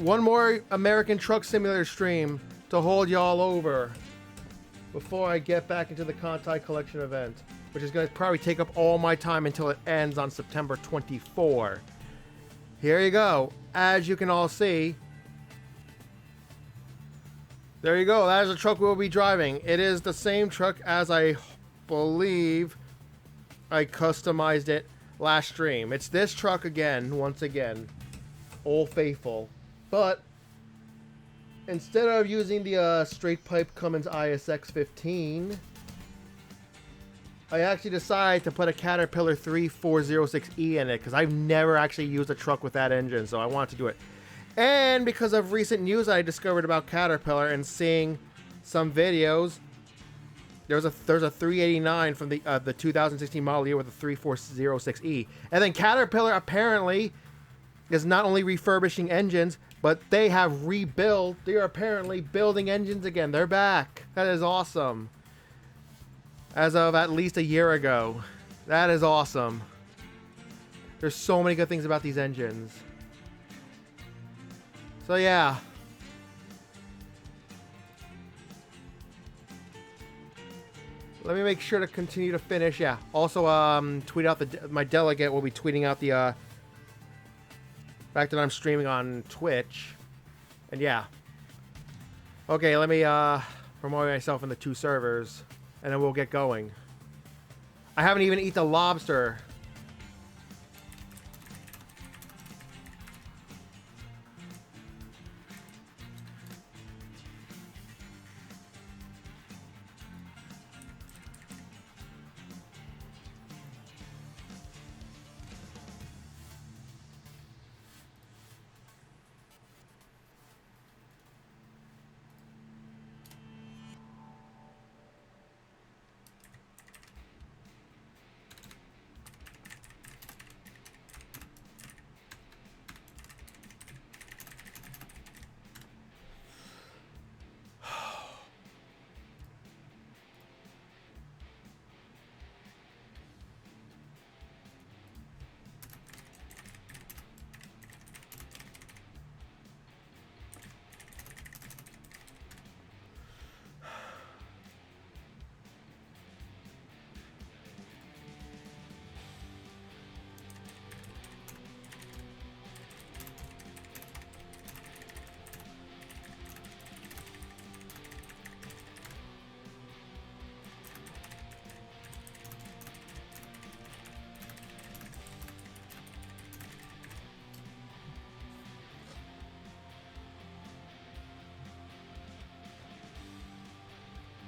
one more American Truck Simulator stream to hold y'all over before I get back into the Conti Collection event, which is going to probably take up all my time until it ends on September 24. Here you go. As you can all see, there you go. That is the truck we'll be driving. It is the same truck as I believe I customized it last stream. It's this truck again, once again. Old Faithful. But instead of using the straight pipe Cummins ISX 15, I actually decided to put a Caterpillar 3406E in it because I've never actually used a truck with that engine, so I wanted to do it. And because of recent news I discovered about Caterpillar and seeing some videos, there's a 389 from the 2016 model year with a 3406E. And then Caterpillar apparently is not only refurbishing engines, but they have rebuilt. They are apparently building engines again. They're back. That is awesome. As of at least a year ago. That is awesome. There's so many good things about these engines. So yeah. Let me make sure to continue to finish. Yeah. Also, tweet out my delegate will be tweeting out the fact that I'm streaming on Twitch. And yeah. Okay, let me promote myself in the 2 servers, and then we'll get going. I haven't even eaten the lobster.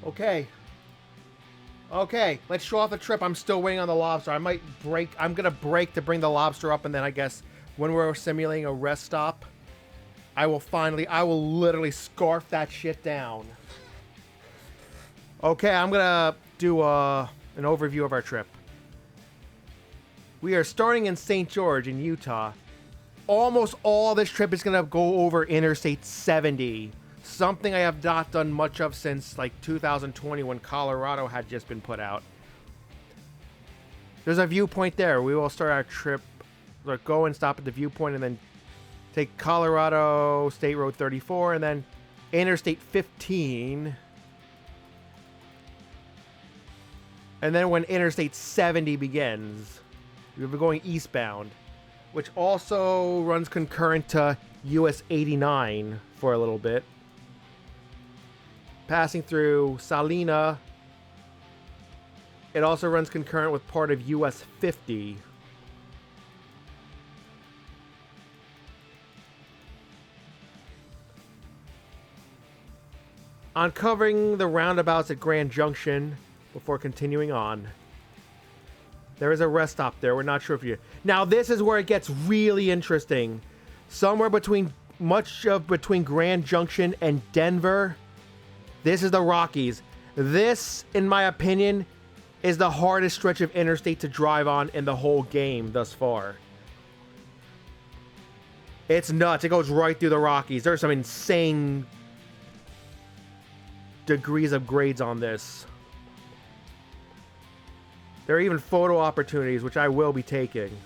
Okay. Okay, let's show off the trip. I'm still waiting on the lobster. I might break. I'm going to break to bring the lobster up, and then I guess when we're simulating a rest stop, I will literally scarf that shit down. Okay, I'm going to do an overview of our trip. We are starting in St. George in Utah. Almost all this trip is going to go over Interstate 70. Something I have not done much of since like 2020 when Colorado had just been put out. There's a viewpoint there. We will start our trip, go and stop at the viewpoint and then take Colorado State Road 34 and then Interstate 15. And then when Interstate 70 begins, we'll be going eastbound, which also runs concurrent to US 89 for a little bit. Passing through Salina. It also runs concurrent with part of US 50. On covering the roundabouts at Grand Junction before continuing on. There is a rest stop there. We're not sure if you... Now this is where it gets really interesting. Somewhere between Grand Junction and Denver. This is the Rockies. This, in my opinion, is the hardest stretch of interstate to drive on in the whole game thus far. It's nuts. It goes right through the Rockies. There's some insane degrees of grades on this. There are even photo opportunities, which I will be taking.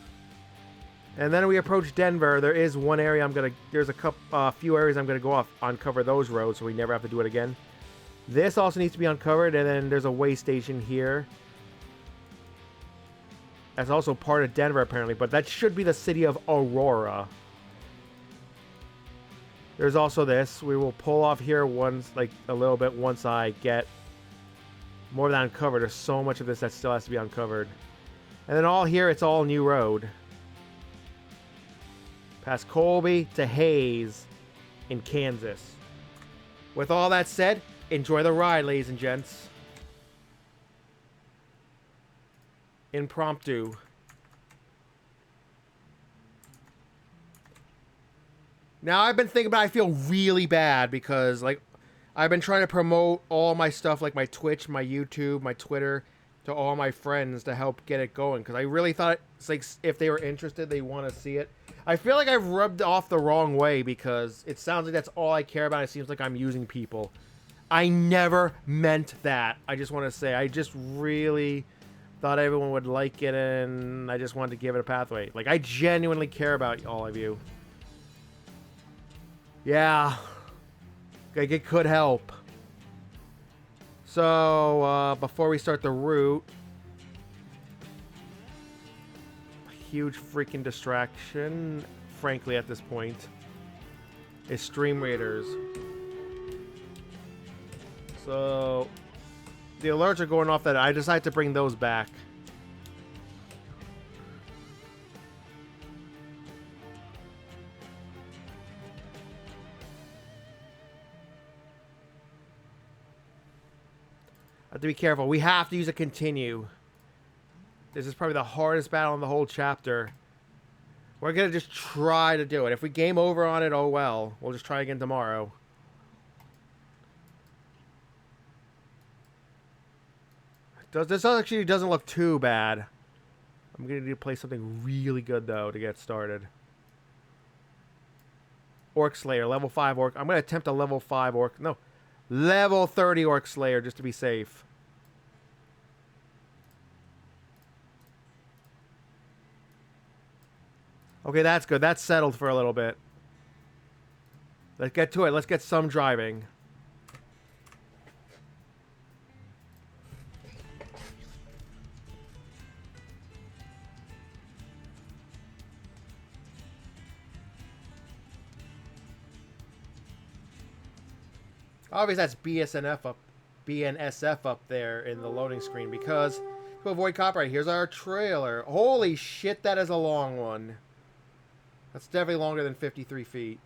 And then we approach Denver. There is one area there's a few areas I'm gonna go off uncover those roads, so we never have to do it again. This also needs to be uncovered, and then there's a way station here. That's also part of Denver apparently, but that should be the city of Aurora. There's also this. We will pull off here once, like a little bit, once I get more of that uncovered. There's so much of this that still has to be uncovered. And then all here, it's all new road. Past Colby to Hayes in Kansas. With all that said, enjoy the ride, ladies and gents. Impromptu. Now, I've been thinking about it, I feel really bad because, like, I've been trying to promote all my stuff, like my Twitch, my YouTube, my Twitter, to all my friends to help get it going. Because I really thought, it's like, if they were interested, they want to see it. I feel like I've rubbed off the wrong way because it sounds like that's all I care about. It seems like I'm using people. I never meant that. I just want to say, I just really thought everyone would like it, and I just wanted to give it a pathway. Like, I genuinely care about all of you. Yeah. Like, it could help. So, before we start the route, huge freaking distraction, frankly, at this point, is Stream Raiders. So, the alerts are going off that I decided to bring those back. I have to be careful. We have to use a continue. This is probably the hardest battle in the whole chapter. We're going to just try to do it. If we game over on it, oh well. We'll just try again tomorrow. This actually doesn't look too bad. I'm going to need to play something really good, though, to get started. Orc Slayer, level 5 Orc. I'm going to attempt a level 5 Orc. No, level 30 Orc Slayer, just to be safe. Okay, that's good. That's settled for a little bit. Let's get to it. Let's get some driving. Obviously, that's BNSF up there in the loading screen because to avoid copyright, here's our trailer. Holy shit, that is a long one. That's definitely longer than 53 feet.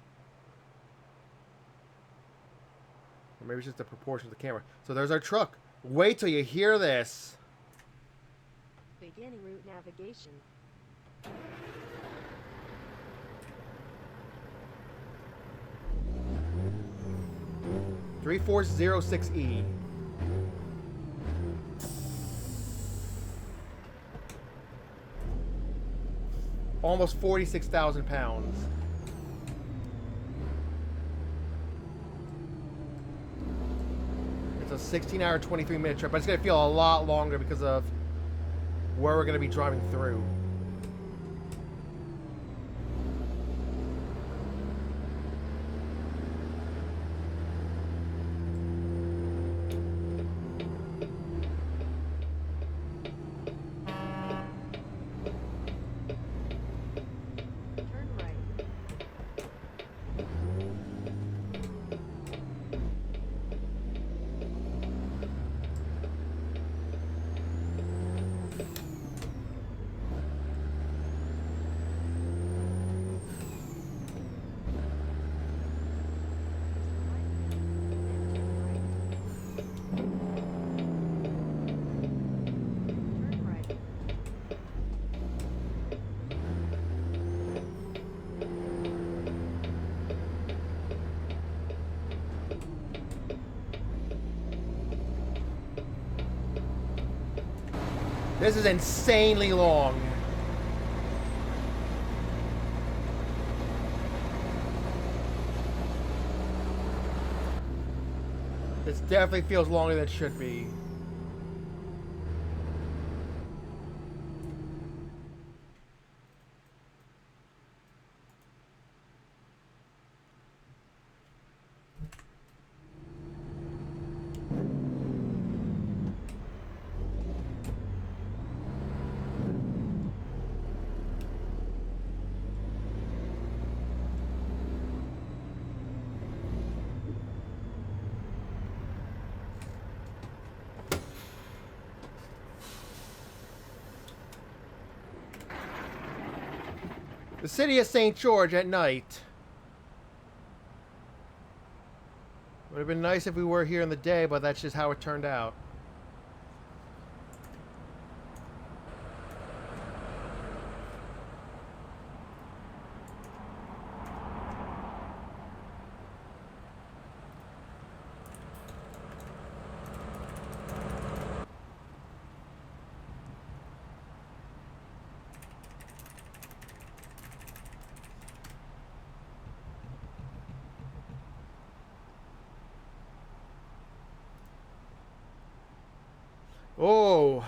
Or maybe it's just the proportion of the camera. So there's our truck. Wait till you hear this. Beginning route navigation. 3406E. Almost 46,000 pounds. It's a 16-hour, 23-minute trip, but it's going to feel a lot longer because of where we're going to be driving through. This is insanely long. This definitely feels longer than it should be. The city of St. George at night. Would have been nice if we were here in the day, but that's just how it turned out. Oh,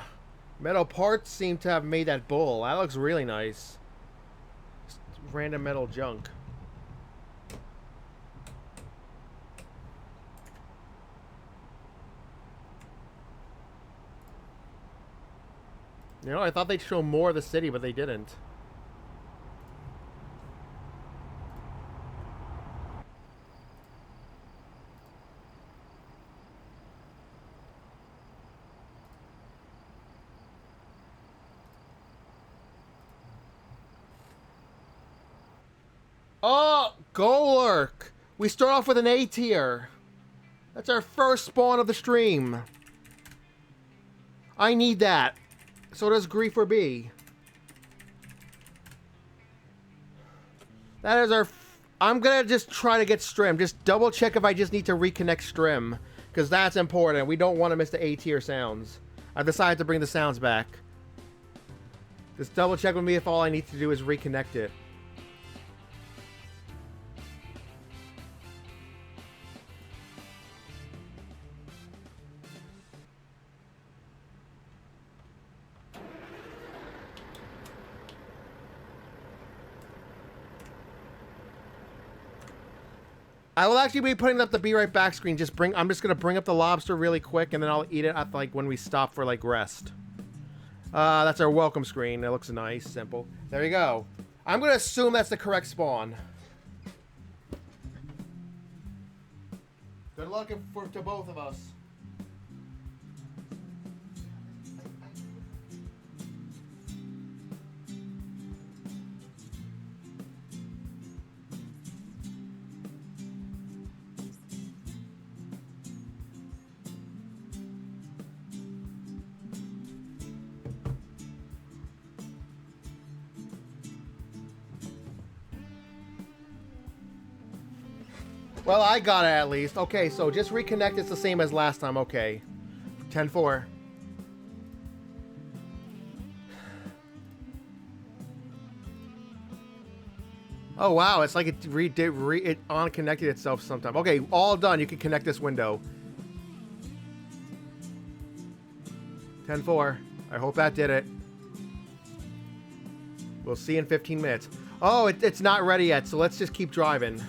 metal parts seem to have made that bull. That looks really nice. Just random metal junk. You know, I thought they'd show more of the city, but they didn't. Oh, Golurk! We start off with an A tier. That's our first spawn of the stream. I need that. So does Griefer B. That is our... I'm gonna just try to get Strim. Just double check if I just need to reconnect Strim. Because that's important. We don't want to miss the A tier sounds. I've decided to bring the sounds back. Just double check with me if all I need to do is reconnect it. I will actually be putting up the be right back screen. I'm just gonna bring up the lobster really quick, and then I'll eat it at like when we stop for like rest. That's our welcome screen. It looks nice, simple. There you go. I'm gonna assume that's the correct spawn. Good luck to both of us. Well, I got it at least. Okay, so just reconnect. It's the same as last time. Okay. 10-4. Oh, wow. It's like it it unconnected itself sometime. Okay, all done. You can connect this window. 10-4. I hope that did it. We'll see in 15 minutes. Oh, it's not ready yet, so let's just keep driving.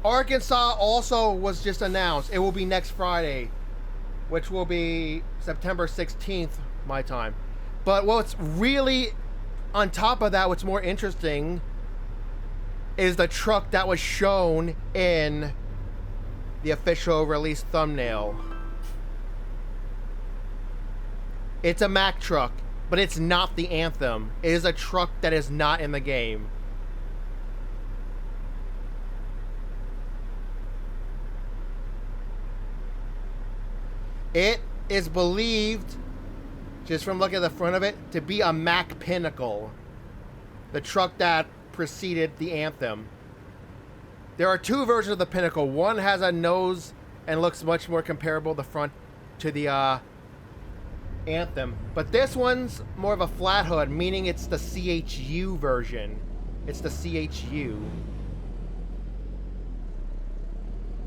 Arkansas also was just announced. It will be next Friday, which will be September 16th, my time. But what's really on top of that, what's more interesting is the truck that was shown in the official release thumbnail. It's a Mack truck, but it's not the Anthem. It is a truck that is not in the game. It is believed, just from looking at the front of it, to be a Mack Pinnacle. The truck that preceded the Anthem. There are two versions of the Pinnacle. One has a nose and looks much more comparable, the front, to the Anthem. But this one's more of a flat hood, meaning it's the CHU version. It's the CHU.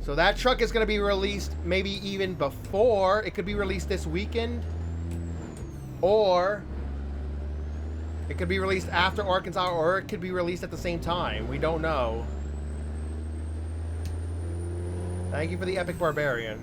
So that truck is going to be released maybe even before. It could be released this weekend. Or it could be released after Arkansas, or it could be released at the same time. We don't know. Thank you for the Epic Barbarian.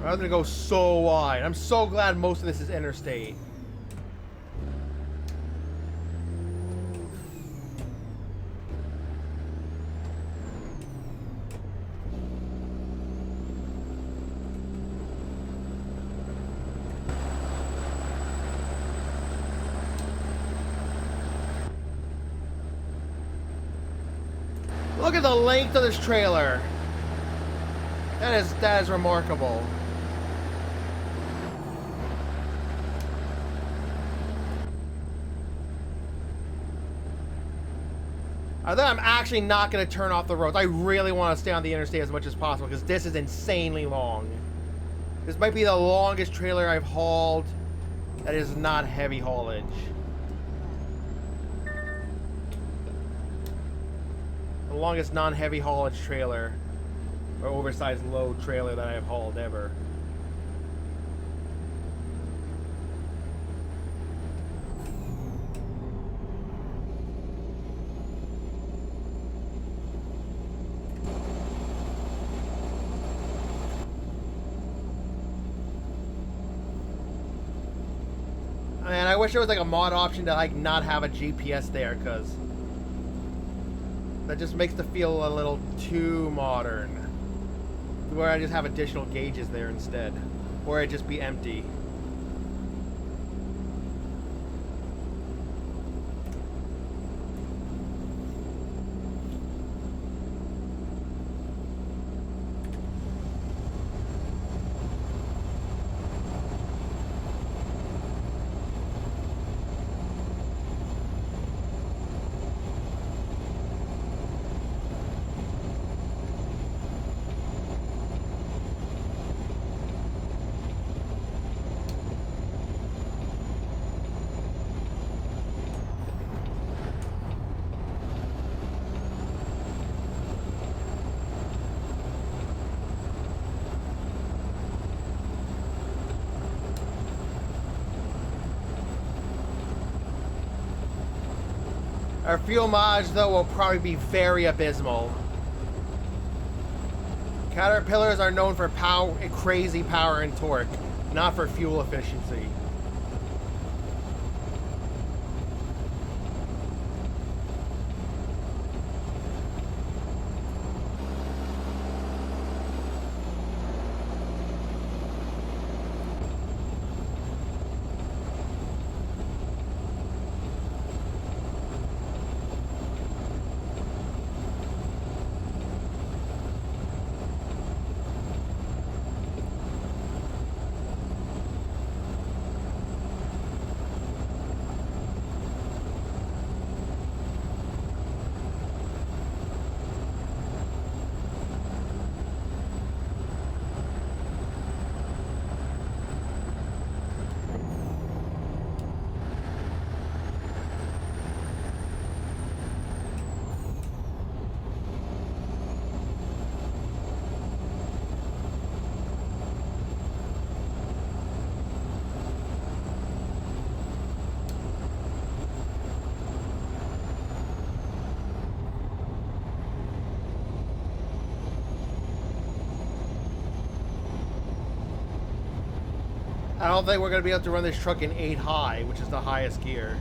I'm gonna go so wide. I'm so glad most of this is interstate. Look at the length of this trailer. That is remarkable. I think I'm actually not going to turn off the roads. I really want to stay on the interstate as much as possible because this is insanely long. This might be the longest trailer I've hauled that is not heavy haulage. The longest non-heavy haulage trailer or oversized load trailer that I have hauled ever. Man, I wish there was like a mod option to like not have a GPS there, because that just makes the feel a little too modern. Where I just have additional gauges there instead, or it just be empty. Our fuel mileage, though, will probably be very abysmal. Caterpillars are known for crazy power and torque, not for fuel efficiency. I don't think we're going to be able to run this truck in 8 high, which is the highest gear.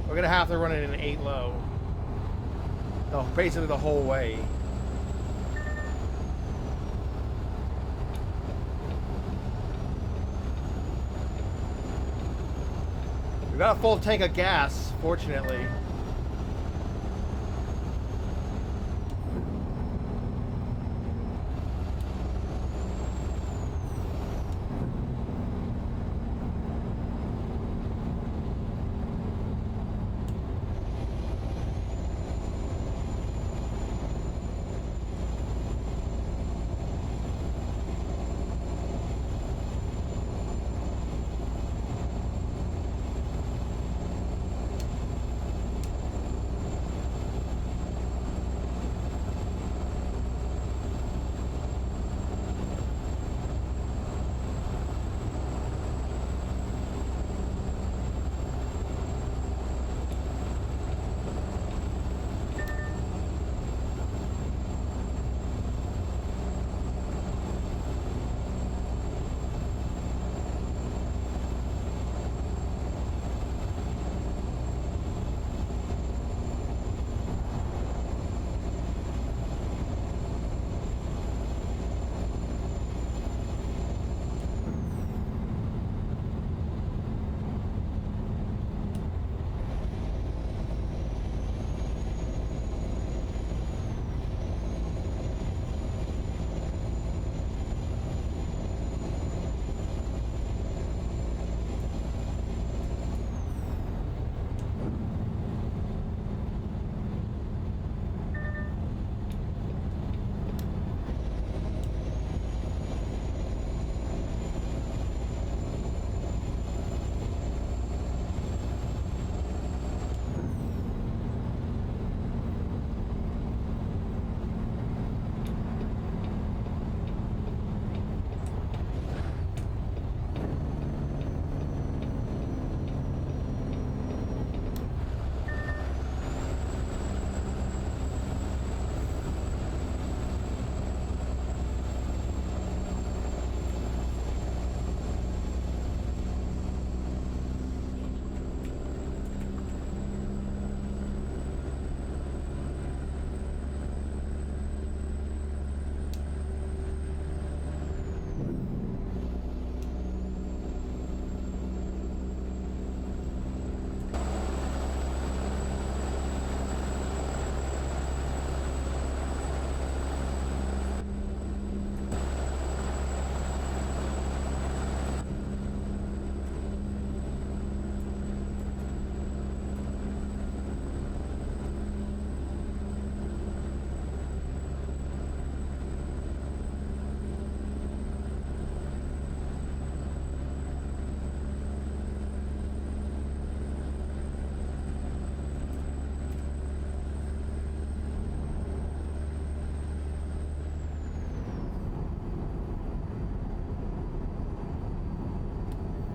We're going to have to run it in 8 low. No, basically the whole way. We got a full tank of gas, fortunately.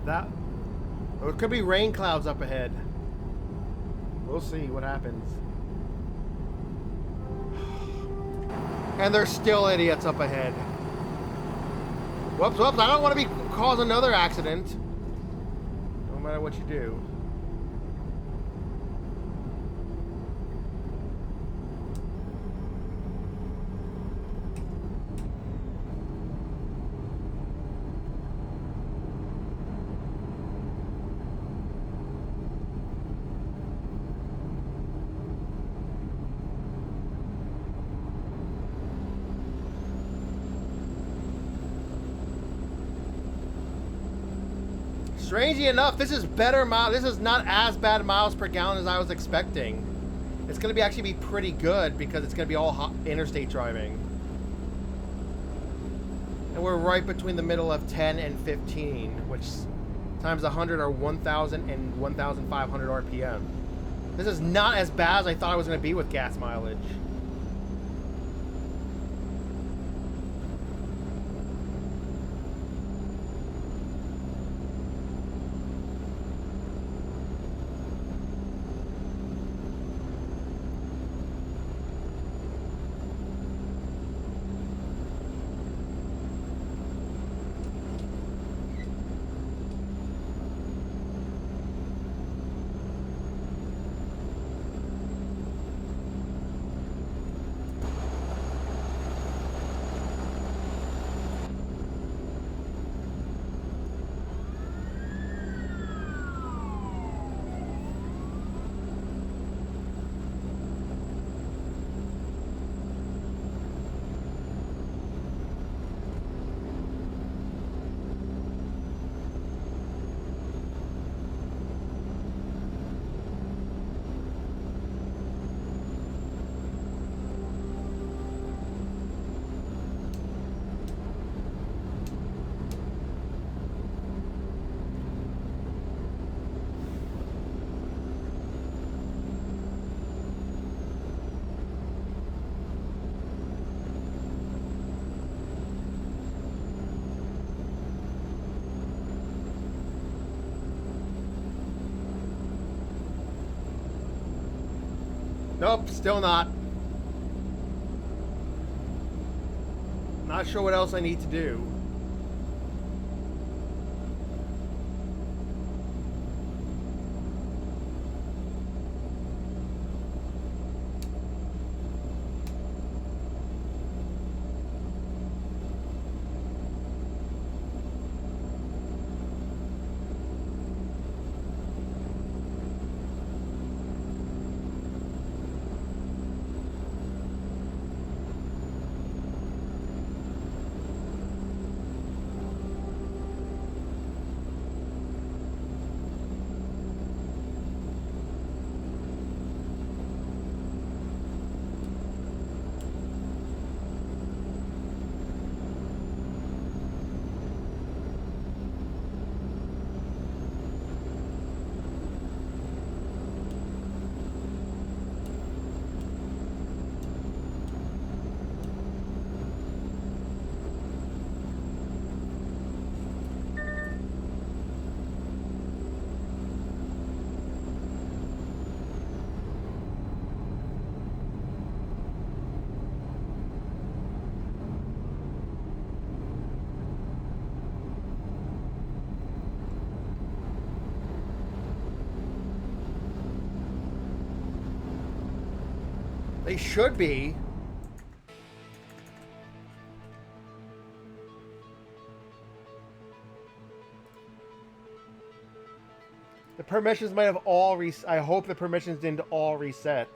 That, or it could be rain clouds up ahead. We'll see what happens. And there's still idiots up ahead. Whoops, whoops, I don't want to cause another accident. No matter what you do. Strangely enough, this is better this is not as bad miles per gallon as I was expecting. It's going to actually be pretty good because it's going to be all interstate driving. And we're right between the middle of 10 and 15, which times 100 are 1,000 and 1,500 RPM. This is not as bad as I thought it was going to be with gas mileage. Nope, still not. Not sure what else I need to do. They should be. The permissions might have all I hope the permissions didn't all reset.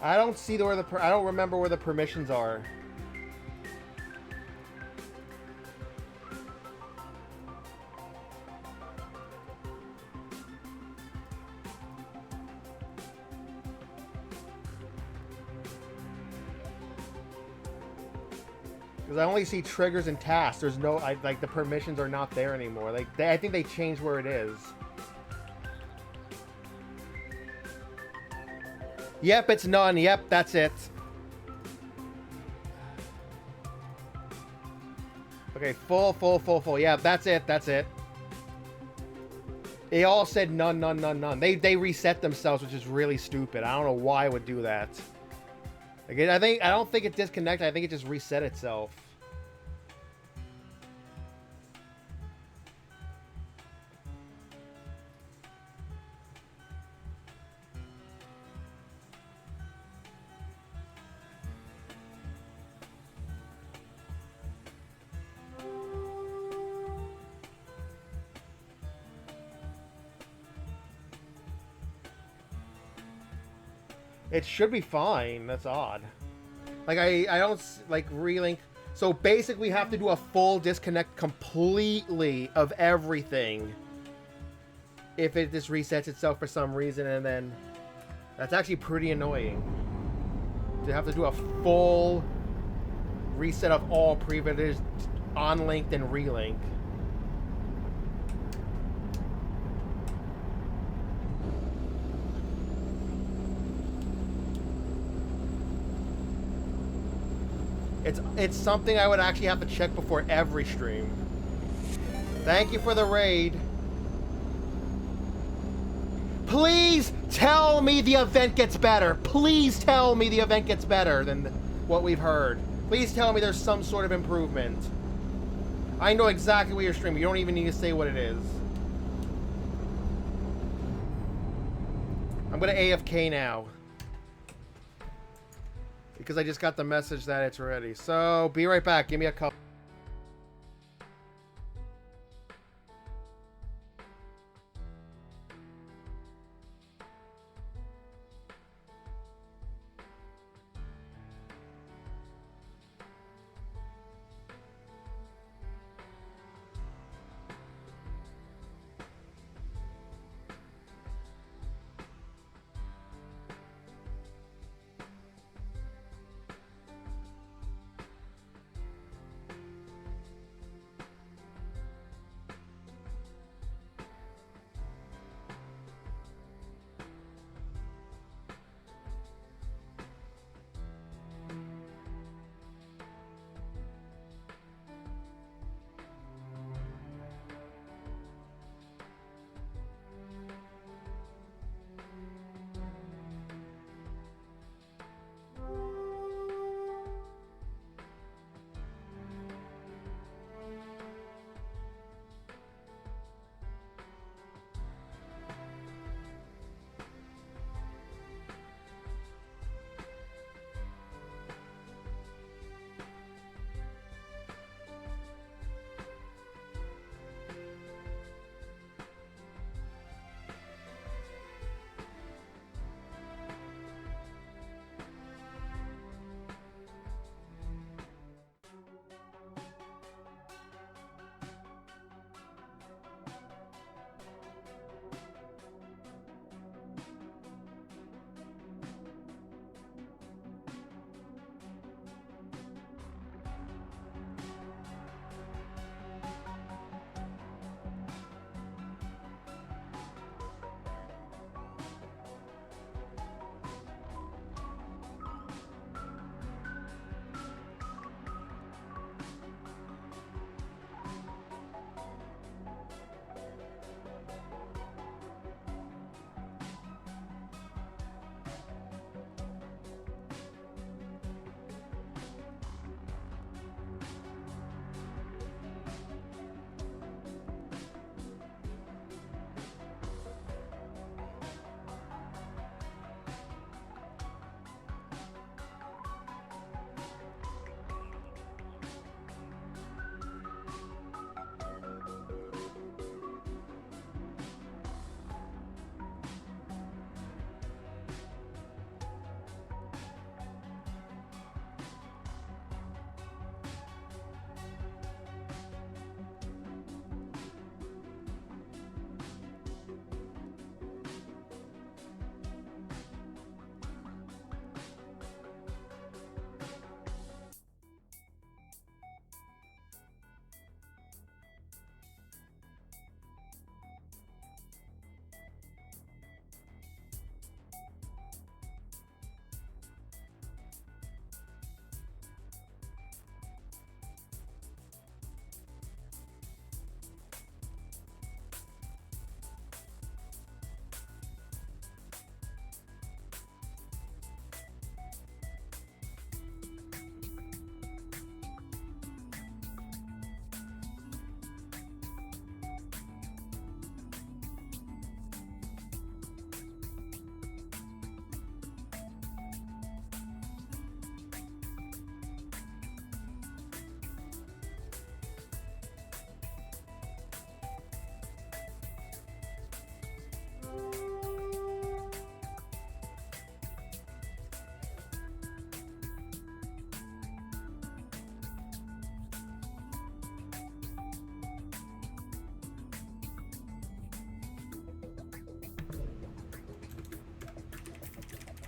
I don't see where the I don't remember where the permissions are. Because I only see triggers and tasks. There's no like the permissions are not there anymore. Like I think they changed where it is. Yep, it's none. Yep, that's it. Okay, full. Yeah, that's it. That's it. They all said none, none, none, none. They reset themselves, which is really stupid. I don't know why it would do that. Like, I don't think it disconnected. I think it just reset itself. It should be fine. That's odd. Like, I don't, like, relink. So, basically, we have to do a full disconnect completely of everything if it just resets itself for some reason, and then that's actually pretty annoying. To have to do a full reset of all previous on-linked and relink. It's something I would actually have to check before every stream. Thank you for the raid. Please tell me the event gets better. Please tell me the event gets better than what we've heard. Please tell me there's some sort of improvement. I know exactly what you're streaming. You don't even need to say what it is. I'm gonna AFK now. Because I just got the message that it's ready. So, be right back. Give me a couple.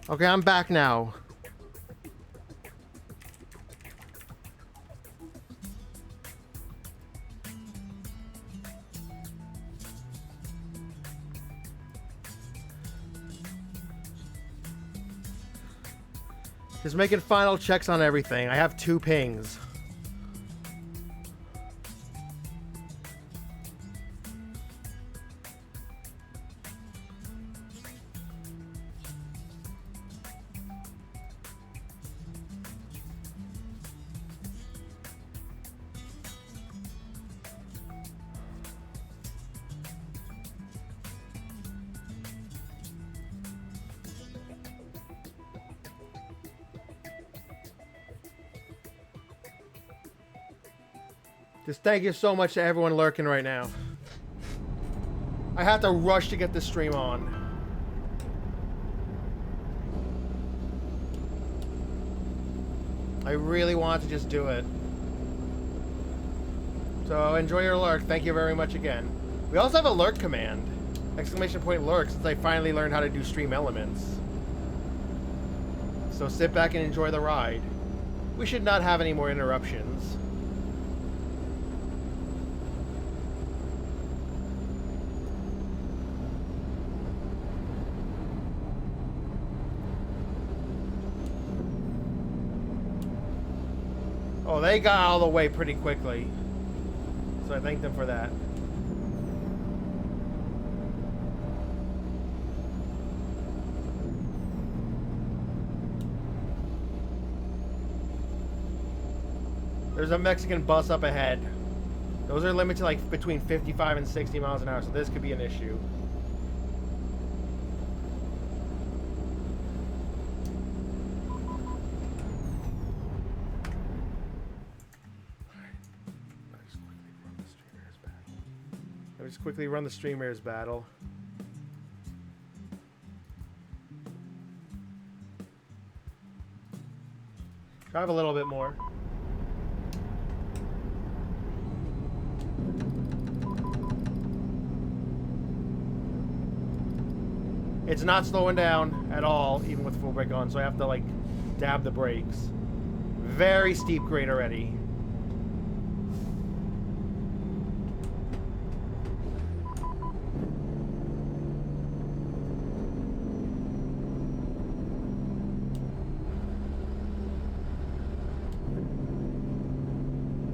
Okay, I'm back now. Just making final checks on everything. I have 2 pings. Just thank you so much to everyone lurking right now. I have to rush to get this stream on. I really want to just do it. So enjoy your lurk. Thank you very much again. We also have a lurk command. Exclamation point lurk, since I finally learned how to do stream elements. So sit back and enjoy the ride. We should not have any more interruptions. Oh, they got all the way pretty quickly. So I thank them for that. There's a Mexican bus up ahead. Those are limited to like between 55 and 60 miles an hour, so this could be an issue. Just quickly run the streamers battle. Drive a little bit more. It's not slowing down at all, even with full brake on, so I have to like dab the brakes. Very steep grade already.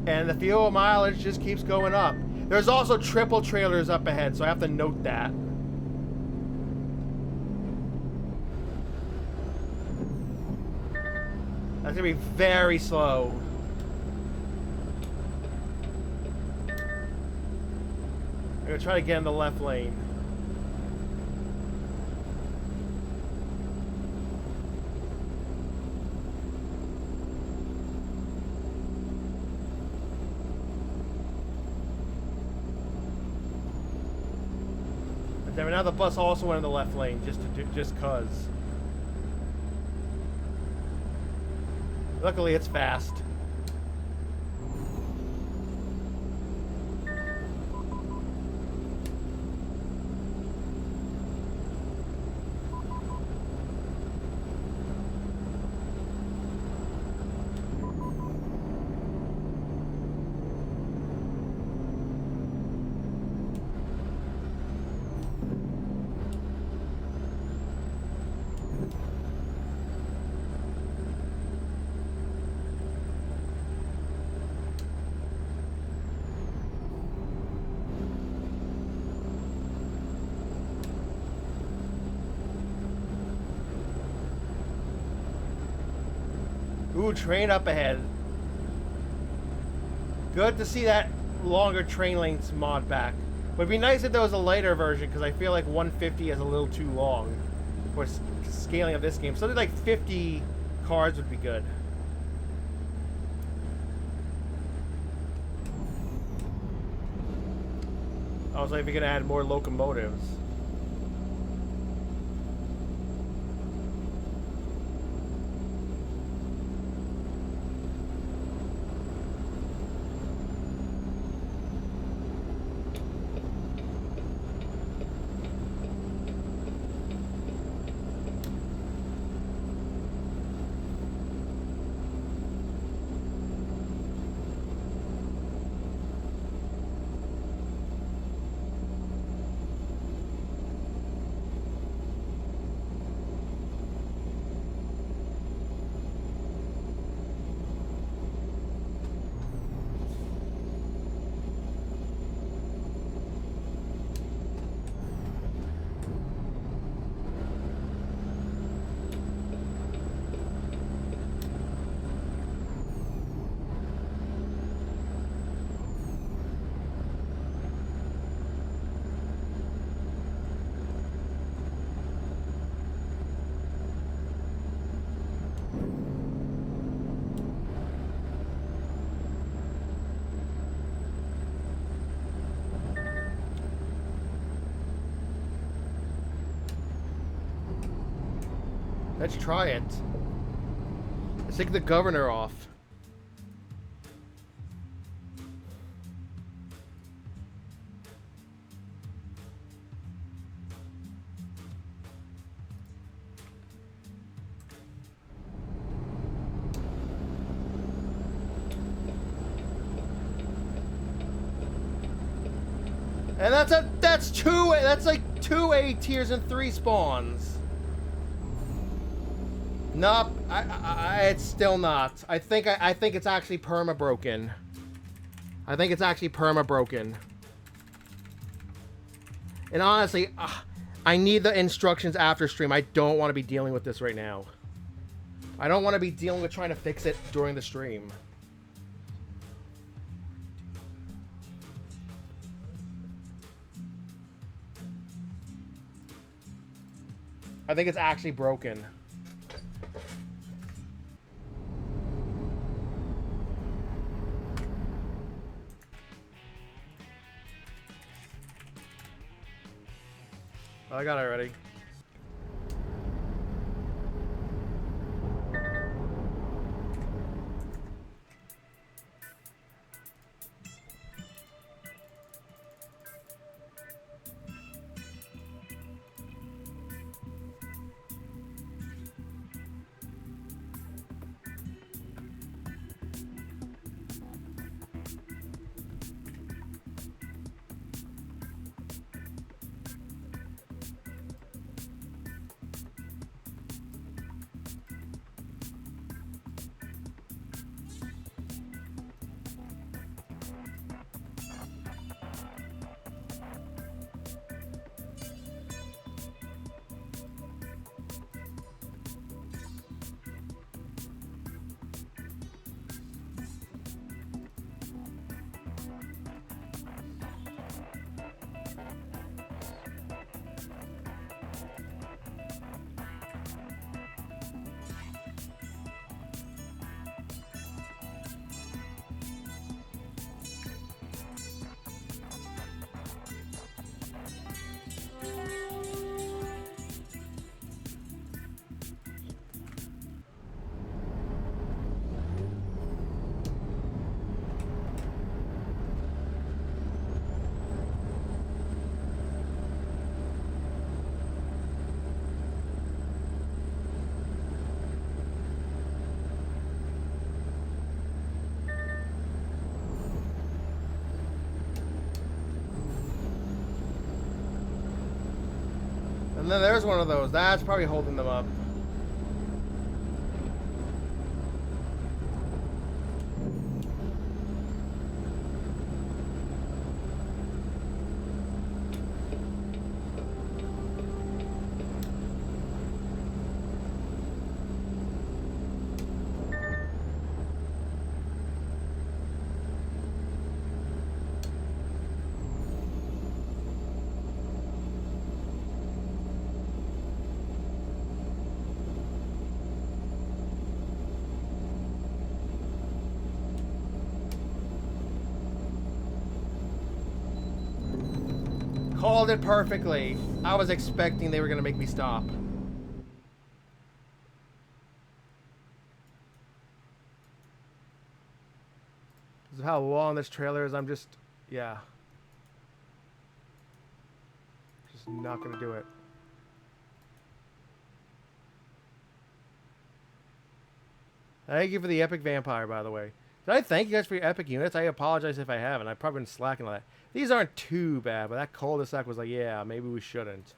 And the fuel mileage just keeps going up. There's also triple trailers up ahead, so I have to note that. That's gonna be very slow. I'm gonna try to get in the left lane. Damn, now the bus also went in the left lane just cause. Luckily, it's fast. Ooh, train up ahead. Good to see that longer train lengths mod back. Would be nice if there was a lighter version, because I feel like 150 is a little too long for scaling of this game. Something like 50 cars would be good. I was like, if you're gonna add more locomotives. Let's try it. Let's take the governor off. And that's like 2 A tiers and 3 spawns. Nope, it's still not. I think it's actually perma broken. I think it's actually perma broken. And honestly, I need the instructions after stream. I don't want to be dealing with this right now. I don't want to be dealing with trying to fix it during the stream. I think it's actually broken. I got it already. And then there's one of those. That's probably holding them up. Called it perfectly. I was expecting they were going to make me stop. This is how long this trailer is. I'm just, yeah. Just not going to do it. Thank you for the epic vampire, by the way. Did I thank you guys for your epic units? I apologize if I haven't. I've probably been slacking on that. These aren't too bad, but that cul-de-sac was like, yeah, maybe we shouldn't.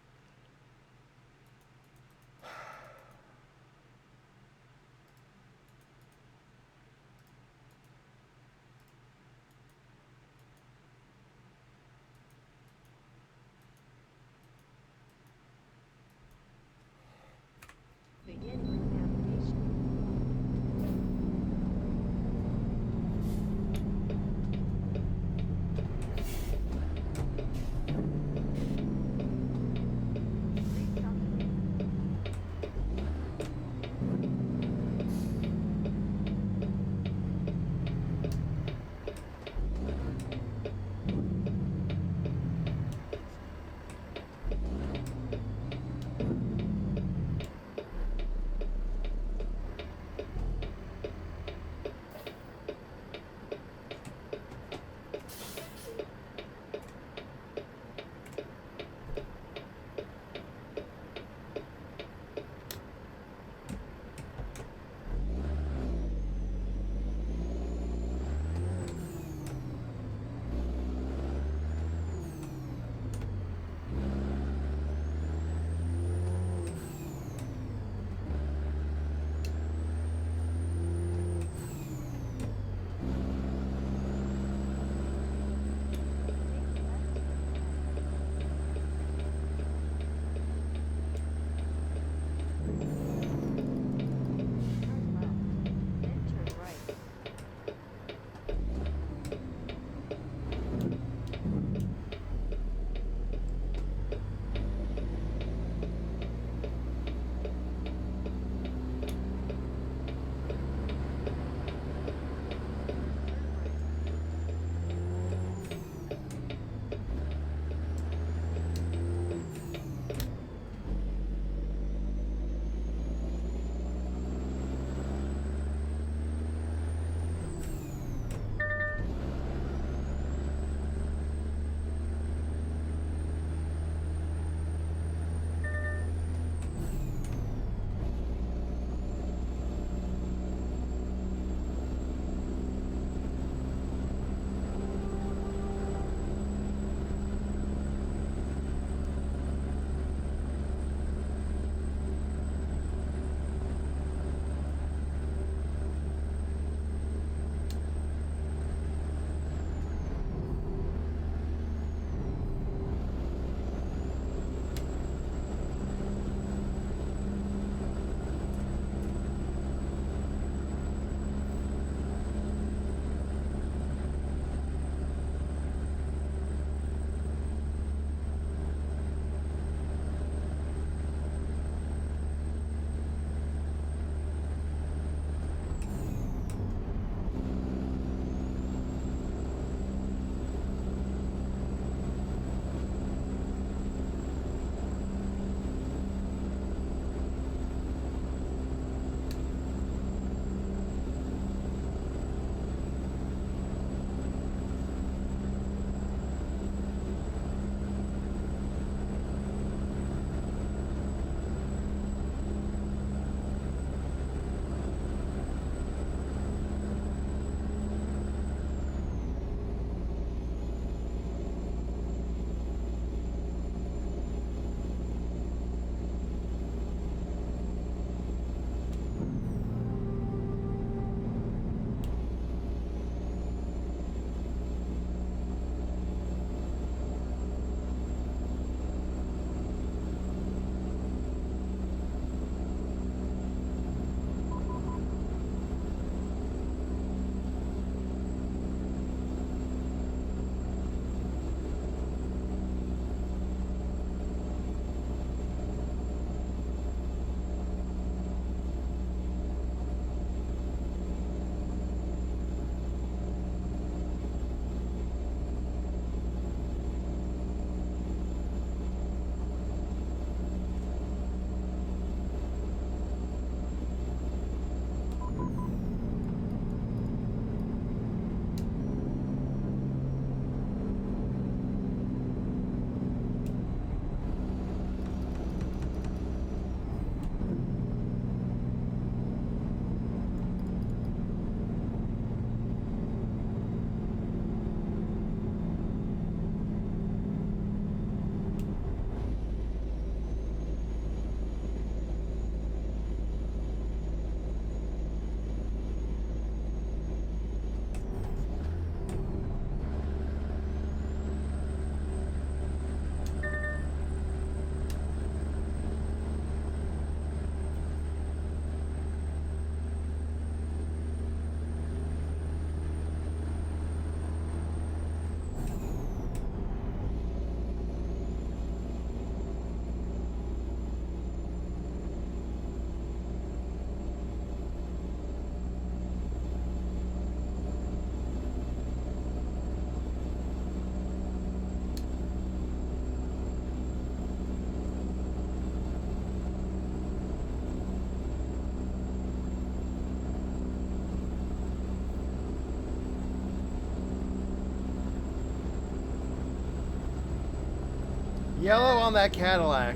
Yellow on that Cadillac.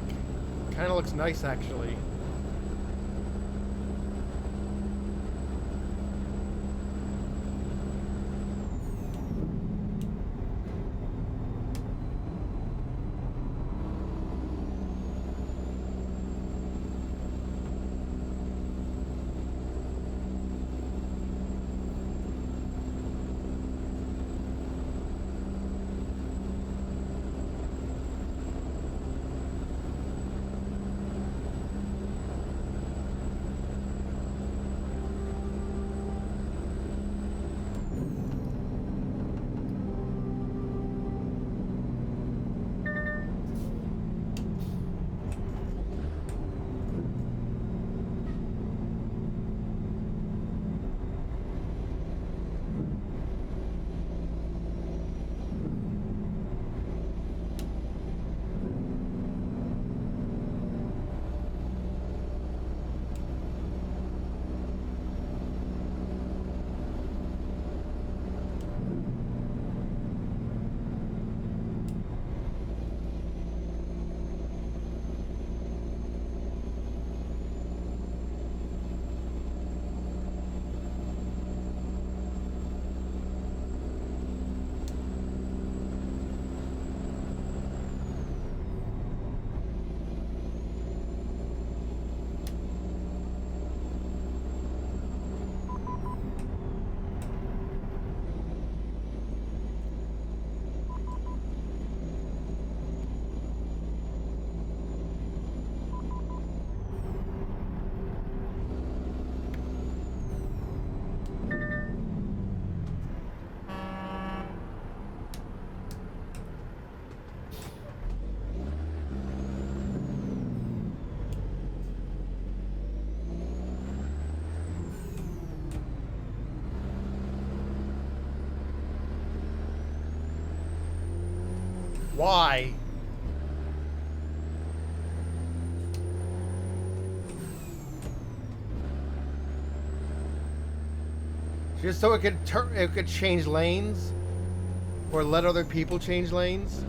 Kind of looks nice, actually. Why? Just so it could change lanes? Or let other people change lanes?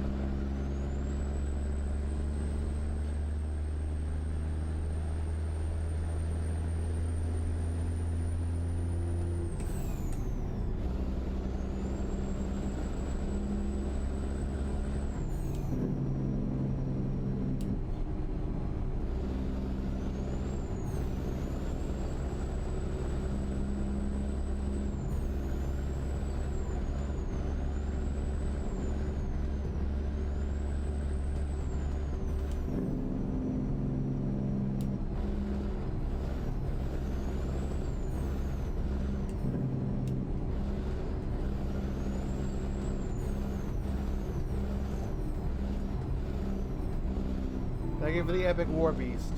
Thank you for the epic war beast.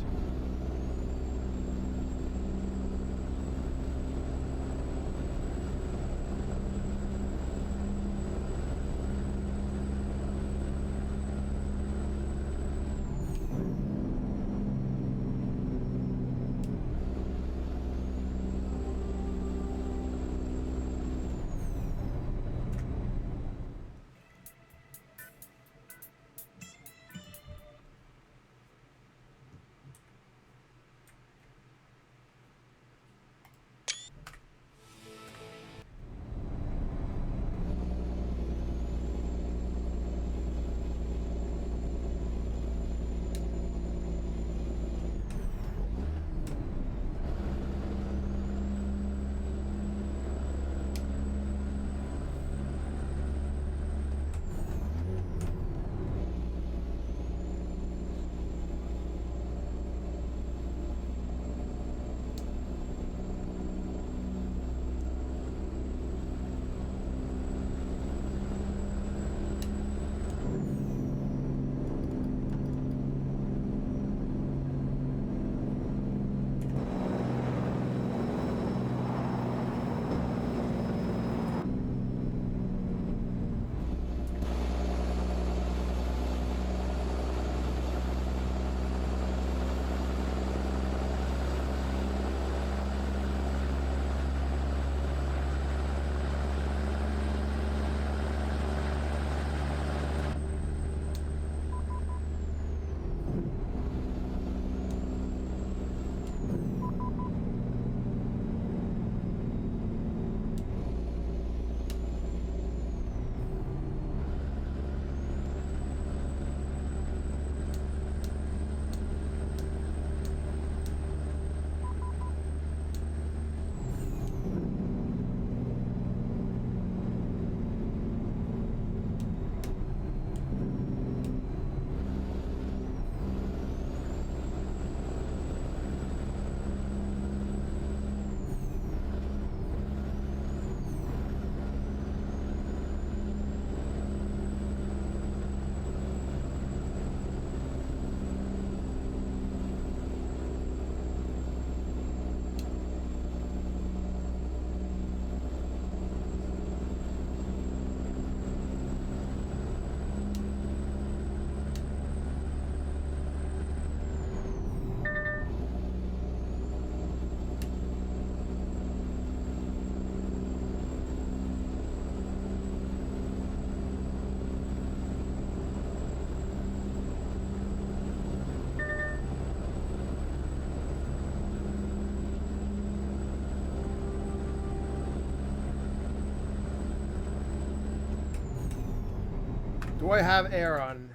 Do I have air on?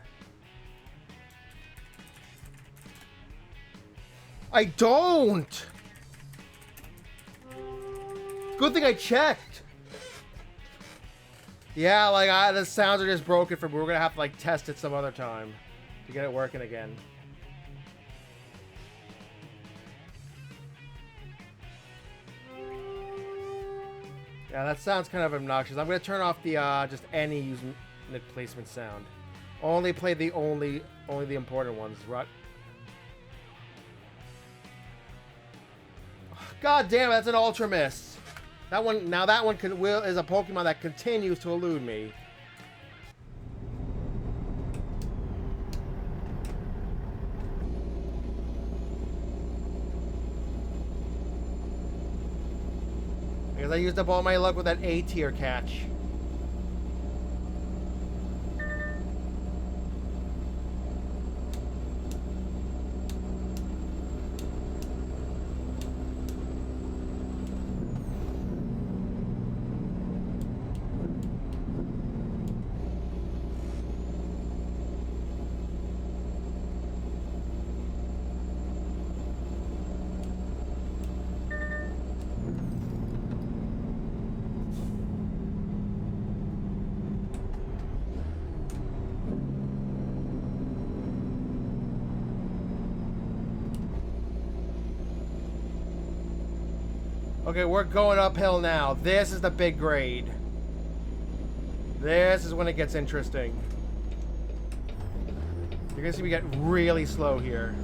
I don't! Good thing I checked! Yeah, like, the sounds are just broken for me. We're gonna have to, like, test it some other time to get it working again. Yeah, that sounds kind of obnoxious. I'm gonna turn off the, just any unit placement sound. Only play the only the important ones, right? God damn, that's an Ultra Miss. That one, now that one is a Pokemon that continues to elude me. Because I used up all my luck with that A tier catch. Okay, we're going uphill now. This is the big grade. This is when it gets interesting. You're gonna see me get really slow here.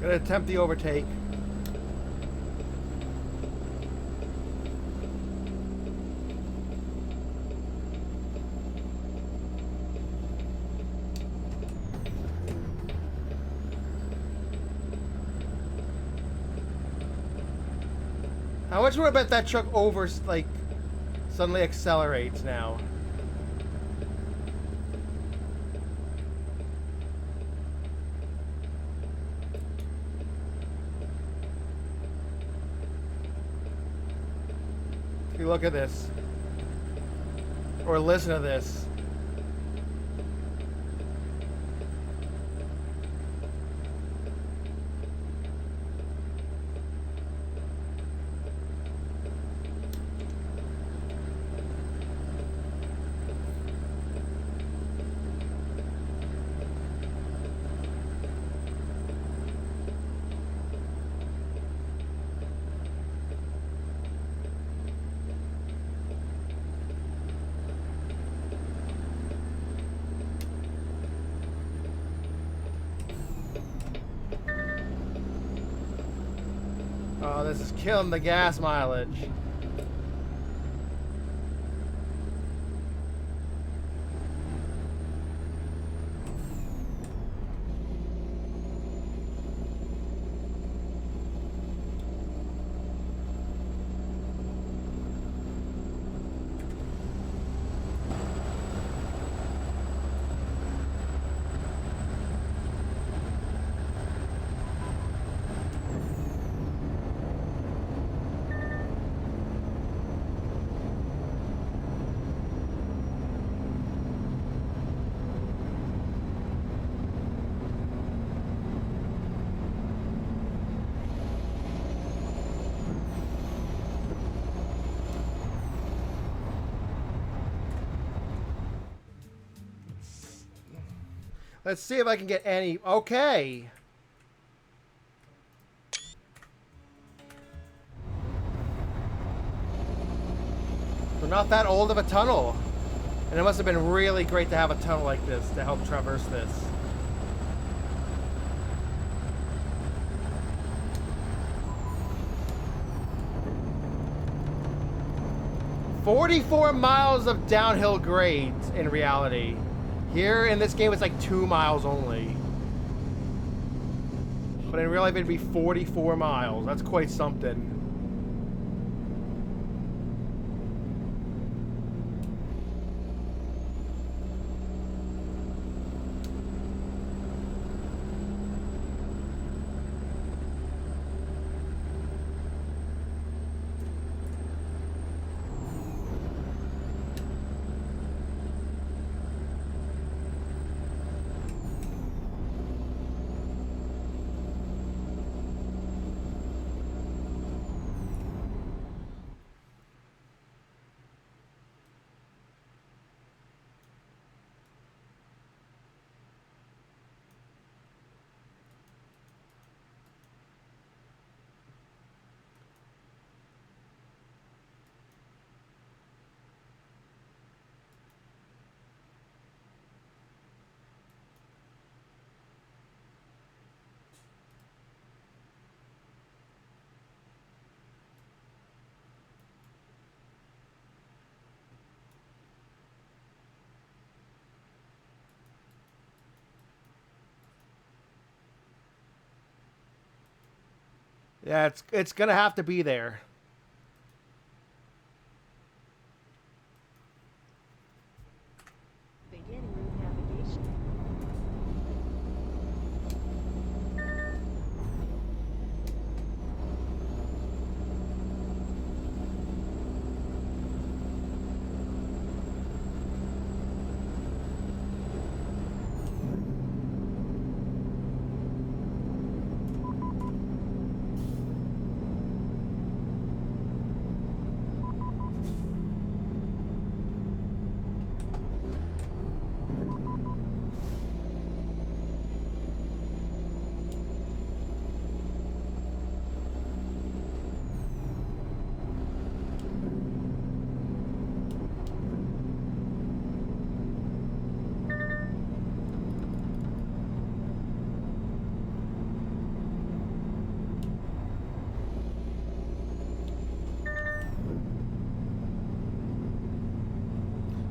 Gonna attempt the overtake. How much would I bet that truck suddenly accelerates now? Look at this. Or listen to this. Oh, this is killing the gas mileage. Let's see if I can get any. Okay. So not that old of a tunnel. And it must have been really great to have a tunnel like this to help traverse this. "44 miles of downhill grades in reality. Here in this game, it's like 2 miles only. But in real life, it'd be 44 miles. That's quite something. Yeah, it's gonna have to be there. Begin route navigation.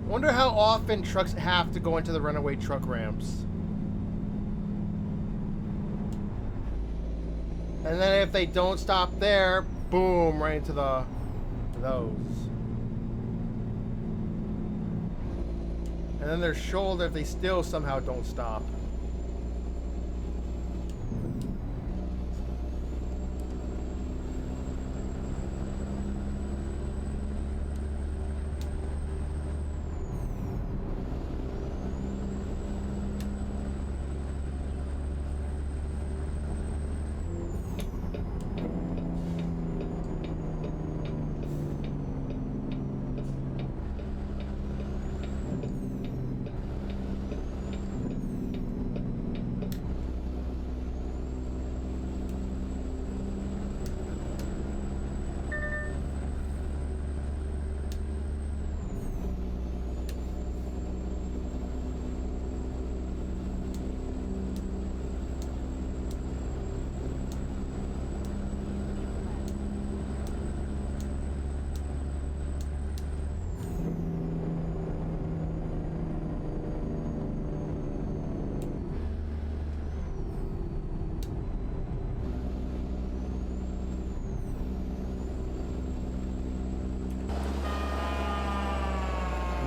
Wonder how often trucks have to go into the runaway truck ramps. And then if they don't stop there, boom, right into those. And then their shoulder if they still somehow don't stop.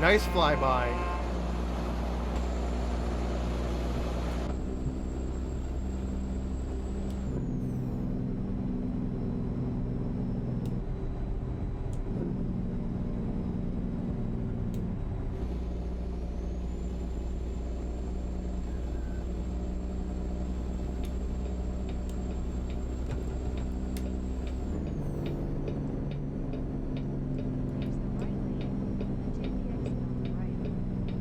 Nice flyby. There's the right lane. Take the exit on the right.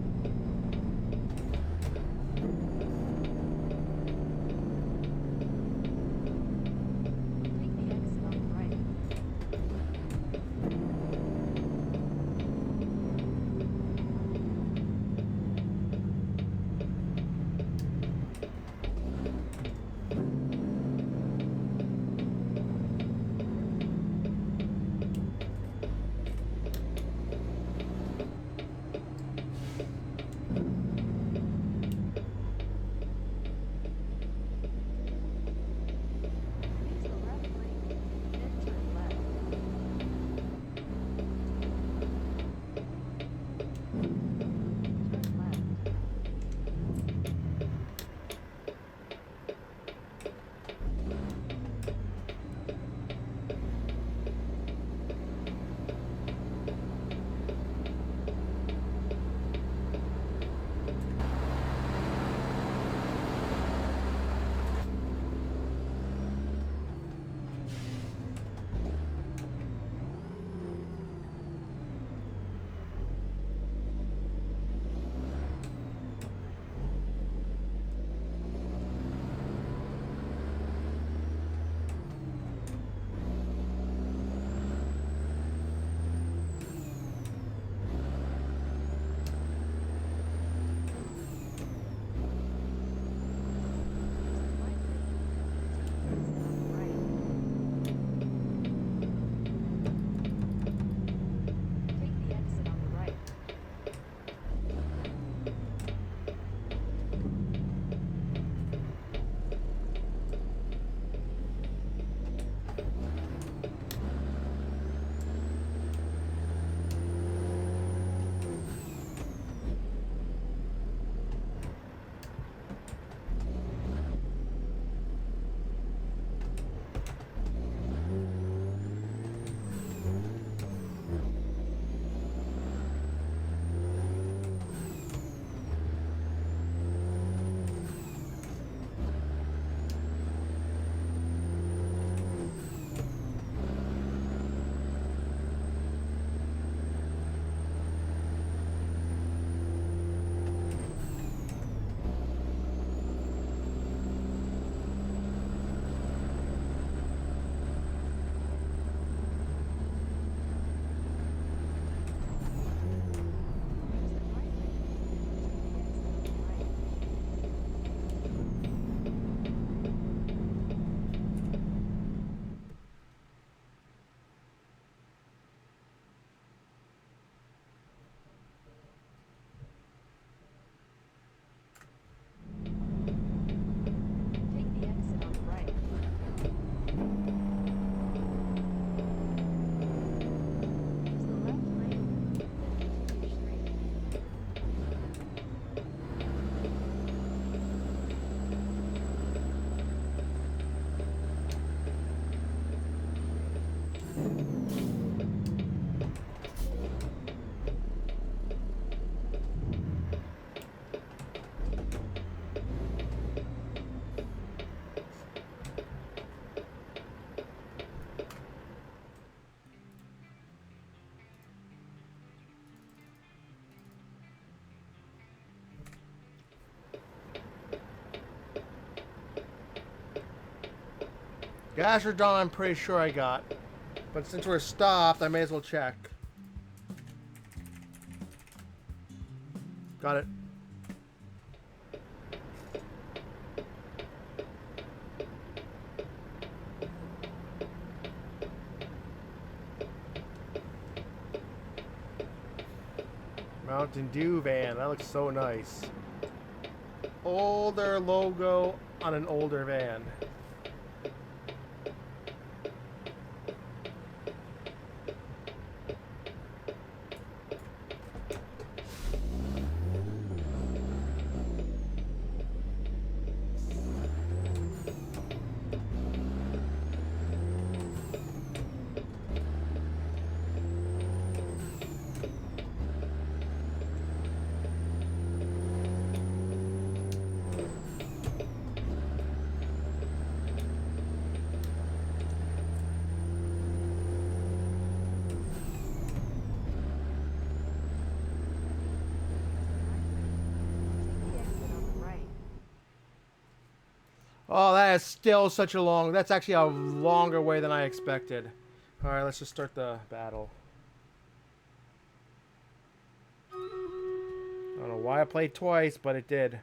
Take the exit on the right. Use the left lane, then continue straight. Gastrodon, I'm pretty sure I got. But since we're stopped, I may as well check. Got it. Mountain Dew van. That looks so nice. Older logo on an older van. Take the exit on the right. Oh, that is still such a long... That's actually a longer way than I expected. Alright, let's just start the battle. I don't know why I played twice, but it did.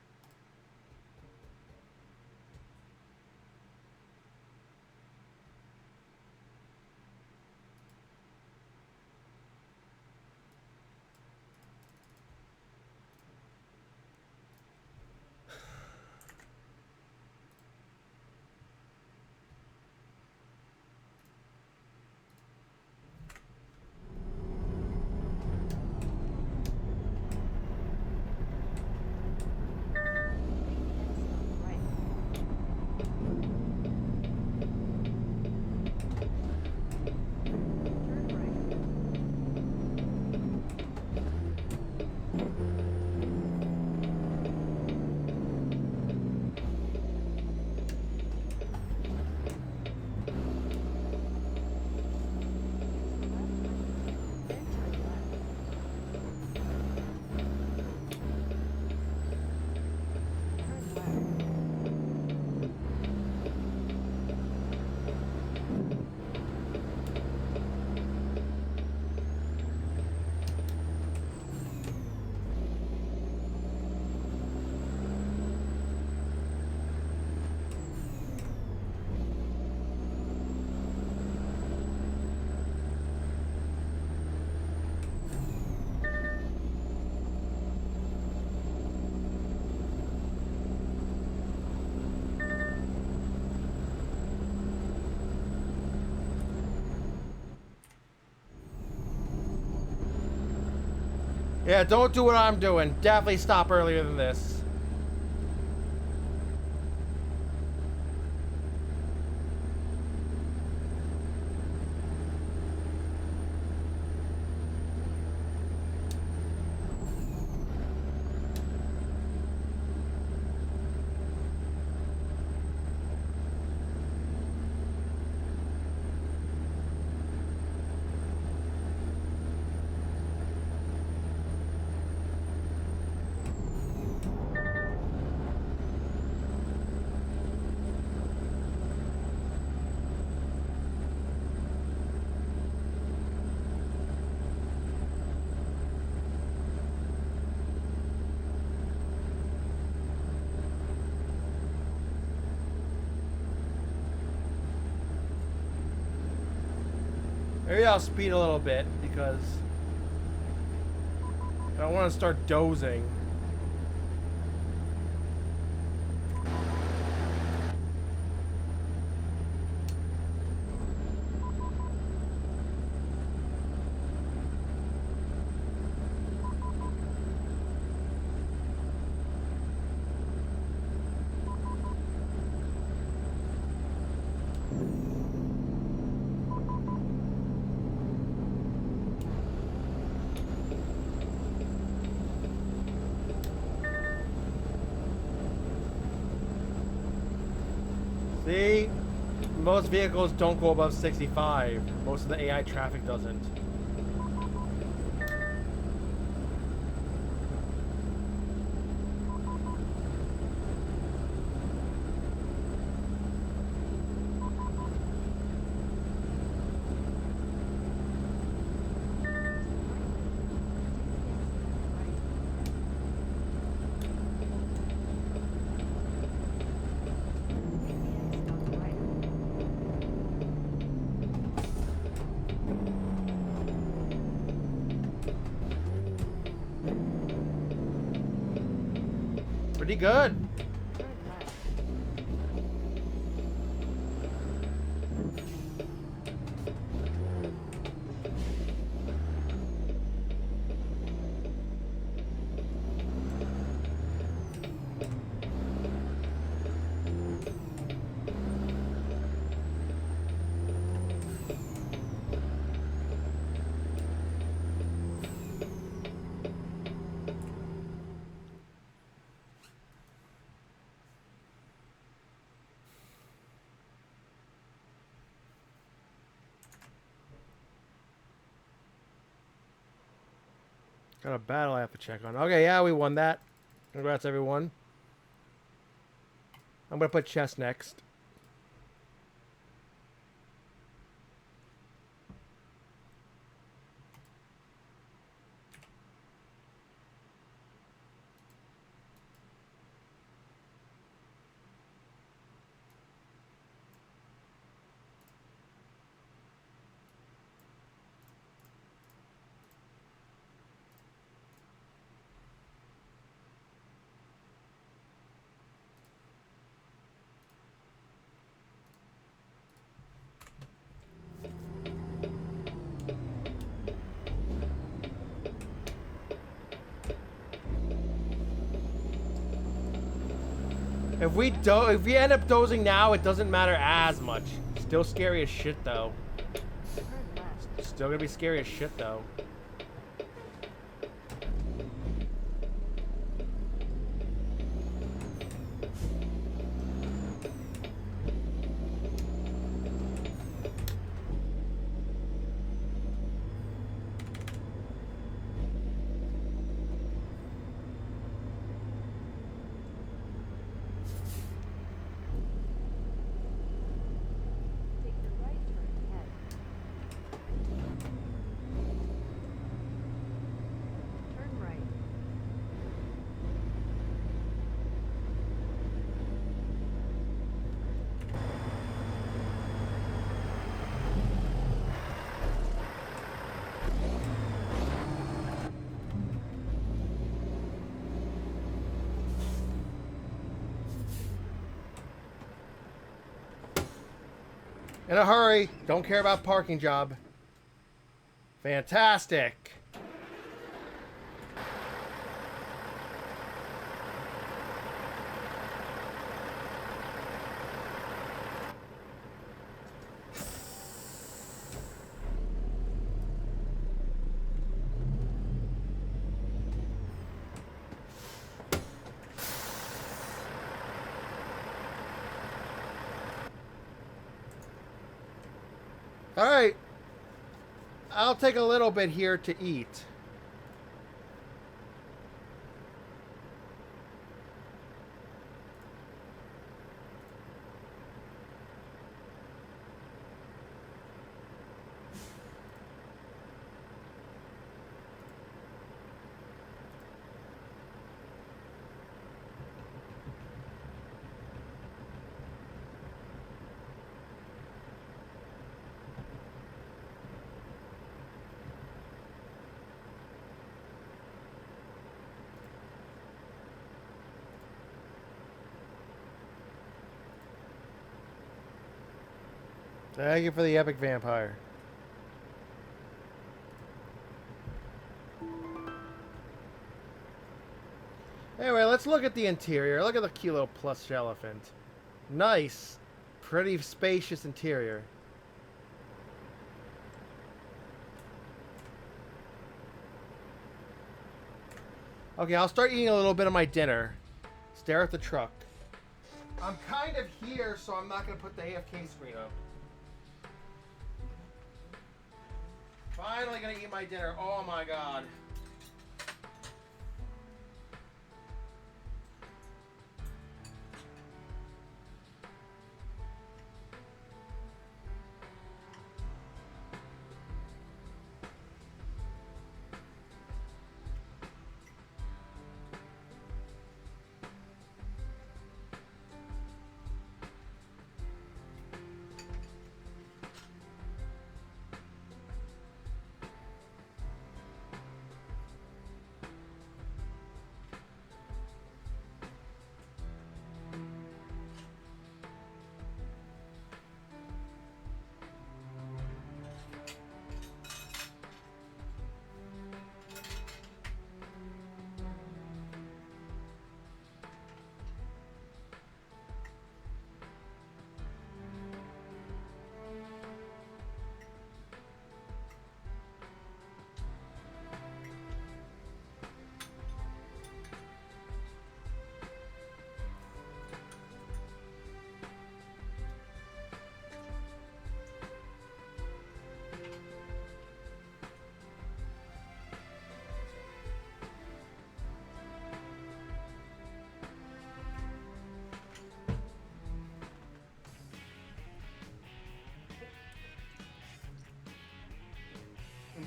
Yeah, don't do what I'm doing. Definitely stop earlier than this. Maybe I'll speed a little bit because I don't want to start dozing. See? Most vehicles don't go above 65. Most of the AI traffic doesn't. Pretty good. Turn left. Got a battle I have to check on. Okay, yeah, we won that. Congrats, everyone. I'm gonna put chess next. If we end up dozing now, it doesn't matter as much. Still scary as shit though. Turn left. Still gonna be scary as shit though. Take the right turn ahead. Turn right. In a hurry. Don't care about parking job. Fantastic. All right. I'll take a little bit here to eat. Thank you for the epic vampire. Anyway, let's look at the interior. Look at the Kilo Plus elephant. Nice. Pretty spacious interior. Okay, I'll start eating a little bit of my dinner. Stare at the truck. I'm kind of here, so I'm not going to put the AFK screen up. Finally going to eat my dinner. Oh my god.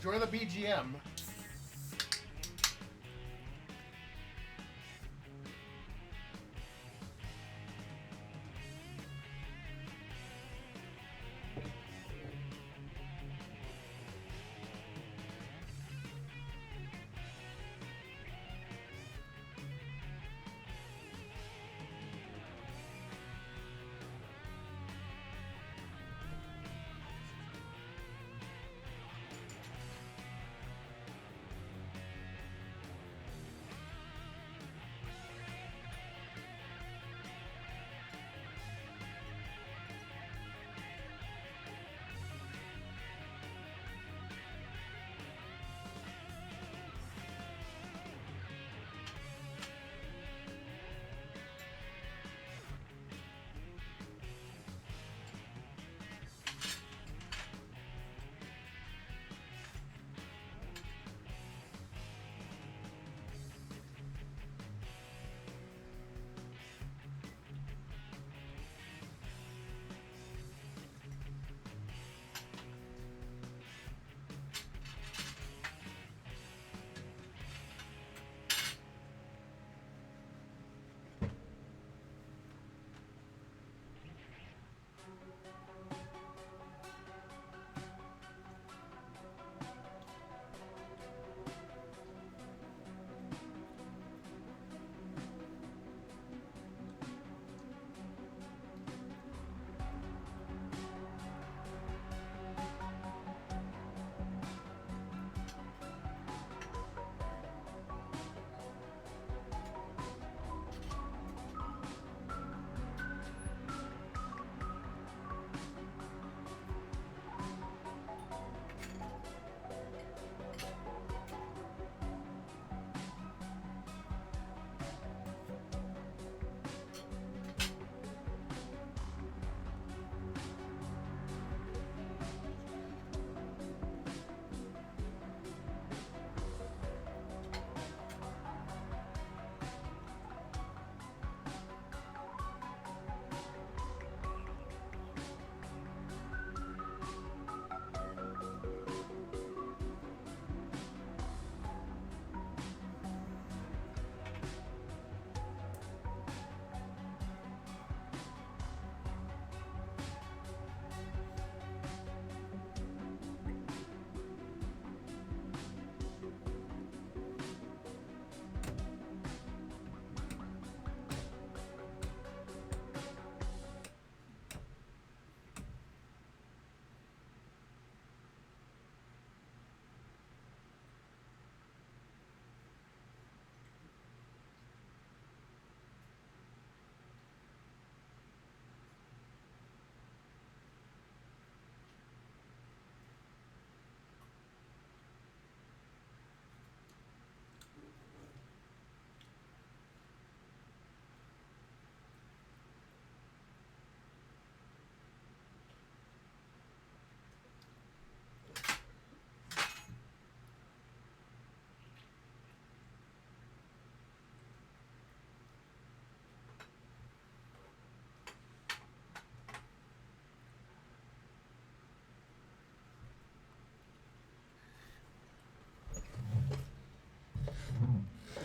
Enjoy the BGM.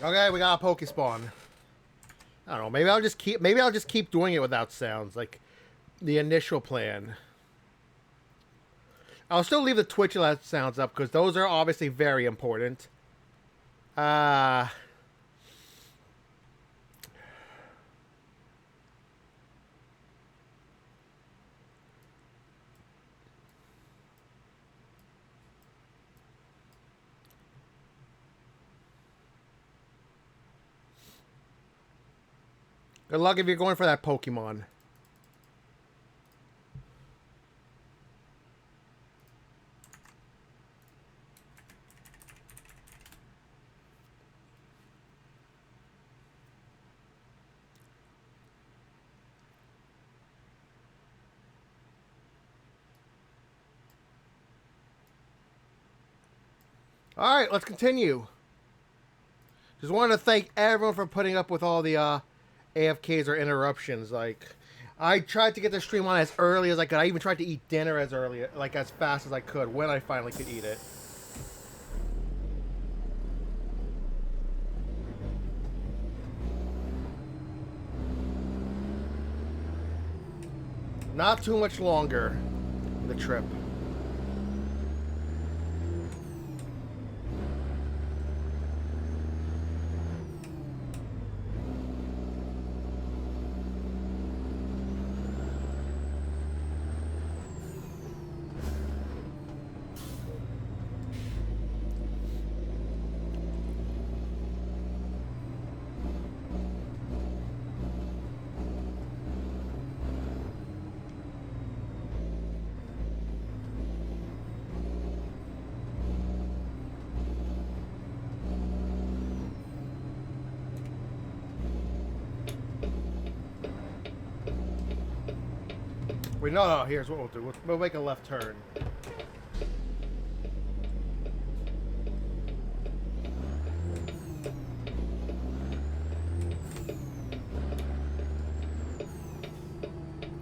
Okay, we got a Pokespawn. I don't know. Maybe I'll just keep. Maybe I'll just keep doing it without sounds, like the initial plan. I'll still leave the Twitch sounds up because those are obviously very important. Uh Good luck if you're going for that Pokemon. All right, let's continue. Just wanted to thank everyone for putting up with all the AFKs or interruptions. Like, I tried to get the stream on as early as I could. I even tried to eat dinner as early, like as fast as I could when I finally could eat it. Not too much longer, the trip. Wait, no, here's what we'll do. We'll make a left turn.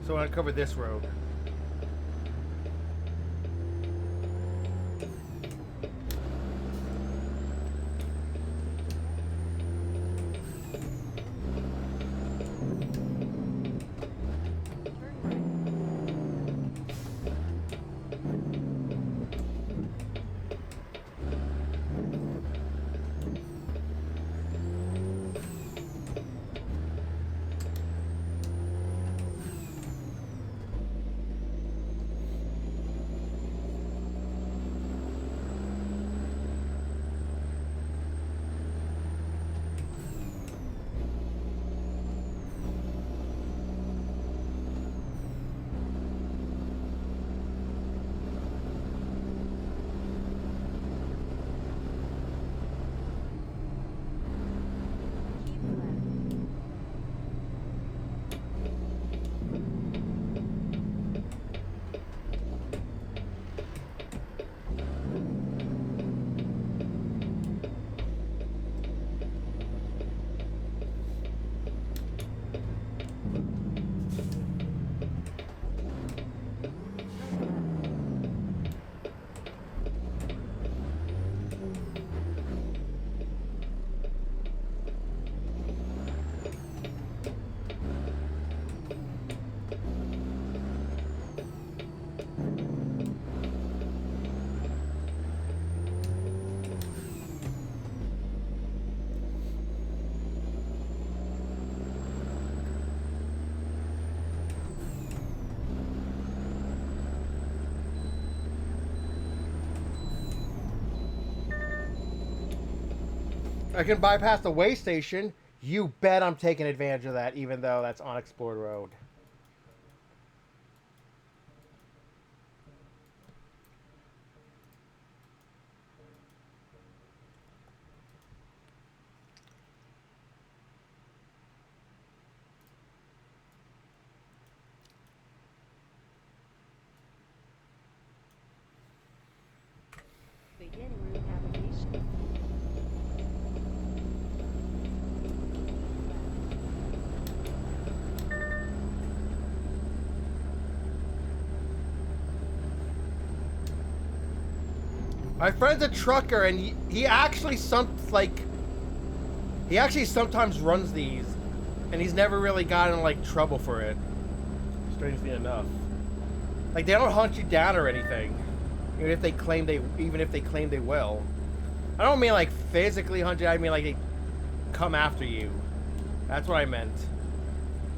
So I cover this road. I can bypass the way station. You bet I'm taking advantage of that, even though that's unexplored road. Beginning route navigation. My friend's a trucker, and he actually like He actually sometimes runs these, and he's never really gotten like trouble for it. Strangely enough, like they don't hunt you down or anything, even if they claim they will. I don't mean like physically hunt you. I mean like they come after you. That's what I meant.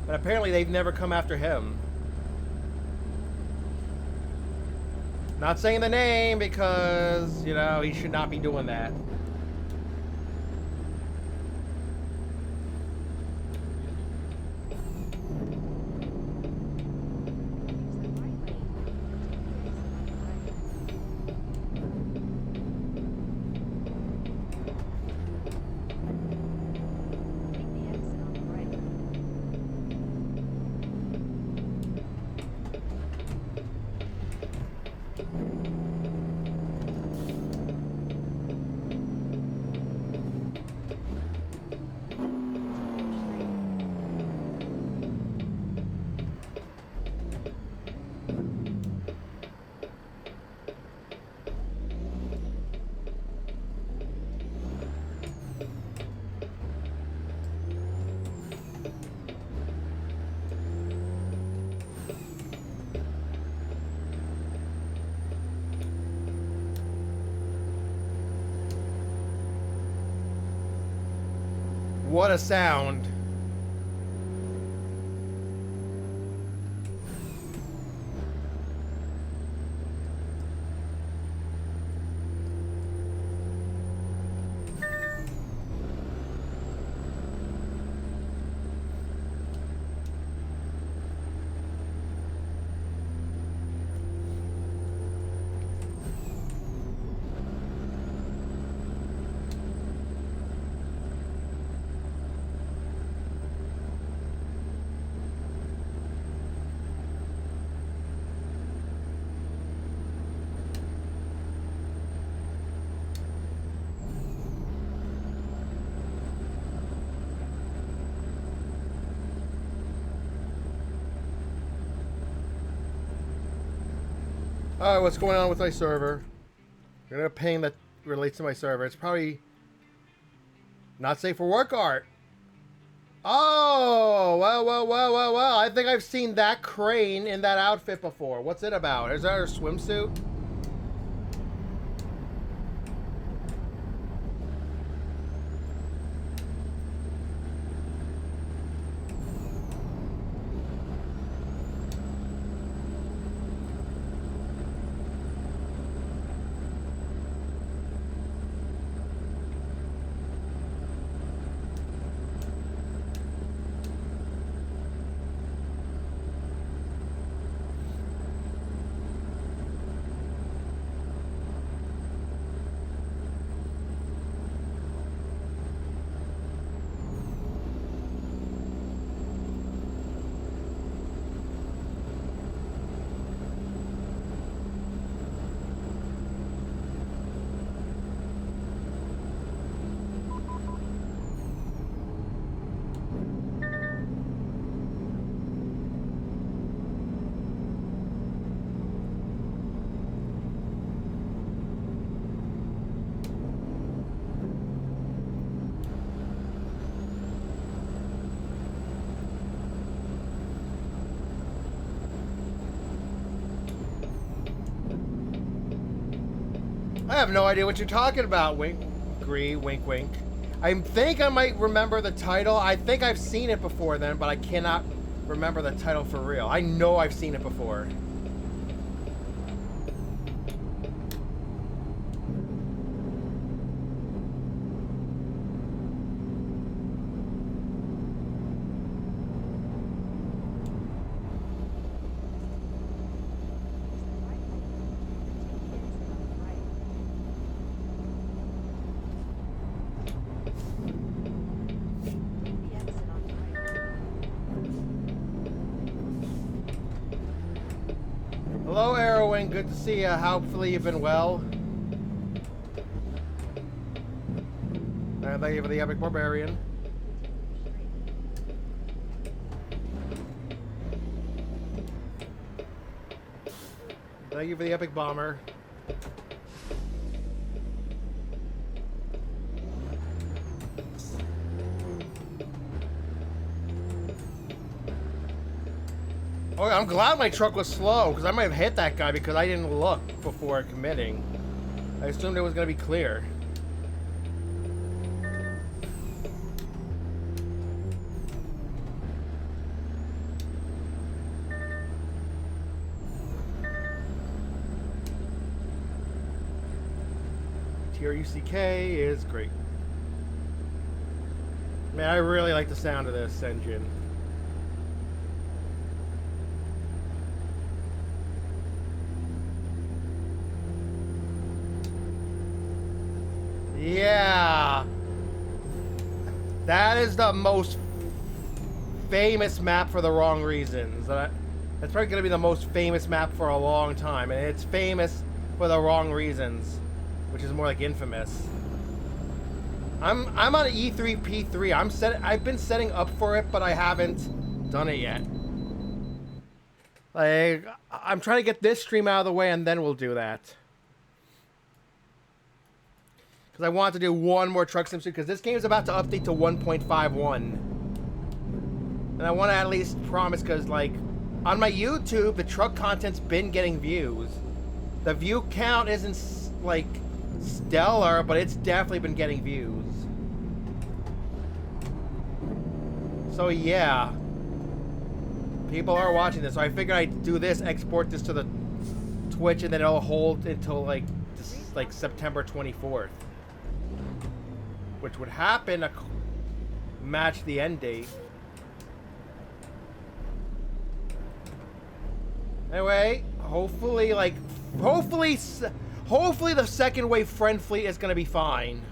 But apparently they've never come after him. Not saying the name because, you know, he should not be doing that. What a sound. Alright, what's going on with my server? I'm gonna ping that relates to my server. It's probably not safe for work art. Oh, well. I think I've seen that crane in that outfit before. What's it about? Is that her swimsuit? I have no idea what you're talking about, wink, wink, wink. I think I might remember the title. I think I've seen it before then, but I cannot remember the title for real. I know I've seen it before. Hello, Erwin. Good to see you. Hopefully you've been well. And thank you for the Epic Barbarian. Thank you for the Epic Bomber. Okay, I'm glad my truck was slow, because I might have hit that guy because I didn't look before committing. I assumed it was going to be clear. TRUCK is great. Man, I really like the sound of this engine. Yeah. That is the most famous map for the wrong reasons. That's probably going to be the most famous map for a long time. And it's famous for the wrong reasons, which is more like infamous. I'm on E3 P3. I've been setting up for it, but I haven't done it yet. Like, I'm trying to get this stream out of the way, and then we'll do that. Because I want to do one more Truck Sim, because this game is about to update to 1.51. And I want to at least promise, because, like, on my YouTube, the truck content's been getting views. The view count isn't, like, stellar, but it's definitely been getting views. So, yeah. People are watching this, so I figured I'd do this, export this to the Twitch, and then it'll hold until, like, September 24th. Which would happen to match the end date. Anyway, hopefully the second wave friend fleet is going to be fine.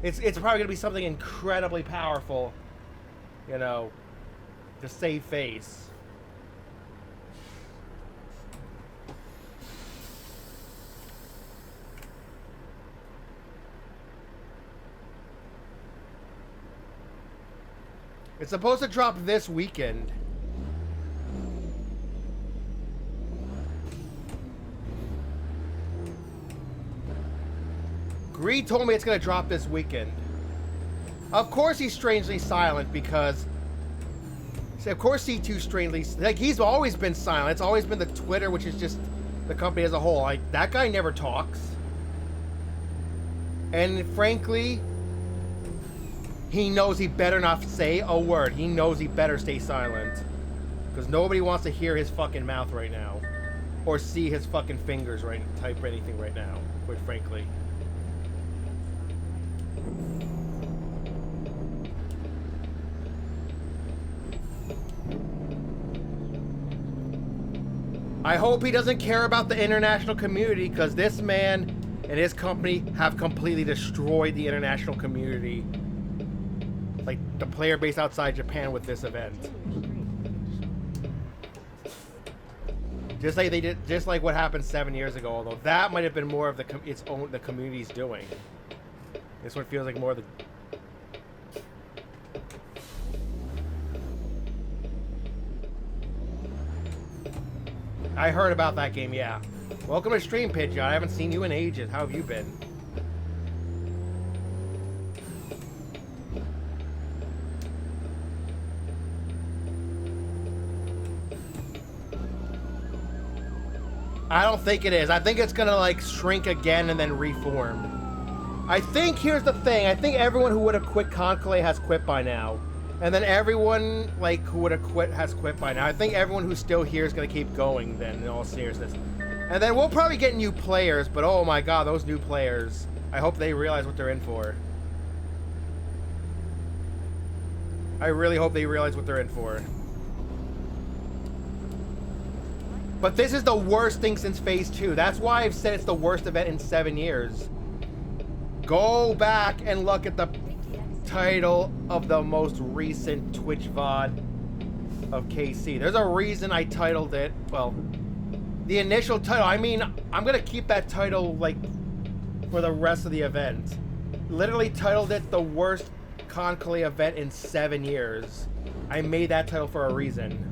It's probably going to be something incredibly powerful, you know, to save face. It's supposed to drop this weekend. Greed told me it's going to drop this weekend. Of course he's strangely silent because... See, of course C2's strangely... Like, he's always been silent. It's always been the Twitter, which is just the company as a whole. Like, that guy never talks. And frankly... He knows he better not say a word. He knows he better stay silent. Because nobody wants to hear his fucking mouth right now. Or see his fucking fingers type anything right now, quite frankly. I hope he doesn't care about the international community, because this man and his company have completely destroyed the international community. Like the player base outside Japan with this event. Just like they did, just like what happened 7 years ago. Although that might have been more of the community's doing. This one feels like more of the. I heard about that game. Yeah. Welcome to stream, Pidgeot. I haven't seen you in ages. How have you been? I don't think it is. I think it's gonna like shrink again and then reform. I think here's the thing. I think everyone who would have quit Conclave has quit by now, and then everyone like who would have quit has quit by now. I think everyone who's still here is gonna keep going. Then, in all seriousness, and then we'll probably get new players. But oh my god, those new players! I hope they realize what they're in for. I really hope they realize what they're in for. But this is the worst thing since Phase 2. That's why I've said it's the worst event in 7 years. Go back and look at the title of the most recent Twitch VOD of KC. There's a reason I titled it, well, the initial title. I mean, I'm going to keep that title, like, for the rest of the event. Literally titled it the worst Conclave event in 7 years. I made that title for a reason.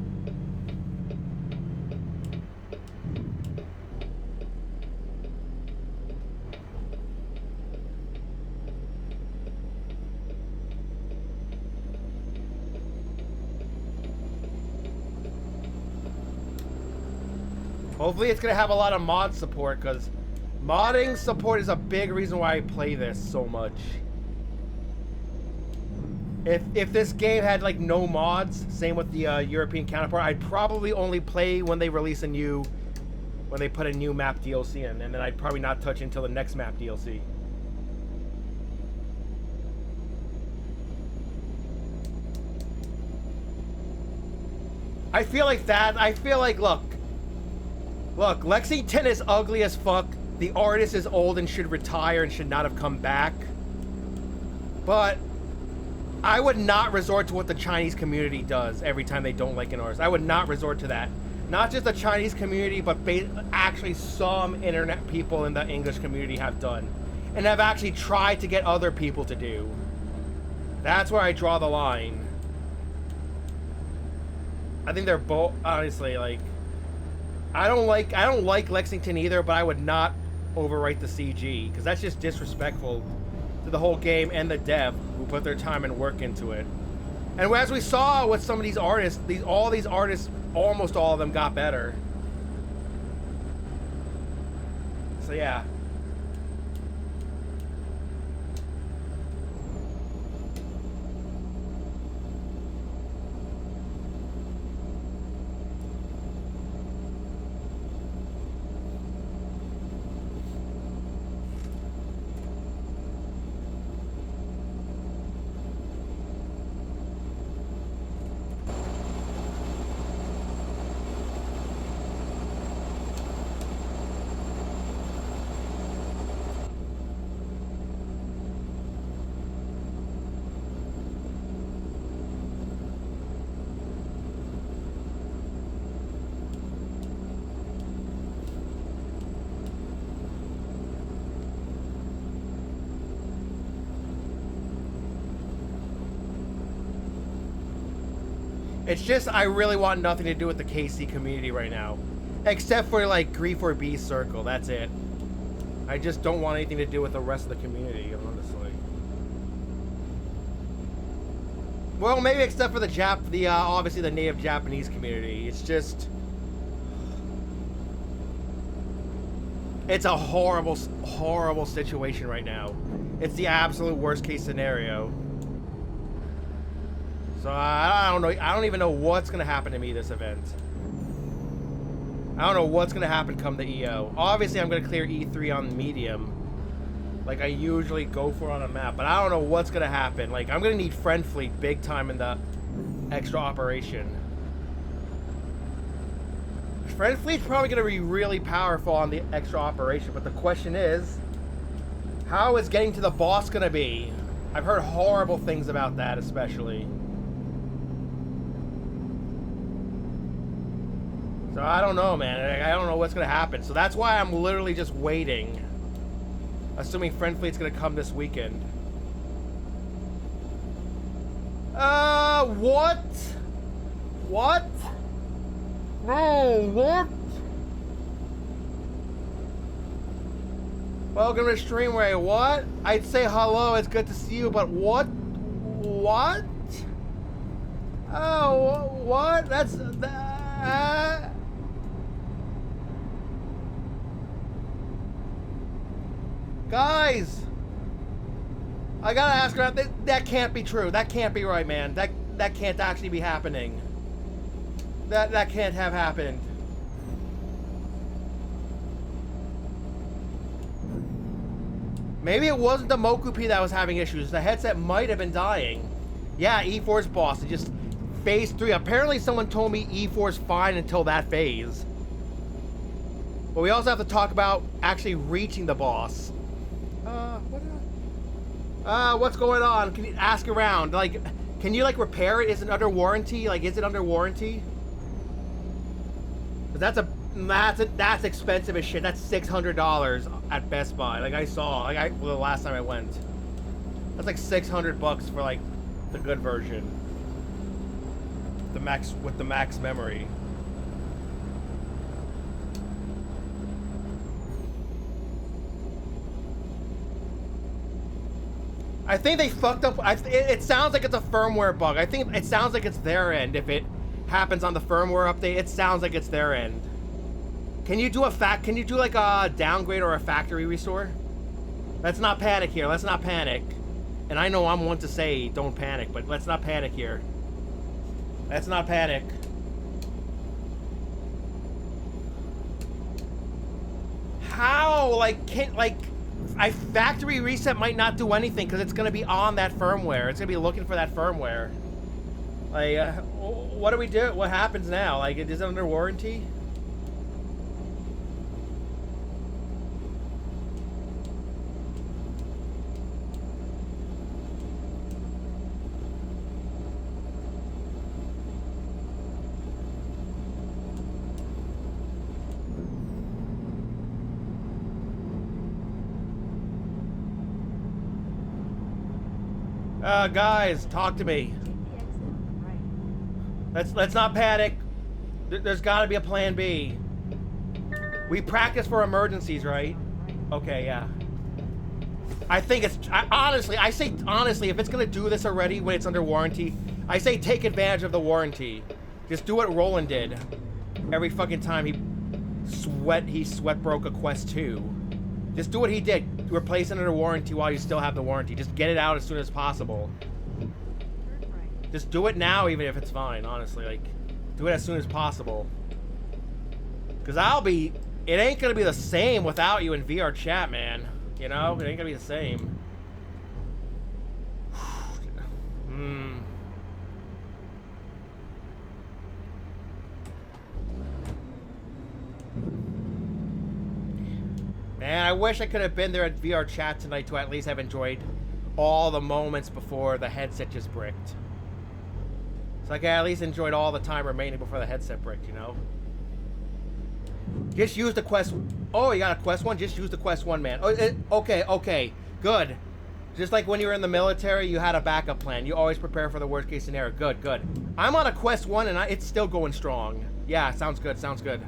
Hopefully it's gonna have a lot of mod support, because modding support is a big reason why I play this so much. If this game had like no mods, same with the European counterpart, I'd probably only play when they release when they put a new map DLC in, and then I'd probably not touch until the next map DLC. I feel like, look, Lexington is ugly as fuck. The artist is old and should retire and should not have come back. But I would not resort to what the Chinese community does every time they don't like an artist. I would not resort to that. Not just the Chinese community, but actually some internet people in the English community have done. And have actually tried to get other people to do. That's where I draw the line. I think they're both, honestly, like, I don't like Lexington either, but I would not overwrite the CG, because that's just disrespectful to the whole game and the dev who put their time and work into it. And as we saw with some of these artists, all these artists, almost all of them got better. So yeah. It's just, I really want nothing to do with the KC community right now. Except for, like, Grief or B Circle, that's it. I just don't want anything to do with the rest of the community, honestly. Well, maybe except for the obviously the native Japanese community. It's just... It's a horrible, horrible situation right now. It's the absolute worst case scenario. So I don't know. I don't even know what's gonna happen to me this event. I don't know what's gonna happen come the EO. Obviously, I'm gonna clear E3 on medium, like I usually go for on a map. But I don't know what's gonna happen. Like, I'm gonna need friend fleet big time in the extra operation. Friend fleet's probably gonna be really powerful on the extra operation. But the question is, how is getting to the boss gonna be? I've heard horrible things about that, especially. So I don't know, man. I don't know what's gonna happen. So that's why I'm literally just waiting. Assuming Friend Fleet's gonna come this weekend. What? What? No, what? Welcome to Streamway. What? I'd say hello, it's good to see you, but what? What? Oh, what? That's... Guys! I gotta ask her, that can't be true. That can't be right, man. That can't actually be happening. That can't have happened. Maybe it wasn't the Mokupi that was having issues. The headset might have been dying. Yeah, E4's boss. It just phase 3. Apparently someone told me E4's fine until that phase. But we also have to talk about actually reaching the boss. What's going on? Can you ask around? Like, can you, like, repair it? Is it under warranty? Like, is it under warranty? 'Cause that's expensive as shit. That's $600 at Best Buy. Like, I saw, like, the last time I went. That's like $600 for, like, the good version. With the max memory. I think they fucked up. It sounds like it's a firmware bug. I think it sounds like it's their end. If it happens on the firmware update, it sounds like it's their end. Can you do like a downgrade or a factory restore? Let's not panic here. Let's not panic. And I know I'm one to say don't panic, but let's not panic here. Let's not panic. How? Like, I factory reset might not do anything because it's gonna be on that firmware. It's gonna be looking for that firmware. Like, what do we do? What happens now? Like, is it under warranty? Guys, talk to me. Let's not panic. There's got to be a plan B. We practice for emergencies, right? Okay, yeah. I think it's I say honestly, if it's gonna do this already when it's under warranty, I say take advantage of the warranty. Just do what Roland did. Every fucking time he sweat broke a Quest 2. Just do what he did. Replace it under warranty while you still have the warranty. Just get it out as soon as possible. Just do it now, even if it's fine, honestly. Like, do it as soon as possible. Because it ain't gonna be the same without you in VR chat, man. You know? It ain't gonna be the same. Man, I wish I could have been there at VR chat tonight to at least have enjoyed all the moments before the headset just bricked. So like I at least enjoyed all the time remaining before the headset bricked, you know? Just use the Quest... Oh, you got a Quest 1? Just use the Quest 1, man. Oh, okay. Good. Just like when you were in the military, you had a backup plan. You always prepare for the worst case scenario. Good. I'm on a Quest 1 and it's still going strong. Yeah, sounds good.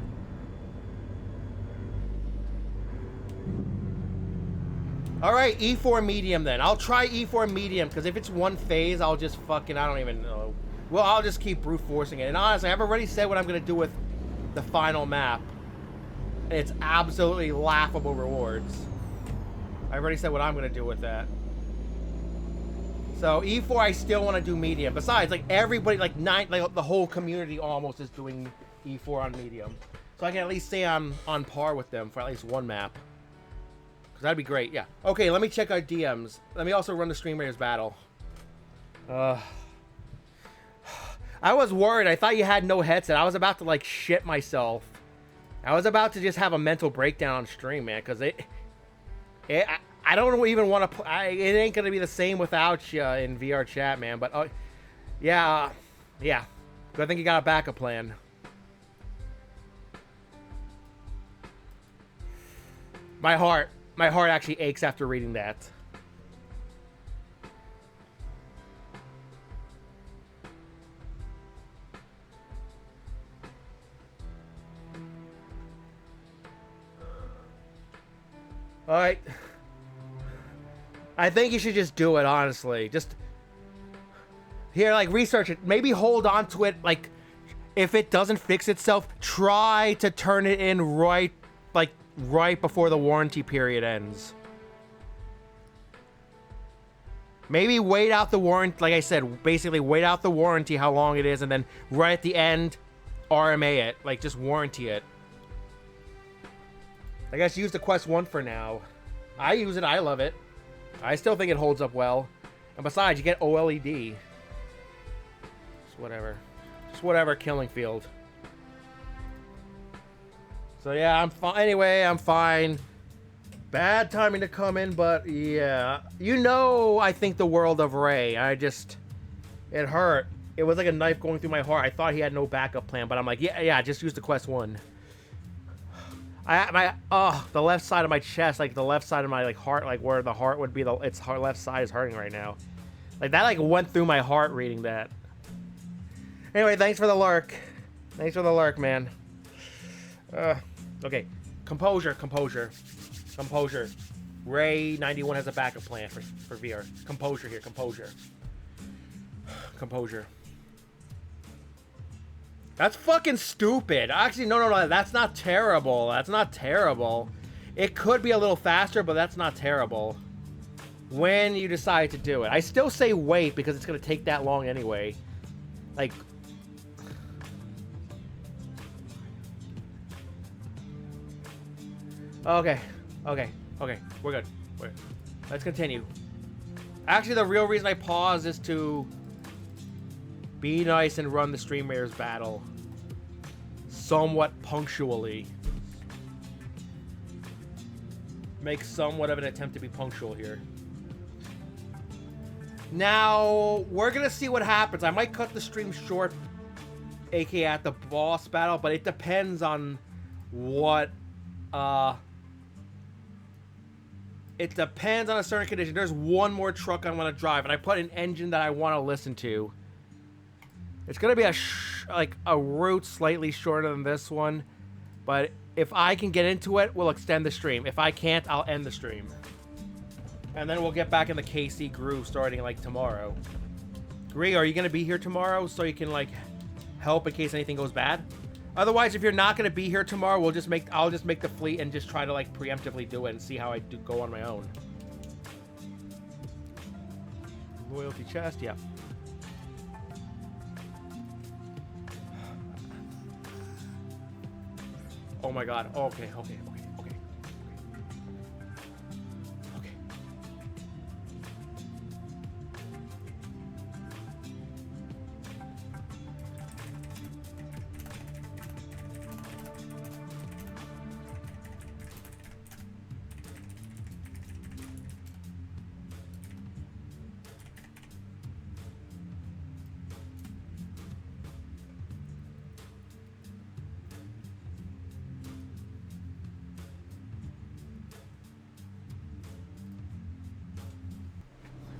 Alright, E4 medium then. I'll try E4 medium, because if it's one phase, I'll just fucking... I don't even know. Well, I'll just keep brute forcing it. And honestly, I've already said what I'm going to do with the final map. And it's absolutely laughable rewards. I've already said what I'm going to do with that. So, E4, I still want to do medium. Besides, like, everybody, like the whole community almost is doing E4 on medium. So I can at least say I'm on par with them for at least one map. Because that'd be great, yeah. Okay, let me check our DMs. Let me also run the Stream Raiders battle. I was worried. I thought you had no headset. I was about to, like, shit myself. I was about to just have a mental breakdown on stream, man. Because I don't even want to... it ain't going to be the same without you in VR chat, man. But, yeah. Good thing you got a backup plan. My heart actually aches after reading that. All right. I think you should just do it, honestly. Just here, like, research it. Maybe hold on to it. Like, if it doesn't fix itself, try to turn it in right before the warranty period ends. Maybe wait out the warranty, like I said, basically wait out the warranty, how long it is, and then right at the end, RMA it. Like, just warranty it. I guess use the Quest 1 for now. I use it, I love it. I still think it holds up well. And besides, you get OLED. Just whatever, Killing Field. So yeah, I'm fine. Anyway, I'm fine. Bad timing to come in, but yeah. You know, I think the world of Ray. It hurt. It was like a knife going through my heart. I thought he had no backup plan, but I'm like, yeah, just use the Quest 1. The left side of my chest, like the left side of my like heart, like where the heart would be, its left side is hurting right now. Like that, like went through my heart reading that. Anyway, thanks for the lurk. Thanks for the lurk, man. Okay, composure. Ray 91 has a backup plan for VR. Composure here, composure. That's fucking stupid. Actually, no. That's not terrible. That's not terrible. It could be a little faster, but that's not terrible. When you decide to do it. I still say wait because it's going to take that long anyway. Like... Okay. We're good. Let's continue. Actually, the real reason I paused is to be nice and run the Stream Raiders battle somewhat punctually. Make somewhat of an attempt to be punctual here. Now, we're going to see what happens. I might cut the stream short, aka at the boss battle, but it depends on what... It depends on a certain condition. There's one more truck I want to drive, and I put an engine that I want to listen to. It's going to be a route slightly shorter than this one, but if I can get into it, we'll extend the stream. If I can't, I'll end the stream. And then we'll get back in the KC groove starting, like, tomorrow. Gree, are you going to be here tomorrow so you can, like, help in case anything goes bad? Otherwise, if you're not going to be here tomorrow, I'll just make the fleet and just try to, like, preemptively do it and see how I do go on my own. Loyalty chest, yeah. Oh my god. Okay.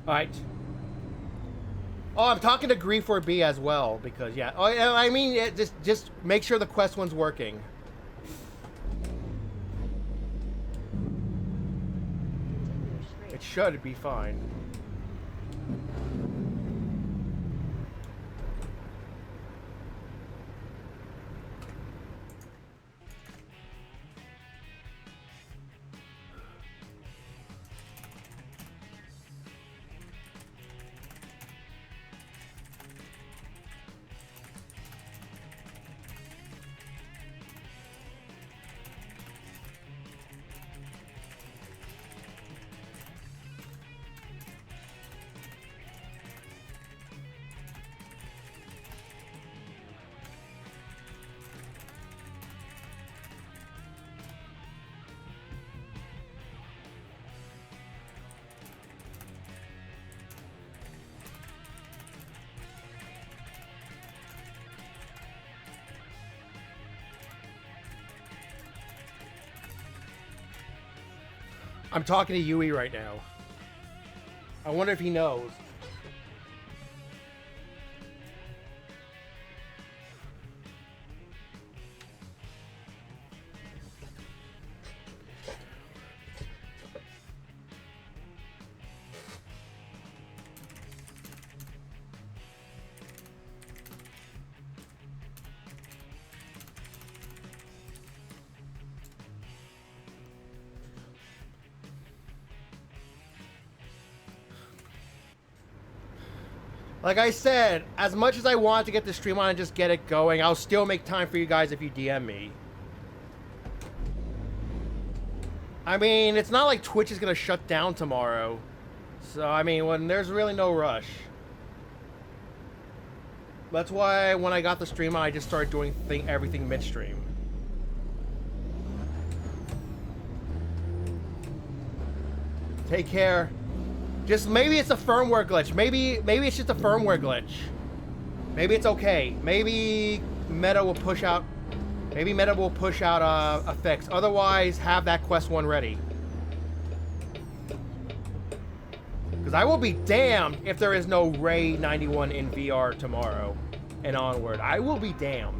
Alright. Oh, I'm talking to Gree 4B as well, because, yeah. Oh, I mean, just make sure the quest one's working. It should be fine. I'm talking to Yui right now. I wonder if he knows. Like I said, as much as I want to get the stream on and just get it going, I'll still make time for you guys if you DM me. I mean, it's not like Twitch is going to shut down tomorrow. So, I mean, when there's really no rush. That's why when I got the stream on, I just started doing everything midstream. Take care. Just maybe it's a firmware glitch. Maybe it's just a firmware glitch. Maybe it's okay. Maybe Meta will push out. Maybe Meta will push out a fix. Otherwise, have that quest one ready. Because I will be damned if there is no Ray 91 in VR tomorrow and onward. I will be damned.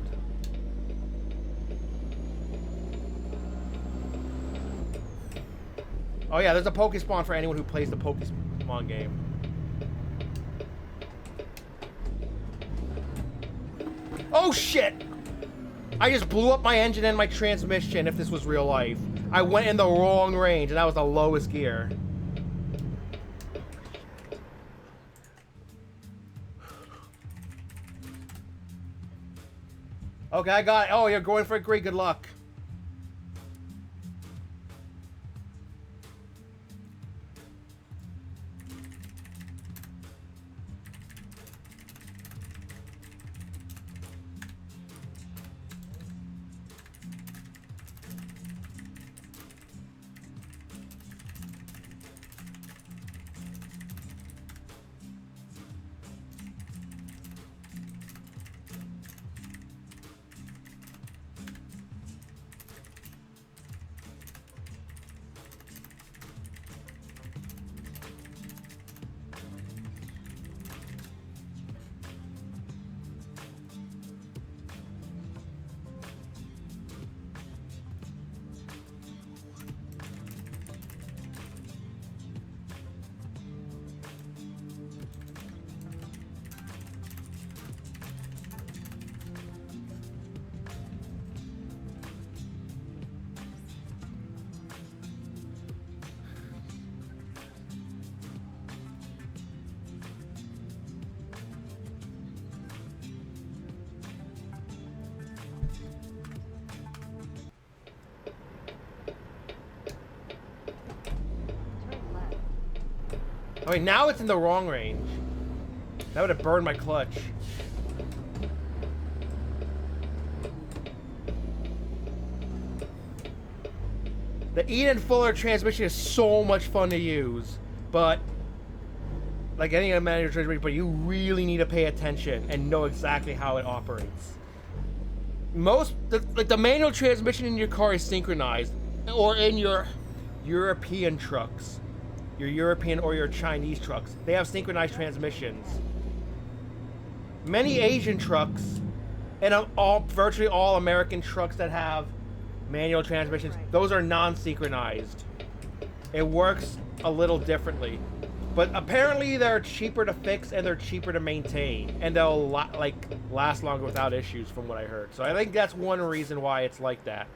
Oh yeah, there's a Pokespawn for anyone who plays the Pokemon game. Oh shit! I just blew up my engine and my transmission if this was real life. I went in the wrong range, and that was the lowest gear. Okay, I got it. Oh, you're going for it. Great. Good luck. Turn left. Oh, wait, now it's in the wrong range. That would have burned my clutch. The Eden Fuller transmission is so much fun to use, but like any other manual transmission, but you really need to pay attention and know exactly how it operates. The manual transmission in your car is synchronized, or in your European trucks, your European or your Chinese trucks, they have synchronized transmissions. Many Asian trucks and virtually all American trucks that have manual transmissions, those are non-synchronized. It works a little differently, but apparently they're cheaper to fix and they're cheaper to maintain, and they'll last longer without issues, from what I heard. So I think that's one reason why it's like that.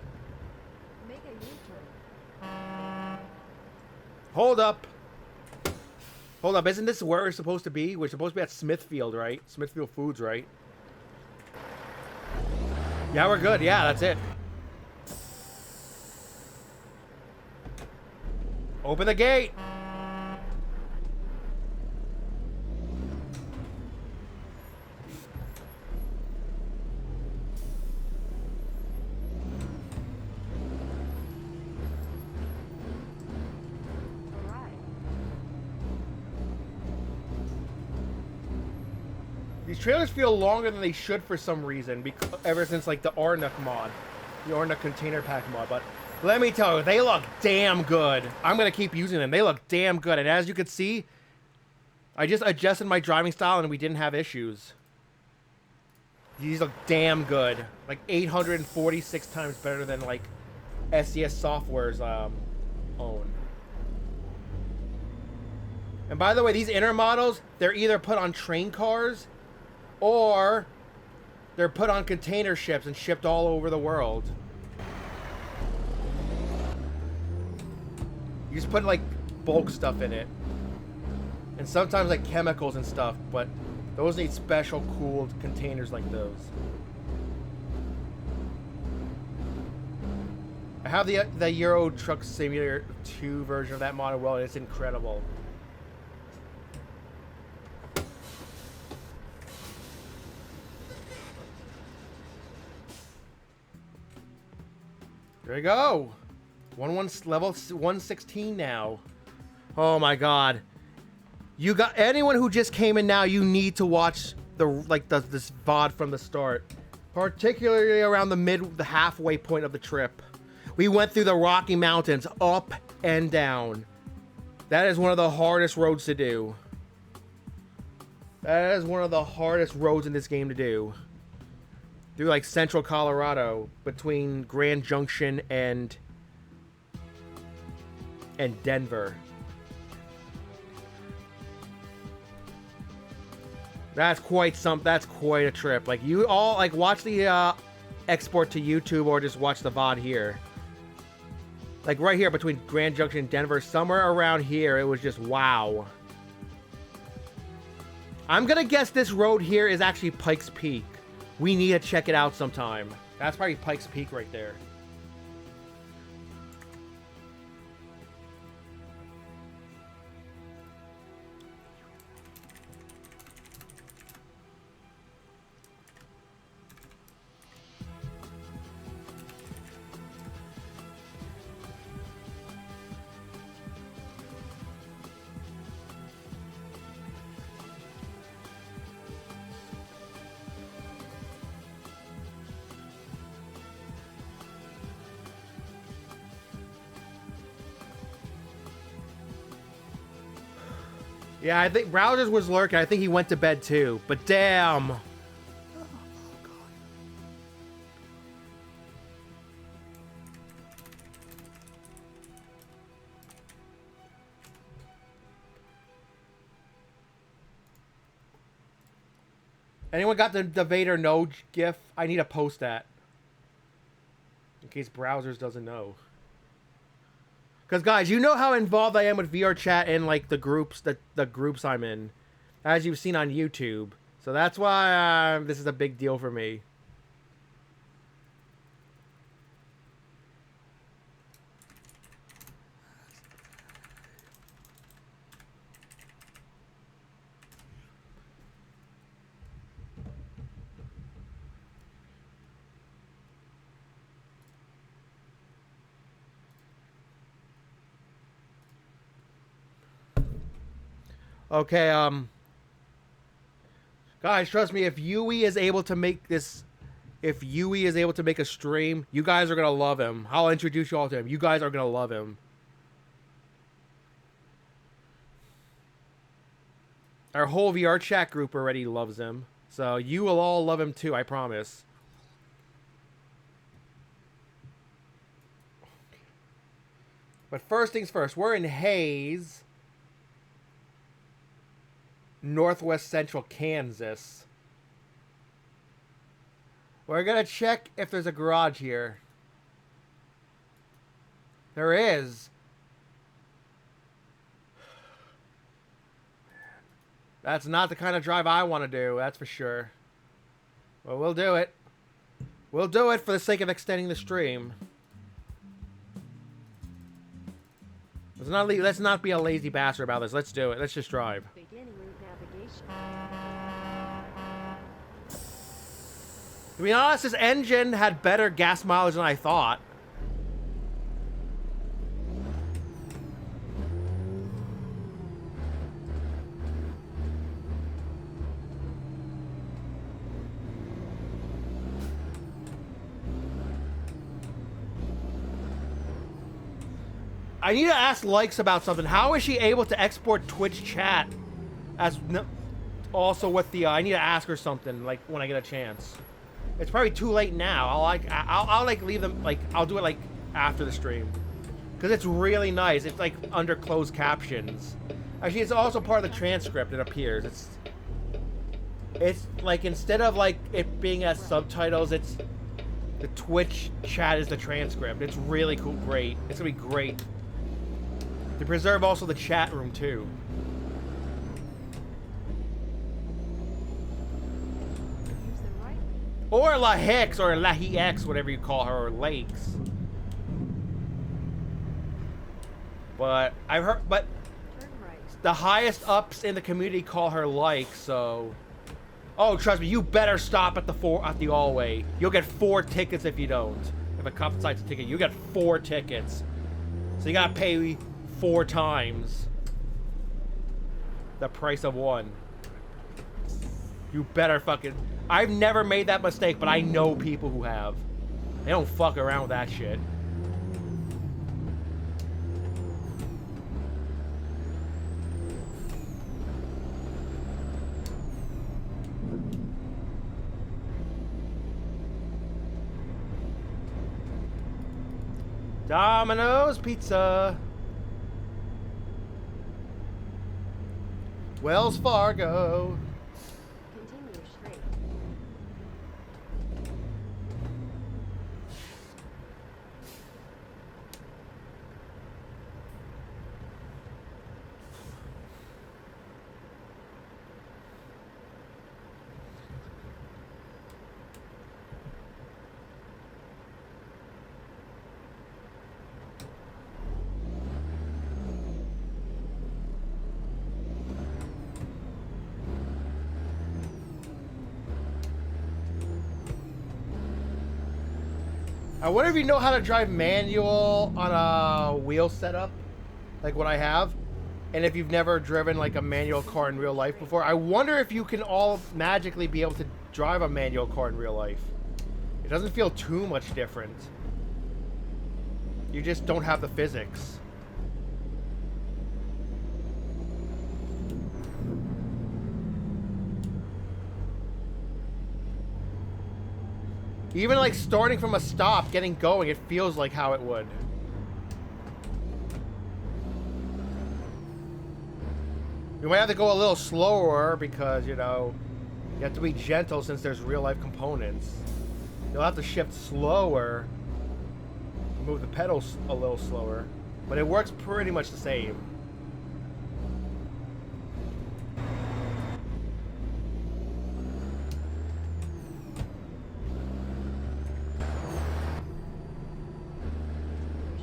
Make a U-turn. Hold up. Hold up, isn't this where we're supposed to be? We're supposed to be at Smithfield, right? Smithfield Foods, right? Yeah, we're good. Yeah, that's it. Open the gate. Alright. These trailers feel longer than they should for some reason, ever since like the Ornook mod, the Ornook container pack mod. But let me tell you, they look damn good. I'm gonna keep using them. They look damn good, and as you can see, I just adjusted my driving style and we didn't have issues. These look damn good, like 846 times better than like SCS Software's own. And by the way, these inner models, they're either put on train cars or they're put on container ships and shipped all over the world. You just put like bulk stuff in it. And sometimes like chemicals and stuff, but those need special cooled containers like those. I have the Euro Truck Simulator 2 version of that model well, and it's incredible. There you go. Level 116 now. Oh my god. You got anyone who just came in now, you need to watch this VOD from the start. Particularly around the halfway point of the trip. We went through the Rocky Mountains, up and down. That is one of the hardest roads to do. That is one of the hardest roads in this game to do. Through like central Colorado, between Grand Junction and Denver. That's quite a trip. Like, you all like watch the export to YouTube or just watch the VOD here. Like right here between Grand Junction and Denver, somewhere around here, it was just wow. I'm gonna guess this road here is actually Pikes Peak. We need to check it out sometime. That's probably Pikes Peak right there. Yeah, I think Browsers was lurking. I think he went to bed too. But damn. Oh, God. Anyone got the Vader no gif? I need to post that. In case Browsers doesn't know. Because, guys, you know how involved I am with VR chat and, like, the groups the groups I'm in. As you've seen on YouTube. So that's why this is a big deal for me. Okay, guys, trust me, if Yui is able to make this, if Yui is able to make a stream, you guys are gonna love him. I'll introduce you all to him. You guys are gonna love him. Our whole VR chat group already loves him. So you will all love him too, I promise. But first things first, we're in Hayes, Northwest Central Kansas. We're gonna check if there's a garage here. There is. That's not the kind of drive I want to do, that's for sure. Well, we'll do it. We'll do it for the sake of extending the stream. Let's not be a lazy bastard about this. Let's do it. Let's just drive. Beginning route navigation. To be honest, this engine had better gas mileage than I thought. I need to ask Likes about something. How is she able to export Twitch chat as also with the? I need to ask her something like when I get a chance. It's probably too late now. I'll like leave them like I'll do it like after the stream because it's really nice. It's like under closed captions. Actually, it's also part of the transcript. It appears. It's like instead of like it being as subtitles, it's the Twitch chat is the transcript. It's really cool. Great. It's gonna be great. To preserve also the chat room too. Use the right. Or La Hex or La Hex, whatever you call her, or Lakes. But I've heard, but Turn right. the highest ups in the community call her Like, so. Oh, trust me, you better stop at the all-way. You'll get 4 tickets if you don't. If a cop decides a ticket, you get 4 tickets. So you gotta pay 4 times the price of 1. You better fucking... I've never made that mistake, but I know people who have. They don't fuck around with that shit. Domino's Pizza. Wells Fargo. Continue straight. I wonder if you know how to drive manual on a wheel setup, like what I have. And if you've never driven like a manual car in real life before, I wonder if you can all magically be able to drive a manual car in real life. It doesn't feel too much different. You just don't have the physics. Even like starting from a stop, getting going, it feels like how it would. You might have to go a little slower because, you know, you have to be gentle since there's real life components. You'll have to shift slower, move the pedals a little slower, but it works pretty much the same.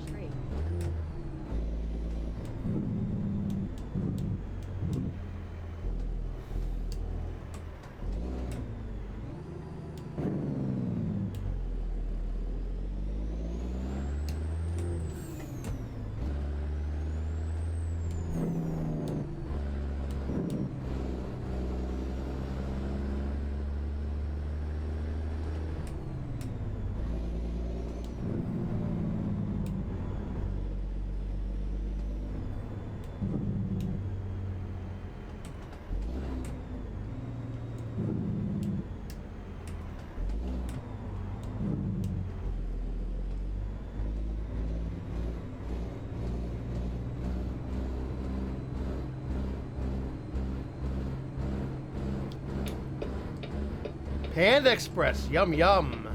Straight. Panda Express, yum yum.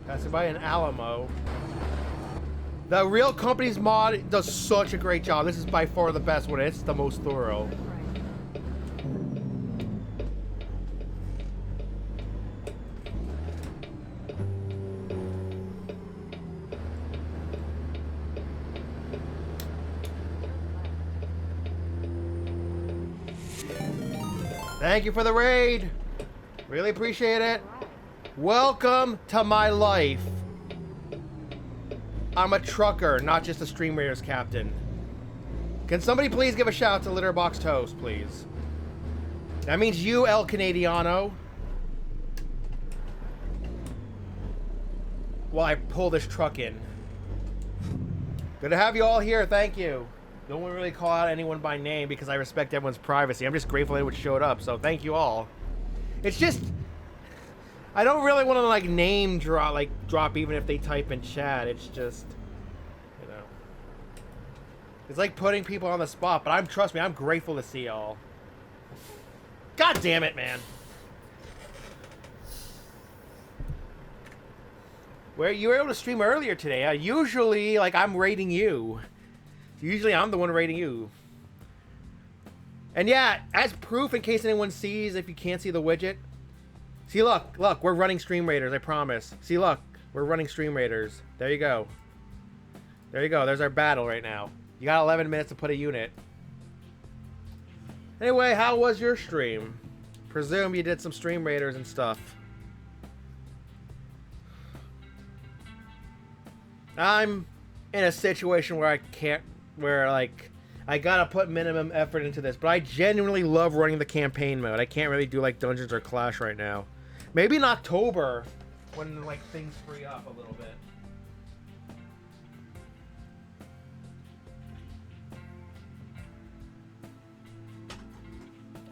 Passing by an Alamo. The Real Company's mod does such a great job. This is by far the best one. It's the most thorough. Right. Thank you for the raid. Really appreciate it. Welcome to my life. I'm a trucker, not just a Stream Raiders captain. Can somebody please give a shout out to Litterbox Toast, please? That means you, El Canadiano. While I pull this truck in. Good to have you all here, thank you. Don't want to really call out anyone by name because I respect everyone's privacy. I'm just grateful anyone showed up, so thank you all. It's just... I don't really want to like name drop even if they type in chat. It's just, you know, it's like putting people on the spot. But trust me, I'm grateful to see y'all. God damn it, man. Where you were able to stream earlier today? Usually, like I'm rating you. Usually, I'm the one rating you. And yeah, as proof, in case anyone sees, if you can't see the widget. See, look, we're running Stream Raiders, I promise. See, look, we're running Stream Raiders. There you go. There you go, there's our battle right now. You got 11 minutes to put a unit. Anyway, how was your stream? Presume you did some Stream Raiders and stuff. I'm in a situation where I gotta put minimum effort into this, but I genuinely love running the campaign mode. I can't really do like Dungeons or Clash right now. Maybe in October, when like things free up a little bit.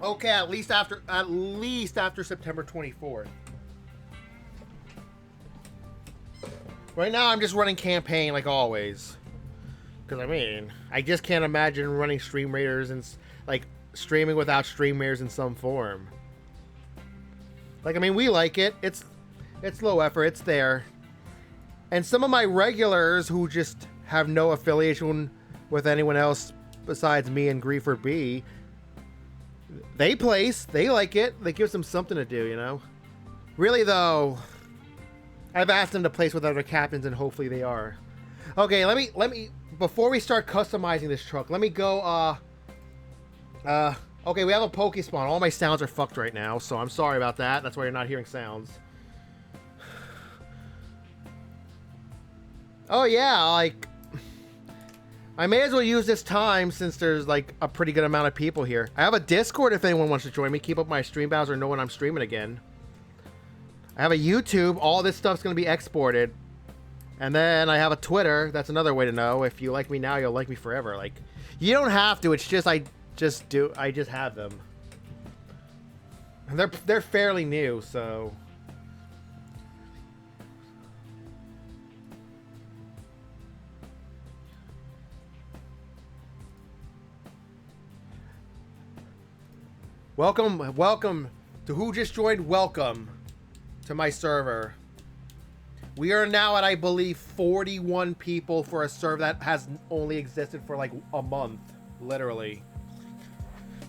Okay, at least after September 24th. Right now, I'm just running campaign like always. Because, I mean, I just can't imagine running Stream Raiders and, like, streaming without Stream Raiders in some form. Like, I mean, we like it. It's low effort. It's there. And some of my regulars who just have no affiliation with anyone else besides me and Griefer B, they place. They like it. They gives them something to do, you know? Really, though, I've asked them to place with other captains, and hopefully they are. Okay, let me... Before we start customizing this truck, let me go, okay, we have a Pokespawn. All my sounds are fucked right now, so I'm sorry about that. That's why you're not hearing sounds. Oh yeah, like I may as well use this time since there's like a pretty good amount of people here. I have a Discord if anyone wants to join me. Keep up my stream browser, know when I'm streaming again. I have a YouTube. All this stuff's gonna be exported. And then I have a Twitter. That's another way to know. If you like me now, you'll like me forever. Like, you don't have to. It's just I just have them. And they're fairly new, so. Welcome to who just joined. Welcome to my server. We are now at, I believe, 41 people for a server that has only existed for like a month, literally.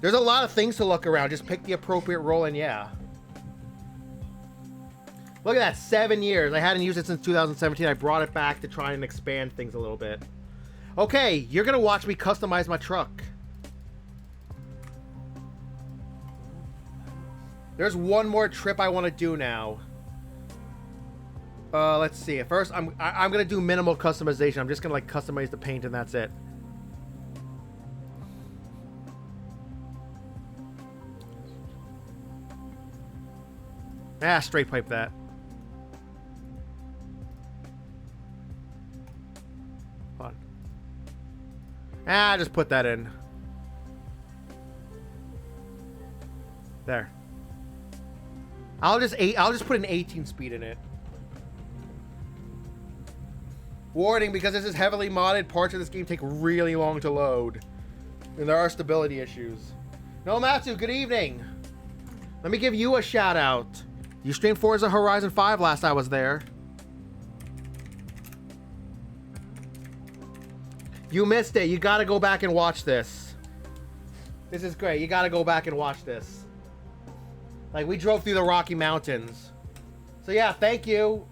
There's a lot of things to look around. Just pick the appropriate role and yeah. Look at that, 7 years. I hadn't used it since 2017. I brought it back to try and expand things a little bit. Okay, you're gonna watch me customize my truck. There's one more trip I want to do now. Let's see. At first, I'm gonna do minimal customization. I'm just gonna like customize the paint and that's it. Ah, straight pipe that. Hold on. Ah, just put that in. There. I'll just put an 18 speed in it. Warning, because this is heavily modded, parts of this game take really long to load. And there are stability issues. No, Matsu, good evening. Let me give you a shout out. You streamed Forza Horizon 5 last I was there. You missed it. You gotta go back and watch this. This is great. You gotta go back and watch this. Like, we drove through the Rocky Mountains. So yeah, thank you.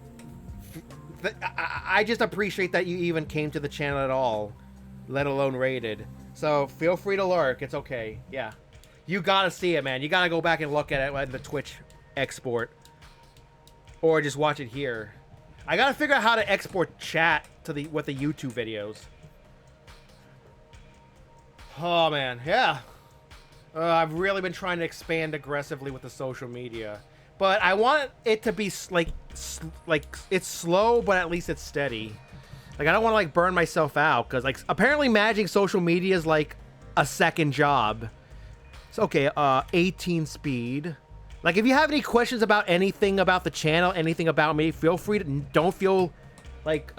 I just appreciate that you even came to the channel at all, let alone raided. So feel free to lurk. It's okay. Yeah, you gotta see it, man. You gotta go back and look at it at the Twitch export, or just watch it here. I gotta figure out how to export chat to with the YouTube videos. Oh man, yeah. I've really been trying to expand aggressively with the social media. But I want it to be like it's slow, but at least it's steady. Like, I don't want to like burn myself out, because like apparently managing social media is like a second job. So okay, 18 speed. Like, if you have any questions about anything about the channel, anything about me, feel free to, don't feel like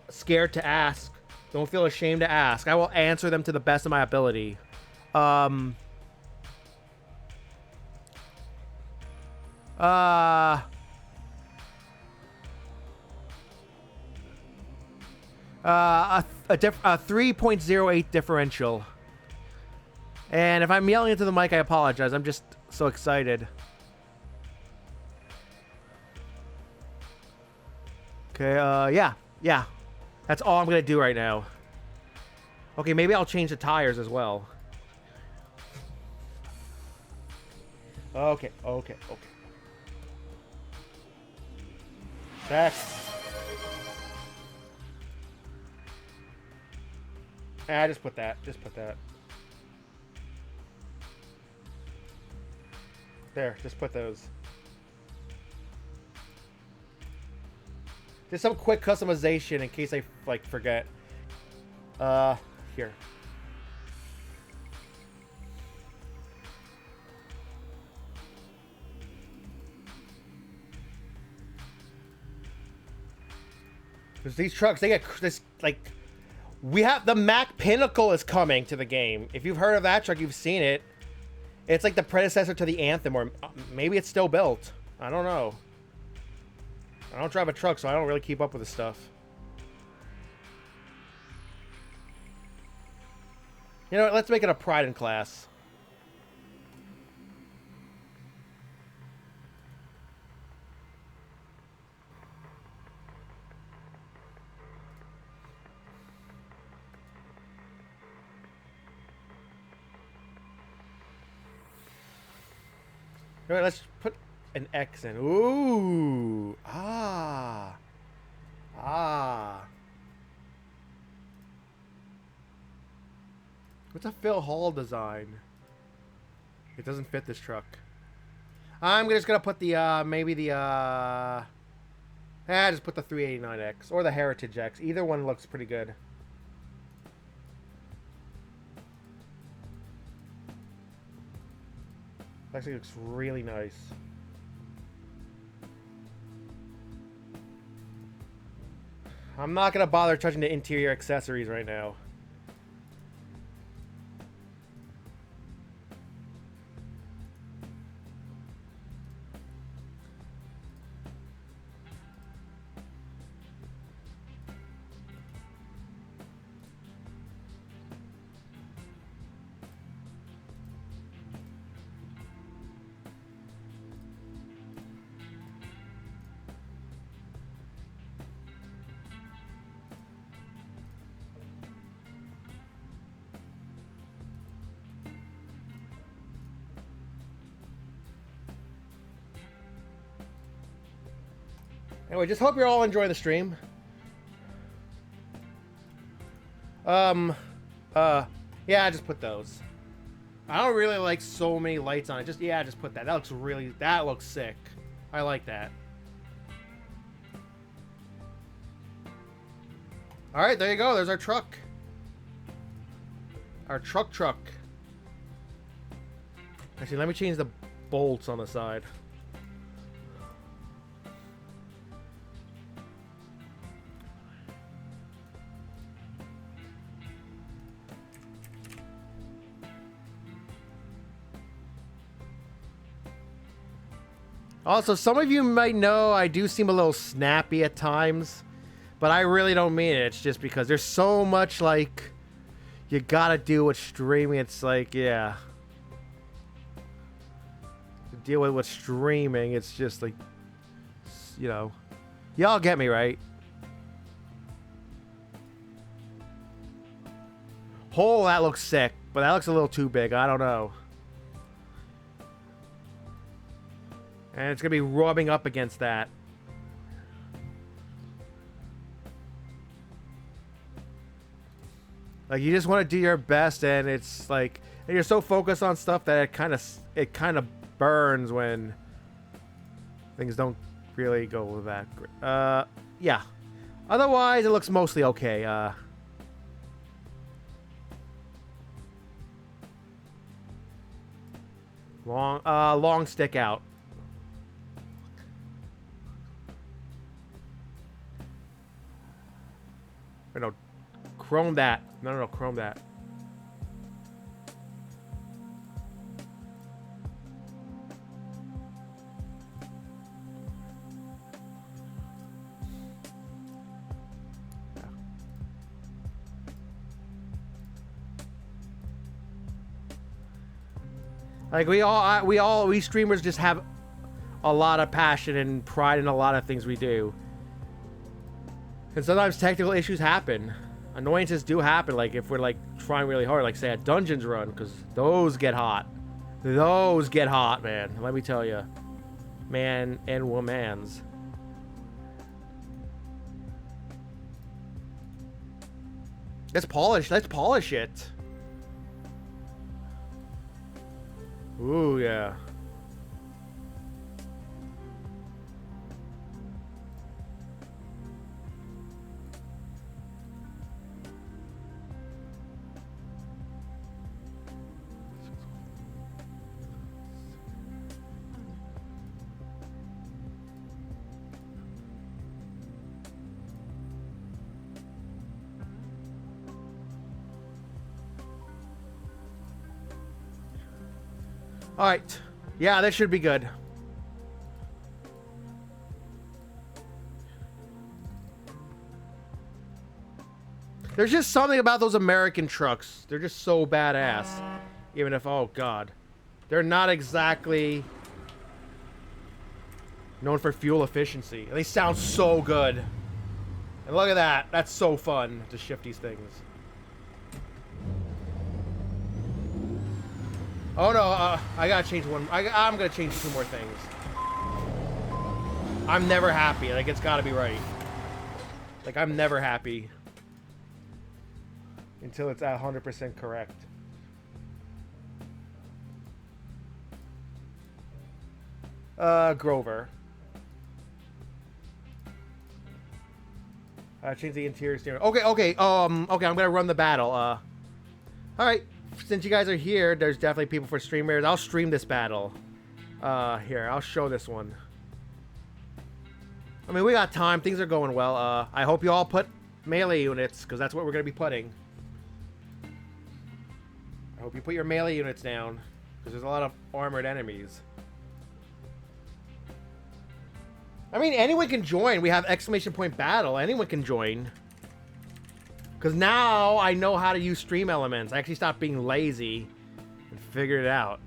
scared to ask. Don't feel ashamed to ask. I will answer them to the best of my ability. 3.08 differential. And if I'm yelling into the mic, I apologize. I'm just so excited. Okay, yeah. That's all I'm gonna do right now. Okay, maybe I'll change the tires as well. Okay. Just put that. There, just put those. Just some quick customization in case I like forget. Here. Because these trucks, they get this, like, we have, the Mac Pinnacle is coming to the game. If you've heard of that truck, you've seen it. It's like the predecessor to the Anthem, or maybe it's still built. I don't know. I don't drive a truck, so I don't really keep up with this stuff. You know what, let's make it a pride in class. All right, let's put an X in. Ooh. Ah. What's a Phil Hall design? It doesn't fit this truck. I'm just gonna put the maybe the just put the 389X or the Heritage X. Either one looks pretty good. Actually looks really nice. I'm not gonna bother touching the interior accessories right now. Anyway, just hope you're all enjoying the stream. Yeah, just put those. I don't really like so many lights on it. Just put that. That looks sick. I like that. All right, there you go. There's our truck. Our truck. Actually, let me change the bolts on the side. Also, some of you might know I do seem a little snappy at times, but I really don't mean it. It's just because there's so much, like, you gotta do with streaming. It's like, yeah. To deal with streaming, it's just like, you know. Y'all get me, right? Oh, that looks sick, but that looks a little too big. I don't know. And it's going to be rubbing up against that. Like, you just want to do your best, and it's like, and you're so focused on stuff that it kind of burns when things don't really go that great. Yeah. Otherwise, it looks mostly okay. Long stick out. Or no, chrome that. No, chrome that. Yeah. Like we streamers just have a lot of passion and pride in a lot of things we do. And sometimes technical issues happen. Annoyances do happen, like if we're like trying really hard, like say a dungeons run, because those get hot. Those get hot, man. Let me tell you. Man and womans. Let's polish it. Ooh, yeah. All right. Yeah, this should be good. There's just something about those American trucks. They're just so badass. Even if, oh God, they're not exactly known for fuel efficiency. They sound so good. And look at that. That's so fun to shift these things. Oh no, I gotta change one. I'm gonna change 2 more things. I'm never happy. Like, it's gotta be right. Like, I'm never happy until it's at 100% correct. Grover. Change the interior steering. Okay, okay, okay, I'm gonna run the battle. Alright, since you guys are here, there's definitely people for streamers. I'll stream this battle. Here, I'll show this one. I mean, we got time. Things are going well. I hope you all put melee units, because that's what we're gonna be putting. I hope you put your melee units down, because there's a lot of armored enemies. I mean, anyone can join. We have exclamation point battle. Anyone can join. Because now I know how to use stream elements. I actually stopped being lazy and figured it out.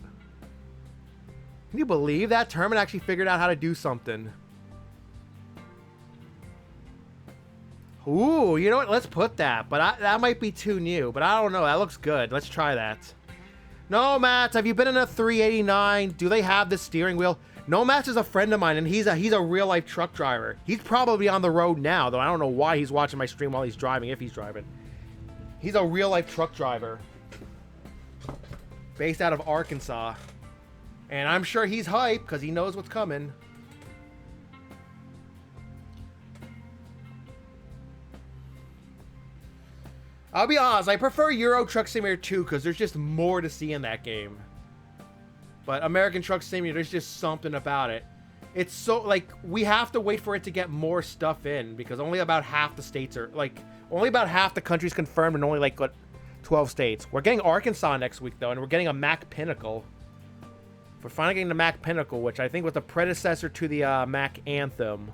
Can you believe that? Termin actually figured out how to do something. Ooh, you know what? Let's put that. But that might be too new. But I don't know. That looks good. Let's try that. No, Matt. Have you been in a 389? Do they have the steering wheel? No, Matt is a friend of mine, and he's a real-life truck driver. He's probably on the road now, though I don't know why he's watching my stream while he's driving, if he's driving. He's a real-life truck driver. Based out of Arkansas. And I'm sure he's hyped, because he knows what's coming. I'll be honest, I prefer Euro Truck Simulator 2, because there's just more to see in that game. But American Truck Simulator, there's just something about it. It's so, like, we have to wait for it to get more stuff in, because only about half the states are, like, only about half the country's confirmed, and only, like, what, 12 states. We're getting Arkansas next week, though, and we're getting a Mac Pinnacle. We're finally getting the Mac Pinnacle, which I think was the predecessor to the Mac Anthem.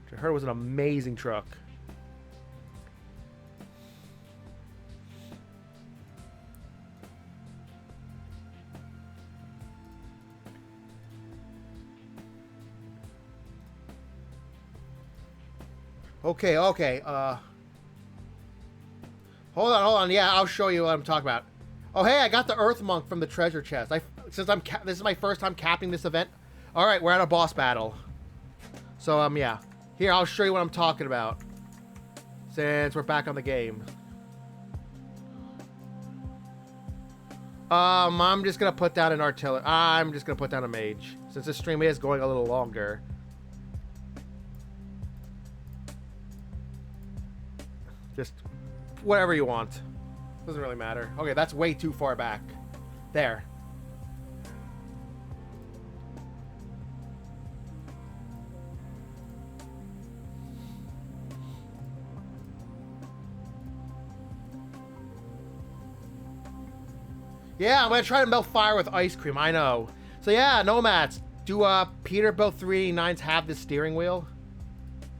Which I heard was an amazing truck. Okay, okay, hold on, yeah, I'll show you what I'm talking about. Oh, hey, I got the Earth Monk from the treasure chest. This is my first time capping this event. Alright, we're at a boss battle. So, yeah. Here, I'll show you what I'm talking about. Since we're back on the game. I'm just gonna put down an artillery. I'm just gonna put down a mage. Since this stream is going a little longer. Just whatever you want. Doesn't really matter. Okay, that's way too far back. There. Yeah, I'm gonna try to melt fire with ice cream. I know. So yeah, Nomads. Do Peterbilt 389s have the steering wheel?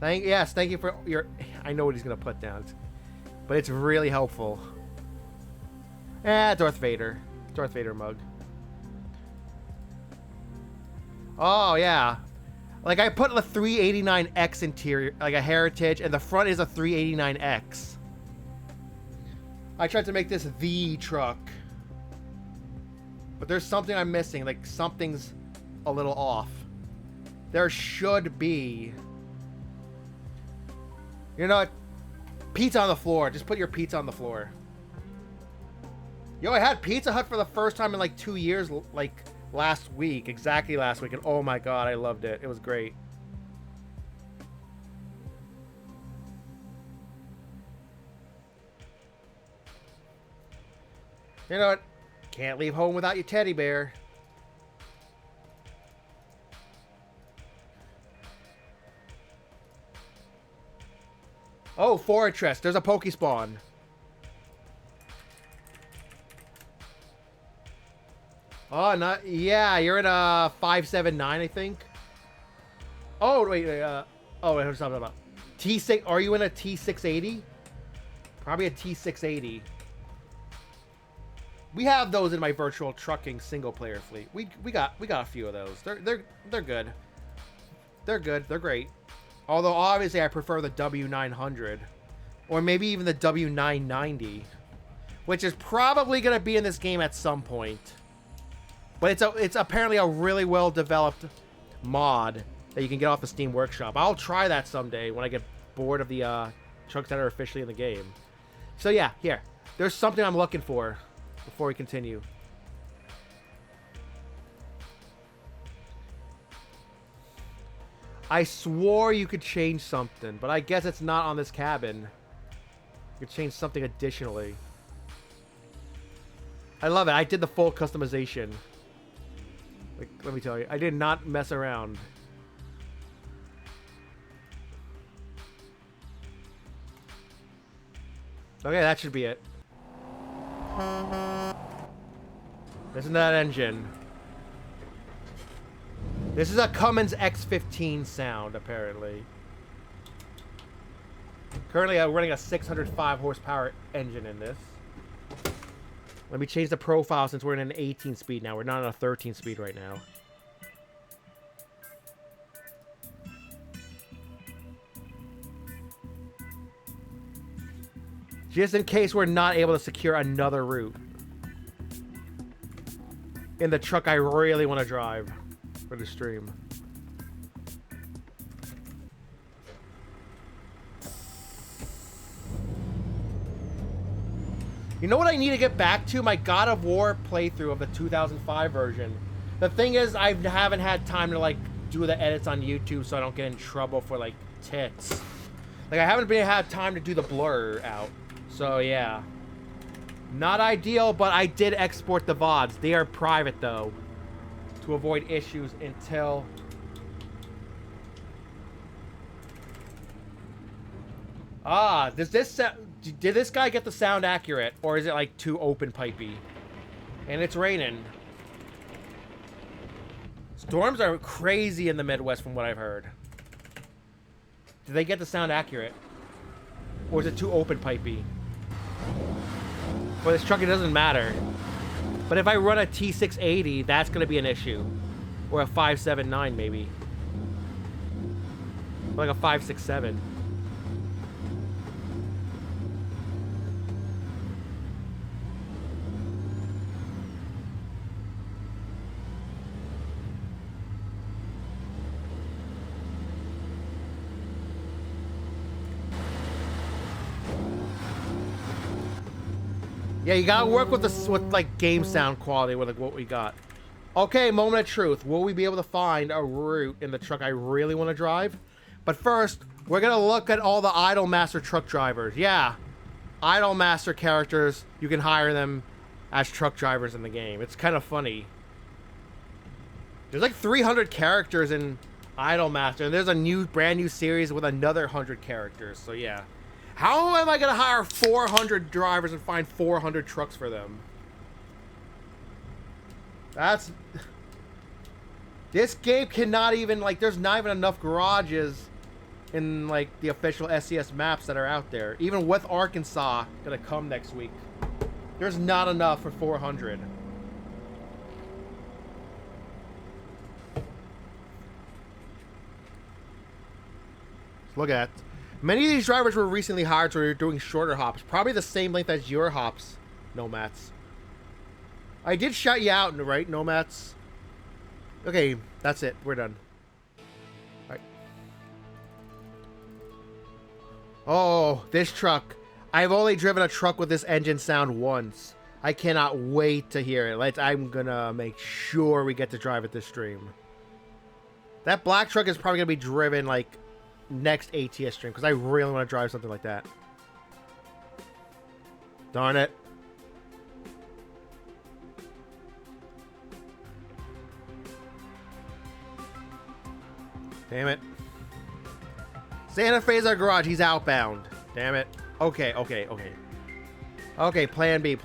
Yes, thank you for your... I know what he's gonna put down. But it's really helpful. Darth Vader. Darth Vader mug. Oh, yeah. Like, I put the 389X interior, like a Heritage, and the front is a 389X. I tried to make this the truck. But there's something I'm missing. Like, something's a little off. There should be... You know what? Pizza on the floor. Just put your pizza on the floor. Yo, I had Pizza Hut for the first time in like 2 years, like last week. Exactly last week. And oh my god, I loved it. It was great. You know what? Can't leave home without your teddy bear. Oh, Fortress. There's a Pokespawn. Oh, not... Yeah, you're in a 579, I think. Oh, wait. Oh, wait. What's something about? T6... Are you in a T680? Probably a T680. We have those in my virtual trucking single-player fleet. We got a few of those. They're good. They're good. They're great. Although, obviously, I prefer the W900. Or maybe even the W990. Which is probably going to be in this game at some point. But it's apparently a really well-developed mod that you can get off the Steam Workshop. I'll try that someday when I get bored of the trucks that are officially in the game. So, yeah, here. There's something I'm looking for before we continue. I swore you could change something, but I guess it's not on this cabin. You could change something additionally. I love it. I did the full customization. Like, let me tell you, I did not mess around. Okay, that should be it. Listen to that engine. This is a Cummins X15 sound, apparently. Currently, I'm running a 605 horsepower engine in this. Let me change the profile since we're in an 18 speed now. We're not on a 13 speed right now. Just in case we're not able to secure another route. In the truck I really want to drive for the stream. You know what I need to get back to? My God of War playthrough of the 2005 version. The thing is, I haven't had time to, like, do the edits on YouTube so I don't get in trouble for, like, tits. Like, I haven't had time to do the blur out. So, yeah. Not ideal, but I did export the VODs. They are private, though. To avoid issues until... Ah, did this guy get the sound accurate? Or is it, like, too open pipey? And it's raining. Storms are crazy in the Midwest from what I've heard. Did they get the sound accurate? Or is it too open pipey? For this truck, it doesn't matter. But if I run a T680, that's going to be an issue. Or a 579, maybe. Like a 567. Yeah, you gotta work with this with like game sound quality with like what we got. Okay, moment of truth. Will we be able to find a route in the truck I really want to drive? But first, we're gonna look at all the Idolmaster truck drivers. Yeah, Idolmaster characters. You can hire them as truck drivers in the game. It's kind of funny. There's like 300 characters in Idolmaster, and there's a brand new series with another 100 characters. So yeah. How am I going to hire 400 drivers and find 400 trucks for them? That's... This game cannot even, like, there's not even enough garages in, like, the official SCS maps that are out there. Even with Arkansas going to come next week. There's not enough for 400. Look at that. Many of these drivers were recently hired, so they're doing shorter hops. Probably the same length as your hops, Nomats. I did shout you out, right, Nomats? Okay, that's it. We're done. All right. Oh, this truck. I've only driven a truck with this engine sound once. I cannot wait to hear it. I'm gonna make sure we get to drive it this stream. That black truck is probably gonna be driven, like, next ATS stream, because I really want to drive something like that. Darn it. Damn it. Santa Fe's our garage. He's outbound. Damn it. Okay. Okay, plan B.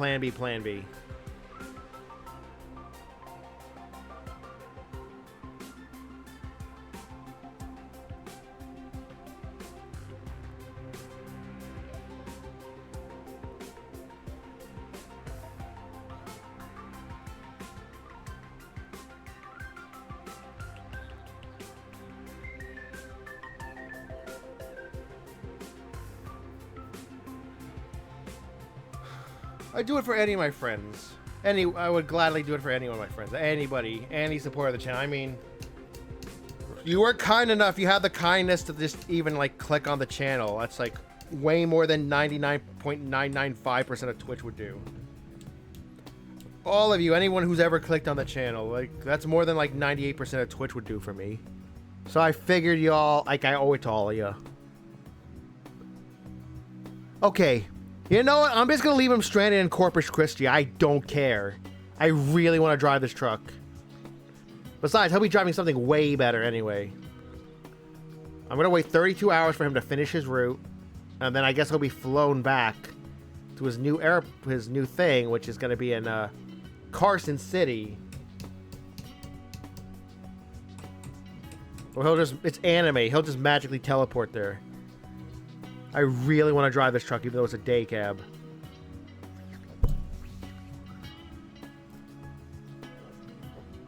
I do it for any of my friends. I would gladly do it for any one of my friends. Anybody, any supporter of the channel. I mean, you were kind enough. You had the kindness to just even like click on the channel. That's like way more than 99.995% of Twitch would do. All of you, anyone who's ever clicked on the channel, like that's more than like 98% of Twitch would do for me. So I figured y'all, like, I owe it to all of you. Okay. You know what? I'm just gonna leave him stranded in Corpus Christi. I don't care. I really want to drive this truck. Besides, he'll be driving something way better anyway. I'm gonna wait 32 hours for him to finish his route, and then I guess he'll be flown back to his new thing, which is gonna be in Carson City. Or it's anime. He'll just magically teleport there. I really want to drive this truck, even though it's a day cab.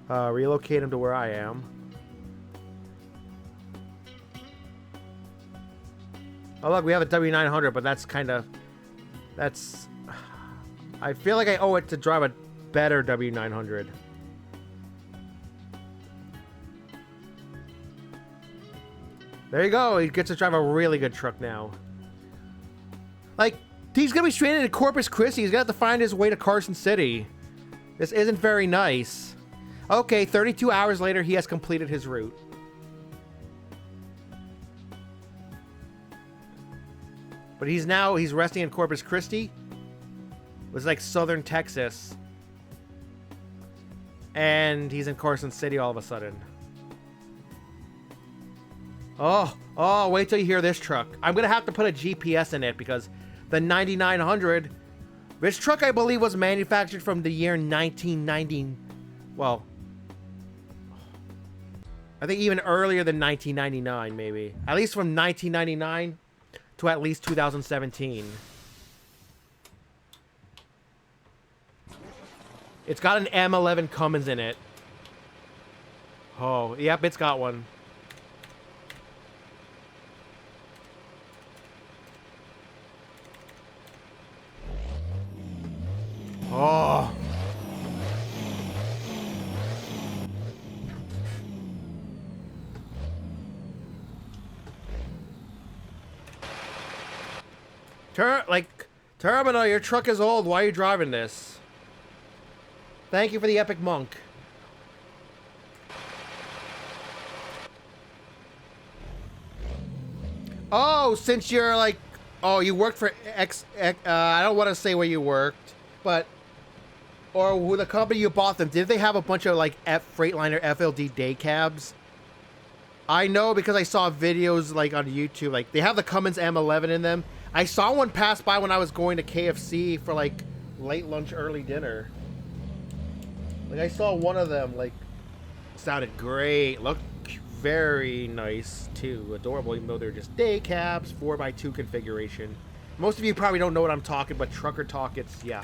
Relocate him to where I am. Oh, look, we have a W900, but that's kind of... That's... I feel like I owe it to drive a better W900. There you go. He gets to drive a really good truck now. Like, he's going to be stranded in Corpus Christi. He's going to have to find his way to Carson City. This isn't very nice. Okay, 32 hours later, he has completed his route. But he's resting in Corpus Christi. It was like southern Texas. And he's in Carson City all of a sudden. Oh, wait till you hear this truck. I'm going to have to put a GPS in it because the 9900, this truck I believe was manufactured from the year 1990. Well, I think even earlier than 1999 maybe. At least from 1999 to at least 2017. It's got an M11 Cummins in it. Oh, yep, it's got one. Oh. Terminal, your truck is old. Why are you driving this? Thank you for the epic monk. Oh, since you're like... Oh, you worked for I don't want to say where you worked, but... Or with the company you bought them, did they have a bunch of like Freightliner FLD day cabs? I know because I saw videos like on YouTube, like they have the Cummins M11 in them. I saw one pass by when I was going to KFC for like late lunch, early dinner. Like I saw one of them, like sounded great, looked very nice too, adorable, even though they're just day cabs, 4x2 configuration. Most of you probably don't know what I'm talking, but trucker talk, it's, yeah.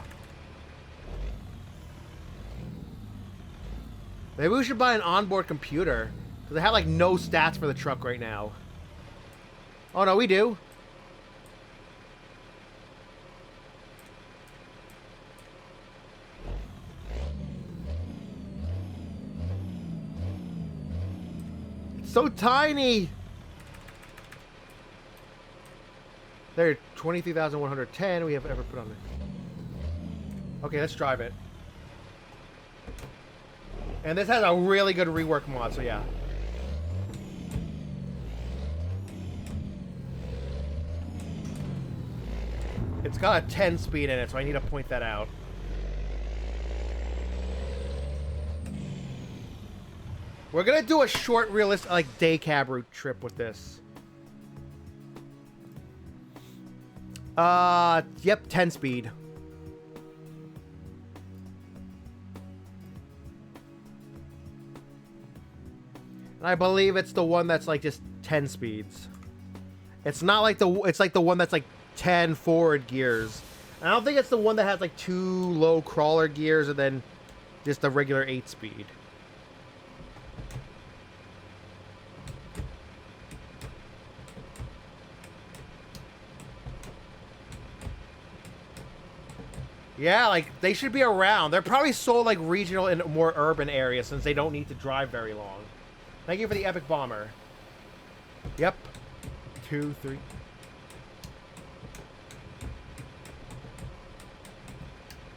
Maybe we should buy an onboard computer, because they have like no stats for the truck right now. Oh no, we do. It's so tiny. There, 23,110 we have ever put on it. Okay, let's drive it. And this has a really good rework mod, so yeah. It's got a 10 speed in it, so I need to point that out. We're gonna do a short, realistic, like, day cab route trip with this. Yep, 10 speed. And I believe it's the one that's like just 10 speeds. It's not like it's like the one that's like 10 forward gears. And I don't think it's the one that has like 2 low crawler gears and then just the regular 8 speed. Yeah, like they should be around. They're probably sold like regional and more urban areas since they don't need to drive very long. Thank you for the epic bomber. Yep. 2, 3.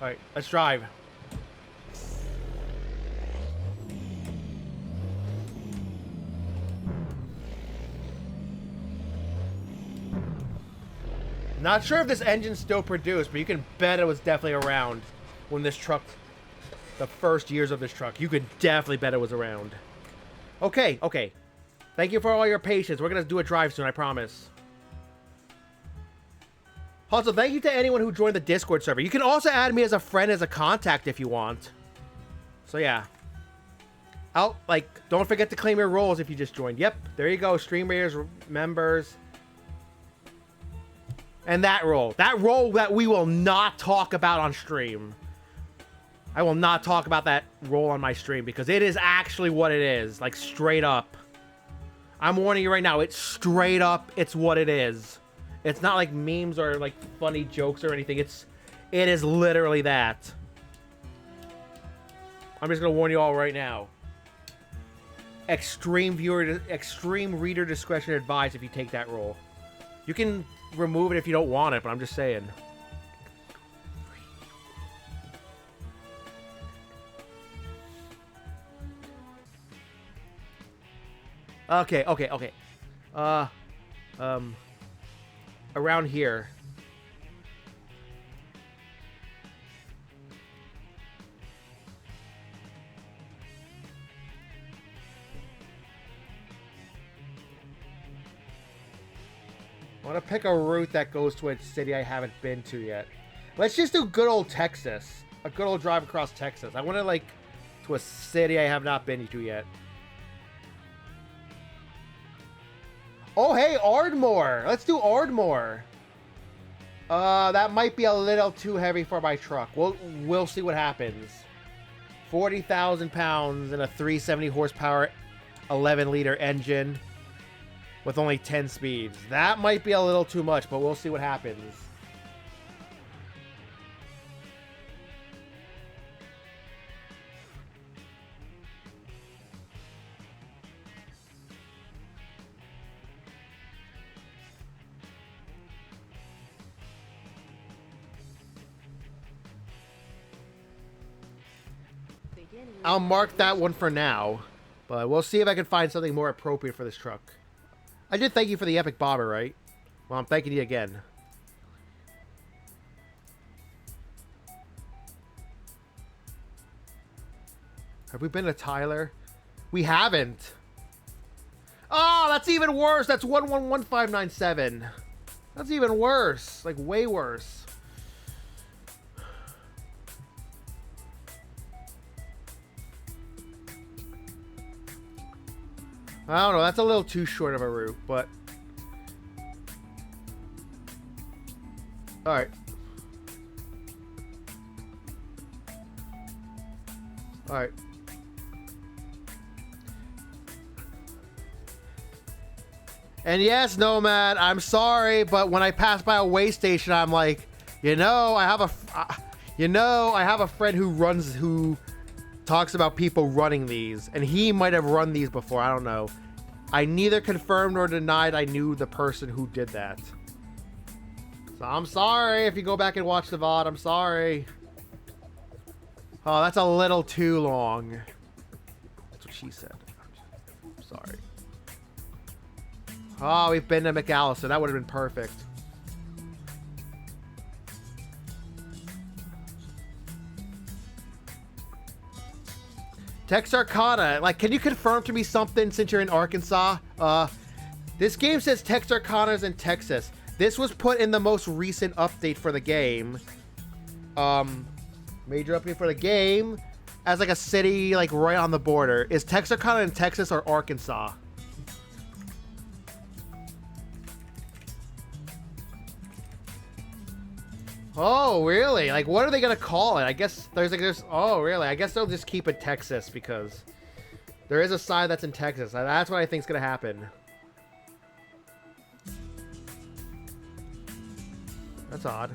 Alright, let's drive. Not sure if this engine's still produced, but you can bet it was definitely around when this truck, the first years of this truck. You could definitely bet it was around. Okay, okay. Thank you for all your patience. We're going to do a drive soon, I promise. Also, thank you to anyone who joined the Discord server. You can also add me as a friend, as a contact if you want. So, yeah. Don't forget to claim your roles if you just joined. Yep, there you go. Stream Raiders members. And that role that we will not talk about on stream. I will not talk about that role on my stream because it is actually what it is. Like, straight up. I'm warning you right now. It's straight up. It's what it is. It's not like memes or like funny jokes or anything. It is literally that. I'm just going to warn you all right now. Extreme reader discretion advised if you take that role. You can remove it if you don't want it, but I'm just saying. Okay. Around here. I want to pick a route that goes to a city I haven't been to yet. Let's just do good old Texas. A good old drive across Texas. I want to, like, to a city I have not been to yet. Oh, hey, Ardmore. Let's do Ardmore. That might be a little too heavy for my truck. We'll see what happens. 40,000 pounds and a 370 horsepower, 11-liter engine with only 10 speeds. That might be a little too much, but we'll see what happens. I'll mark that one for now, but we'll see if I can find something more appropriate for this truck. I did thank you for the epic bobber, right? Well, I'm thanking you again. Have we been to Tyler? We haven't. Oh, that's even worse. That's 111597. That's even worse. Like, way worse. I don't know, that's a little too short of a route, but... Alright. Alright. And yes, Nomad, I'm sorry, but when I pass by a way station, I'm like, I have a friend who talks about people running these, and he might have run these before. I don't know. I neither confirmed nor denied I knew the person who did that. So I'm sorry if you go back and watch the VOD. I'm sorry. Oh, that's a little too long. That's what she said. I'm sorry. Oh, we've been to McAllister. That would have been perfect. Texarkana, like, can you confirm to me something since you're in Arkansas? This game says Texarkana is in Texas. This was put in the most recent update for the game. Major update for the game as like a city like right on the border. Is Texarkana in Texas or Arkansas? Oh, really? Like, what are they gonna call it? I guess oh, really? I guess they'll just keep it Texas because there is a side that's in Texas. That's what I think is gonna happen. That's odd.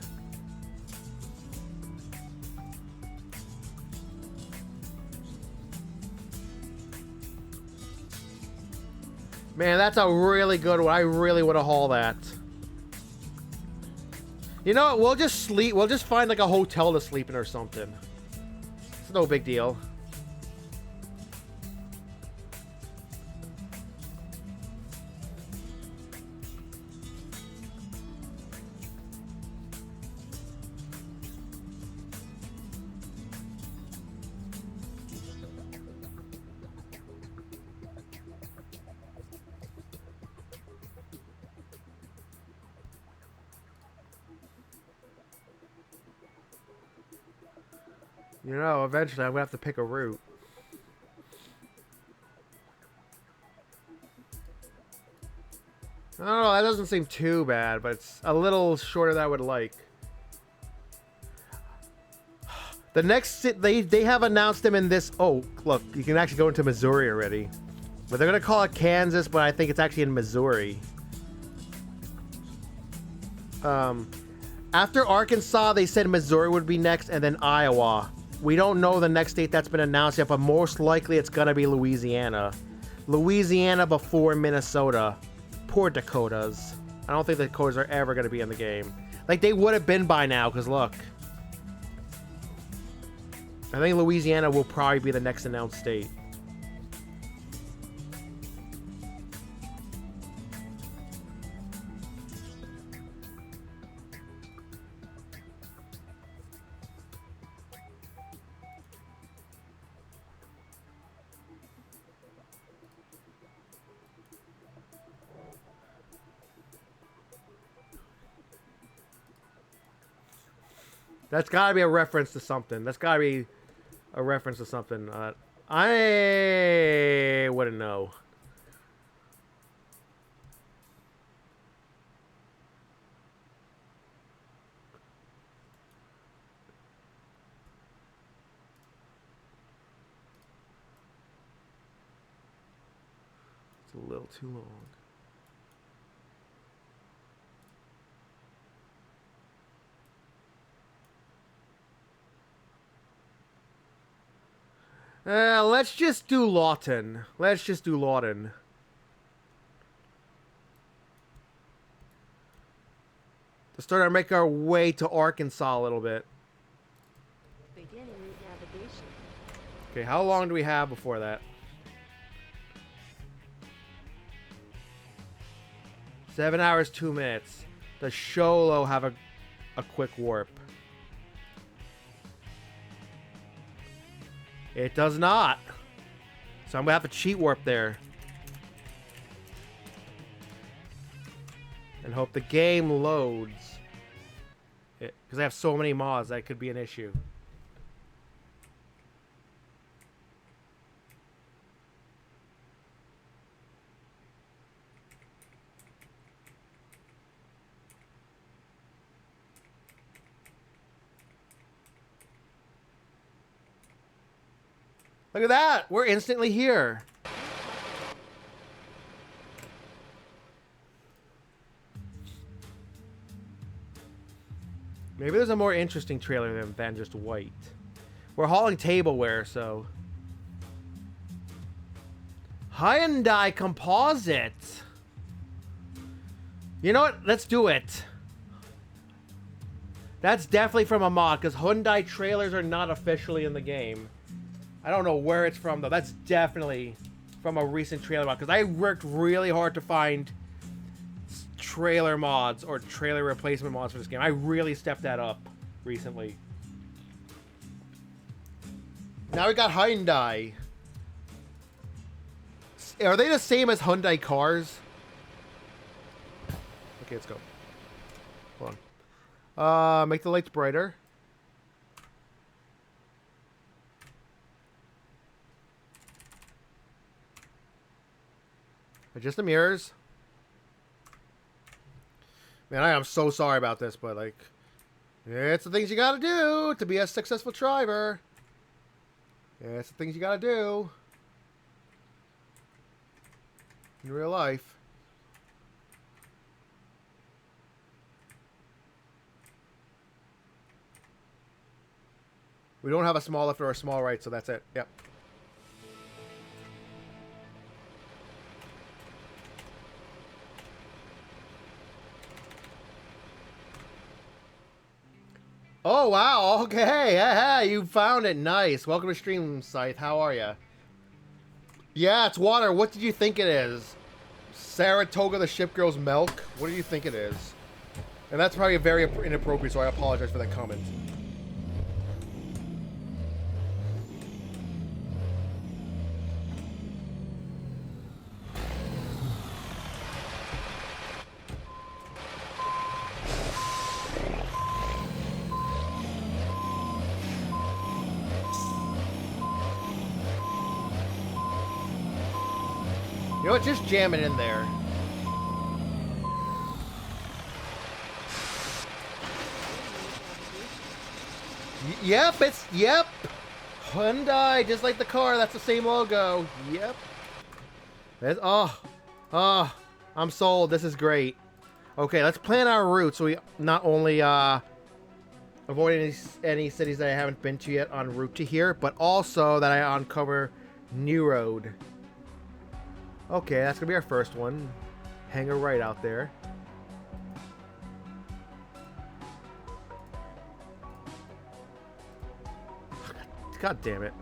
Man, that's a really good one. I really want to haul that. You know what? We'll just sleep. We'll just find like a hotel to sleep in or something. It's no big deal. You know, eventually I'm gonna have to pick a route. I don't know, that doesn't seem too bad, but it's a little shorter than I would like. The next, they have announced them in this. Oh, look, you can actually go into Missouri already. But they're gonna call it Kansas, but I think it's actually in Missouri. After Arkansas, they said Missouri would be next, and then Iowa. We don't know the next state that's been announced yet, but most likely it's gonna be Louisiana. Louisiana before Minnesota. Poor Dakotas. I don't think the Dakotas are ever gonna be in the game. Like, they would have been by now, because look. I think Louisiana will probably be the next announced state. That's gotta be a reference to something. That's gotta be a reference to something. I wouldn't know. It's a little too long. Let's just do Lawton. Let's just do Lawton. To start to make our way to Arkansas a little bit. Beginning route navigation. Okay, how long do we have before that? 7 hours, 2 minutes. Does Sholo have a quick warp? It does not. So I'm gonna have to cheat warp there. And hope the game loads. Because I have so many mods, that could be an issue. Look at that! We're instantly here. Maybe there's a more interesting trailer than just white. We're hauling tableware, so... Hyundai Composite! You know what? Let's do it. That's definitely from a mod, because Hyundai trailers are not officially in the game. I don't know where it's from, though. That's definitely from a recent trailer mod, because I worked really hard to find trailer mods or trailer replacement mods for this game. I really stepped that up recently. Now we got Hyundai. Are they the same as Hyundai cars? Okay, let's go. Hold on. Make the lights brighter. Adjust the mirrors. Man, I am so sorry about this, but like, it's the things you gotta do to be a successful driver. Yeah, it's the things you gotta do in real life. We don't have a small left or a small right, so that's it. Yep. Oh, wow. Okay. Hey, you found it. Nice. Welcome to Stream Scythe. How are you? Yeah, it's water. What did you think it is? Saratoga the Ship Girl's milk? What do you think it is? And that's probably very inappropriate, so I apologize for that comment. You know what? Just jam it in there. Yep, yep. Hyundai, just like the car. That's the same logo. Yep. Oh, I'm sold. This is great. Okay, let's plan our route so we not only avoid any cities that I haven't been to yet en route to here, but also that I uncover new road. Okay, that's gonna be our first one. Hang a right out there. God damn it.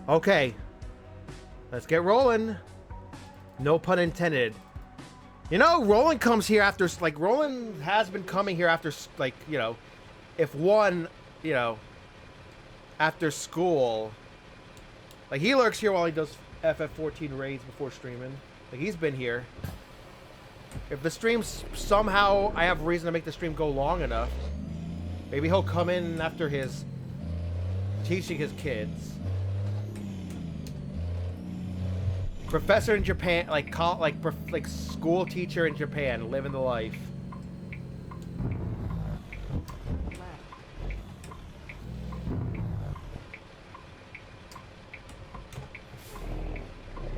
Okay, let's get rolling. No pun intended. You know, Roland comes here after, like, Roland has been coming here after, like, you know, if one, you know, after school. Like, he lurks here while he does FF14 raids before streaming. Like, he's been here. If the stream's somehow, I have reason to make the stream go long enough, maybe he'll come in after his teaching his kids. Professor in Japan, like school teacher in Japan, living the life.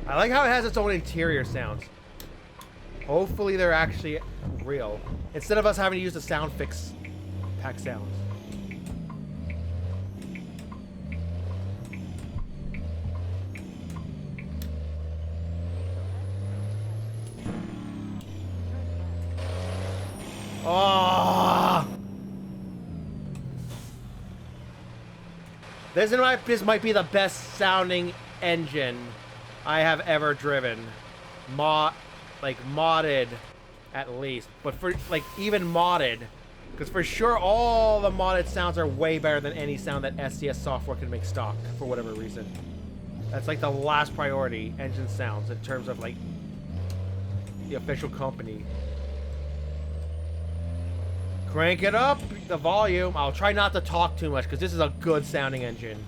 I like how it has its own interior sounds. Hopefully they're actually real, instead of us having to use the sound fix pack sounds. Oh! This might be the best sounding engine I have ever driven. Modded, at least. But for, like, even modded. Because for sure, all the modded sounds are way better than any sound that SCS software can make stock, for whatever reason. That's, like, the last priority, engine sounds, in terms of, like, the official company. Crank it up, the volume. I'll try not to talk too much, because this is a good sounding engine.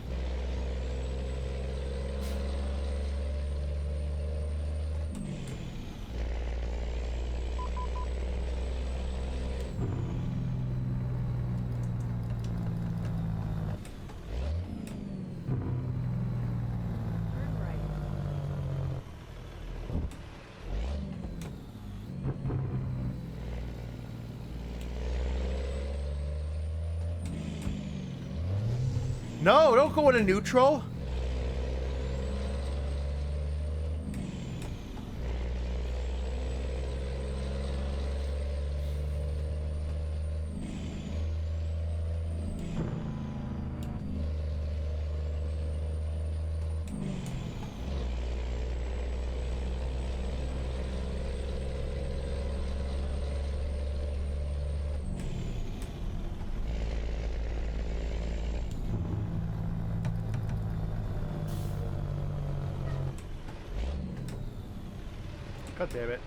No, don't go into neutral. God damn it.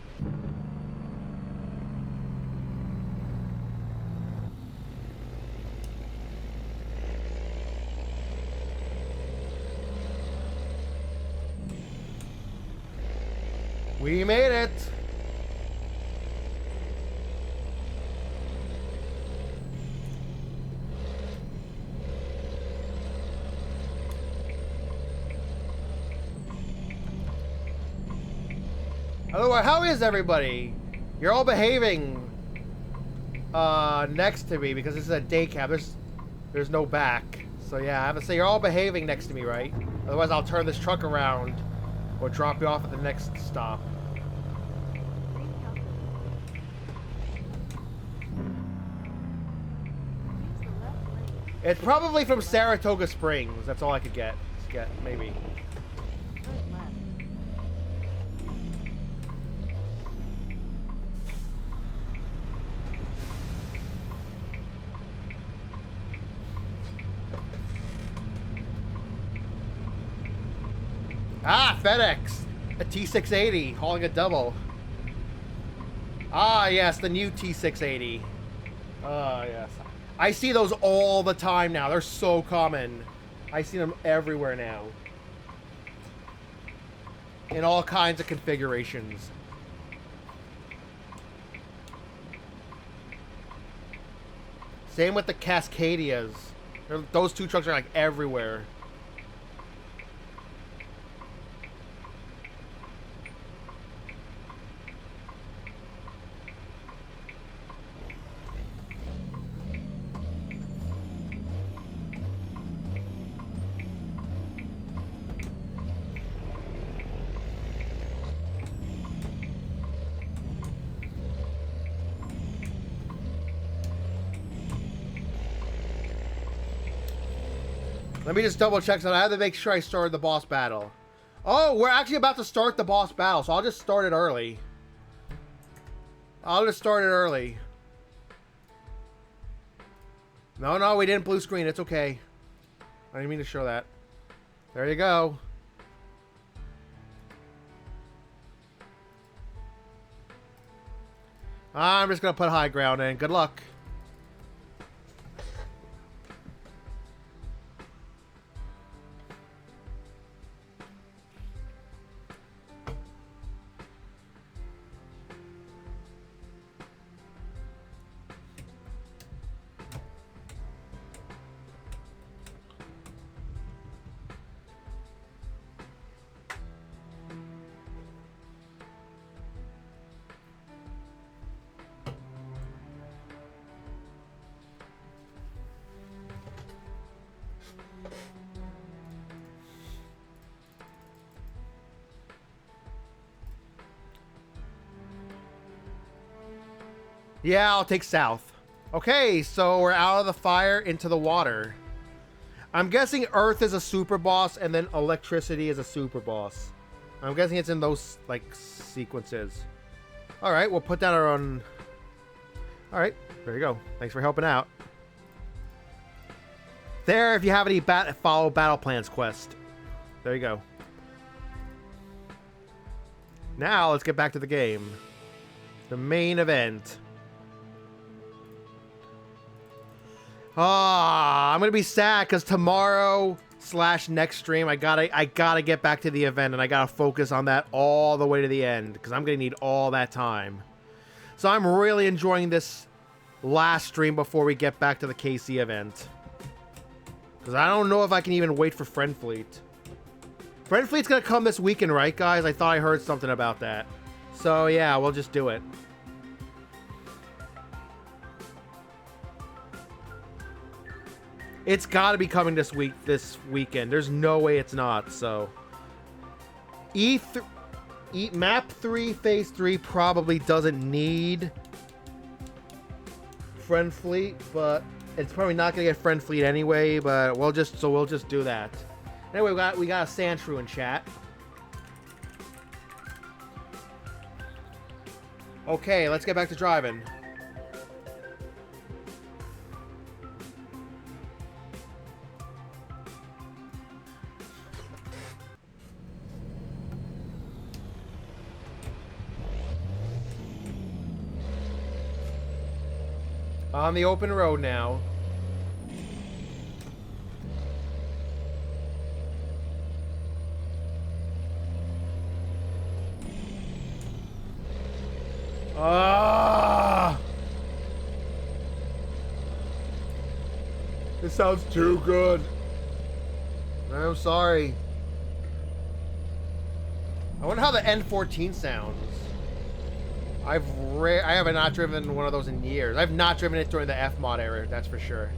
We made it. Otherwise, how is everybody? You're all behaving next to me because this is a day cab. There's no back. So yeah, I have to say you're all behaving next to me, right? Otherwise, I'll turn this truck around or drop you off at the next stop. It's probably from Saratoga Springs. That's all I could get. Maybe. Good left. Ah, FedEx. A T680 hauling a double. Ah, yes, the new T680. Ah, yes. I see those all the time now. They're so common. I see them everywhere now. In all kinds of configurations. Same with the Cascadias. Those two trucks are like everywhere. Let me just double check something. I have to make sure I started the boss battle. Oh, we're actually about to start the boss battle, so I'll just start it early. I'll just start it early. No, we didn't blue screen. It's okay. I didn't mean to show that. There you go. I'm just going to put high ground in. Good luck. Yeah, I'll take south. Okay, so we're out of the fire into the water. I'm guessing Earth is a super boss and then electricity is a super boss. I'm guessing it's in those, like, sequences. Alright, we'll put down our own... Alright, there you go. Thanks for helping out. There, if you have any follow battle plans quest. There you go. Now, let's get back to the game. The main event. Ah, I'm gonna be sad because tomorrow / next stream, I gotta get back to the event and I gotta focus on that all the way to the end because I'm gonna need all that time. So I'm really enjoying this last stream before we get back to the KC event because I don't know if I can even wait for Friend Fleet. Friend Fleet's gonna come this weekend, right, guys? I thought I heard something about that. So yeah, we'll just do it. It's got to be coming this weekend. There's no way it's not. So, Map 3, Phase 3 probably doesn't need Friend Fleet, but it's probably not gonna get Friend Fleet anyway. But we'll just do that. Anyway, we got a Sand Shrew in chat. Okay, let's get back to driving. On the open road now. Ah! This sounds too good. I'm sorry. I wonder how the N14 sounds. I have not driven one of those in years. I've not driven it during the F-mod era, that's for sure.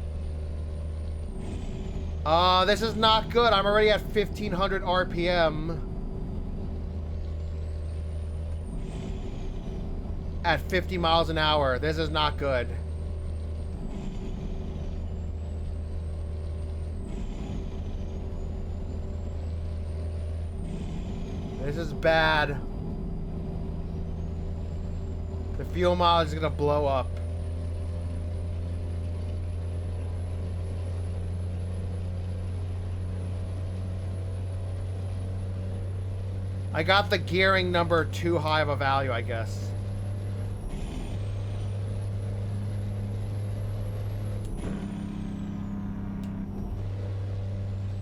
This is not good. I'm already at 1500 RPM. At 50 miles an hour. This is not good. This is bad. The fuel mileage is gonna blow up. I got the gearing number too high of a value, I guess.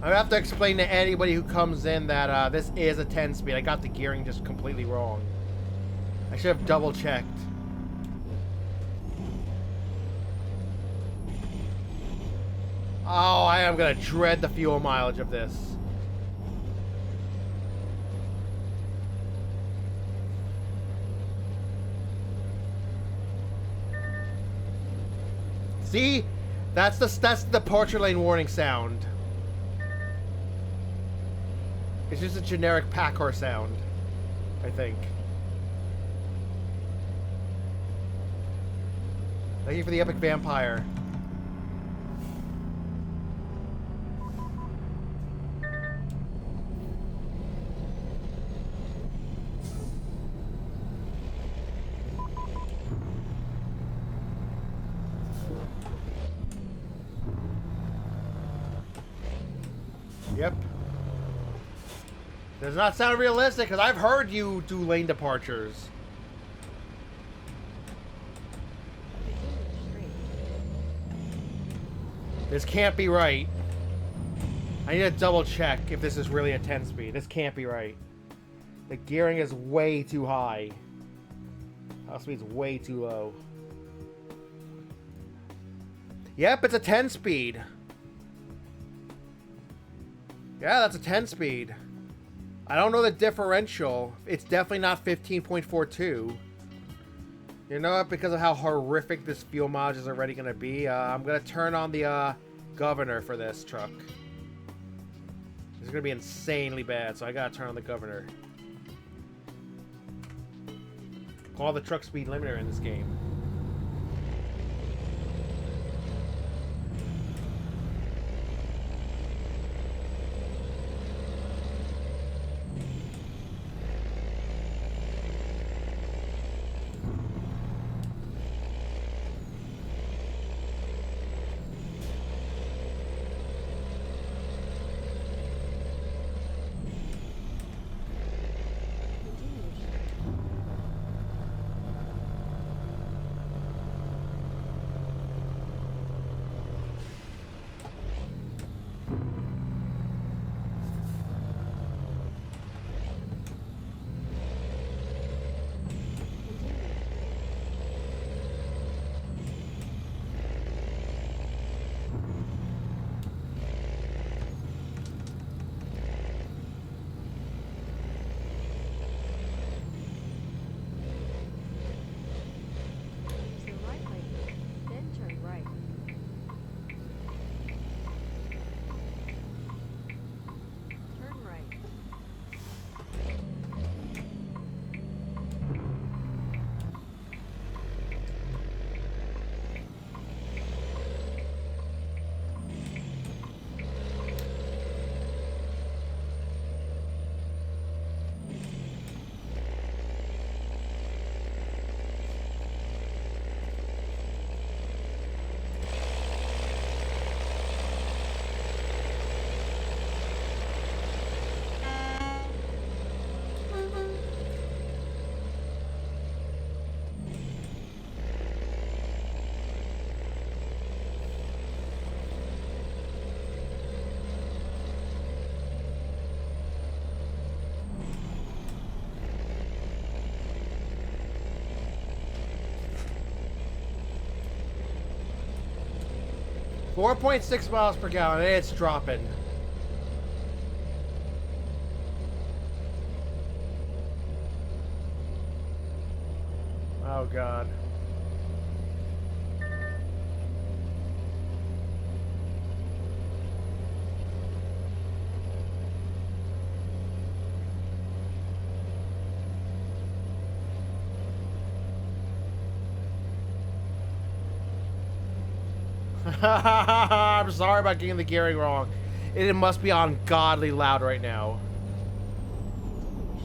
I have to explain to anybody who comes in that this is a 10-speed. I got the gearing just completely wrong. I should have double-checked. Oh, I am gonna dread the fuel mileage of this. See? That's the departure lane warning sound. It's just a generic pack car sound, I think. Thank you for the epic vampire. Yep. Does not sound realistic, because I've heard you do lane departures. This can't be right. I need to double check if this is really a 10-speed. This can't be right. The gearing is way too high. Top speed's way too low. Yep, it's a 10-speed. Yeah, that's a 10-speed. I don't know the differential. It's definitely not 15.42. You know what? Because of how horrific this fuel mileage is already going to be, I'm going to turn on the governor for this truck. It's going to be insanely bad, so I got to turn on the governor. Call the truck speed limiter in this game. .6 miles per gallon, and it's dropping. Oh God. I'm sorry about getting the gearing wrong. It must be ungodly loud right now.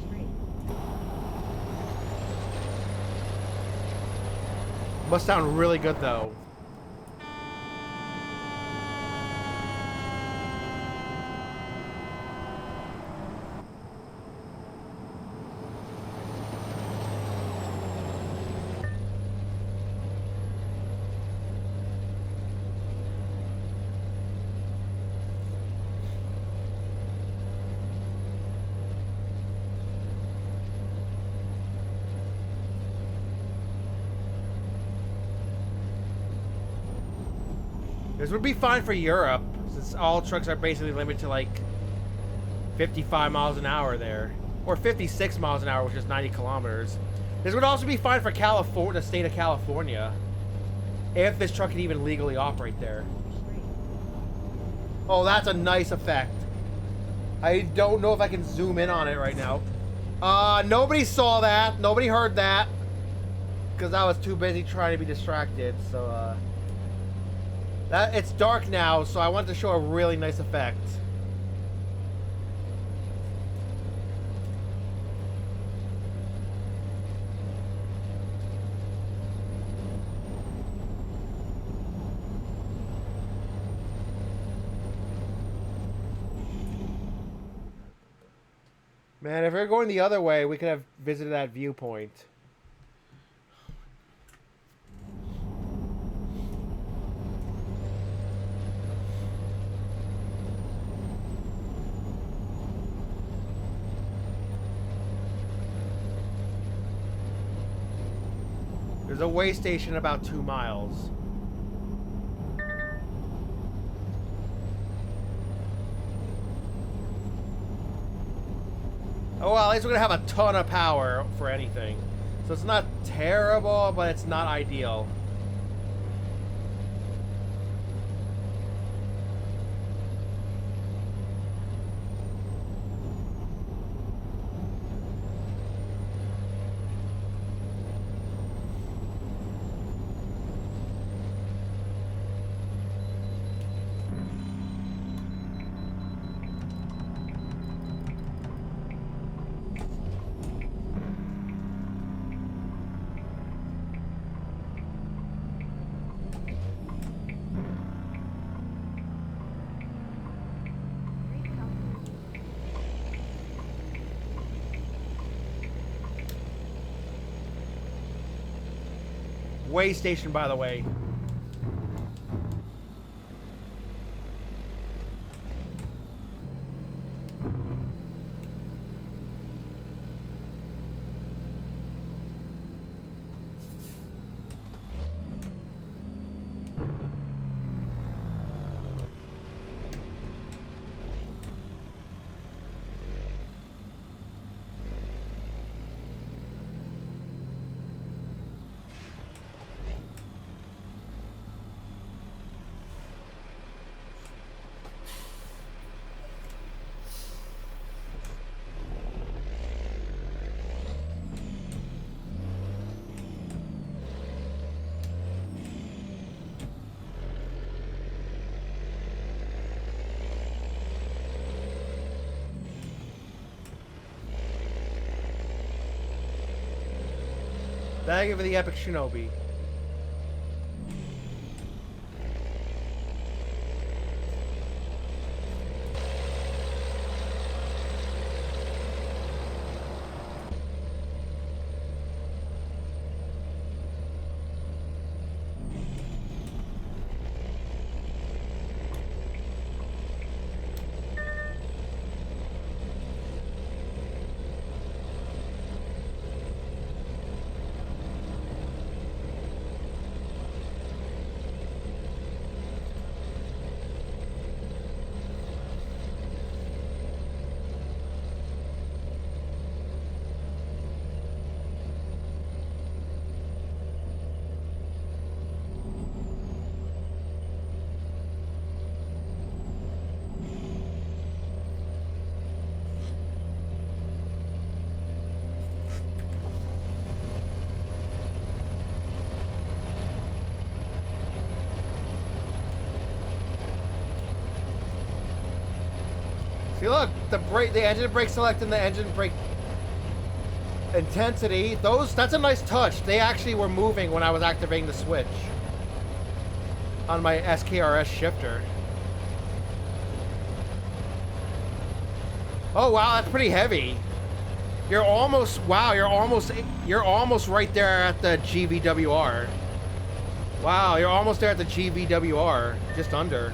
Straight. Must sound really good though. This would be fine for Europe, since all trucks are basically limited to like 55 miles an hour there. Or 56 miles an hour, which is 90 kilometers. This would also be fine for California, the state of California. If this truck could even legally operate there. Oh, that's a nice effect. I don't know if I can zoom in on it right now. Nobody saw that. Nobody heard that. Because I was too busy trying to be distracted, so, it's dark now, so I wanted to show a really nice effect. Man, if we were going the other way, we could have visited that viewpoint. There's a way station about 2 miles. Oh well, at least we're gonna have a ton of power for anything. So it's not terrible, but it's not ideal. Way station, by the way. Thank you for the epic Shinobi. See, look, the engine brake select and the engine brake. Intensity. That's a nice touch. They actually were moving when I was activating the switch on my SKRS shifter. Oh wow, that's pretty heavy. You're almost right there at the GVWR. Wow, you're almost there at the GVWR, just under.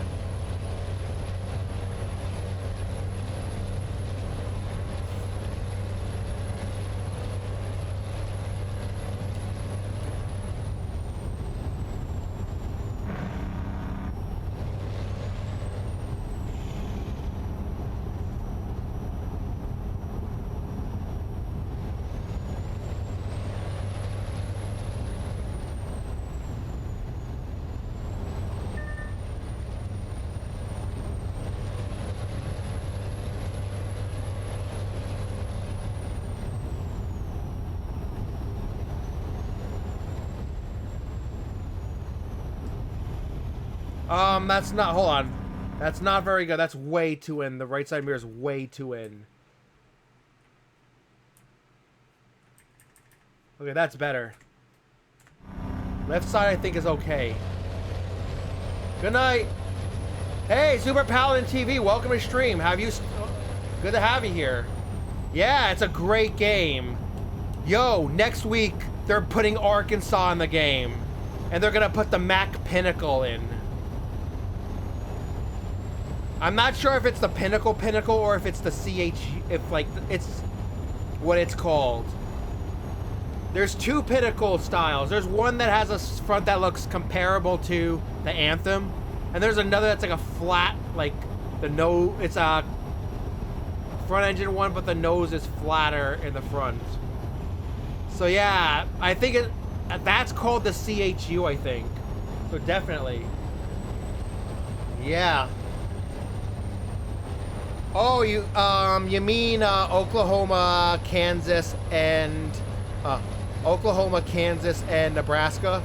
That's not, hold on. That's not very good. That's way too in. The right side mirror is way too in. Okay, that's better. Left side, I think, is okay. Good night. Hey, Super Paladin TV, welcome to stream. Good to have you here. Yeah, it's a great game. Yo, next week, they're putting Arkansas in the game. And they're gonna put the Mac Pinnacle in. I'm not sure if it's the Pinnacle or if it's the it's what it's called. There's two Pinnacle styles. There's one that has a front that looks comparable to the Anthem, and there's another that's like a flat, like it's a front engine one, but the nose is flatter in the front. So yeah, I think that's called the CHU, I think. So definitely. Yeah. Oh, you mean Oklahoma, Kansas, and Nebraska?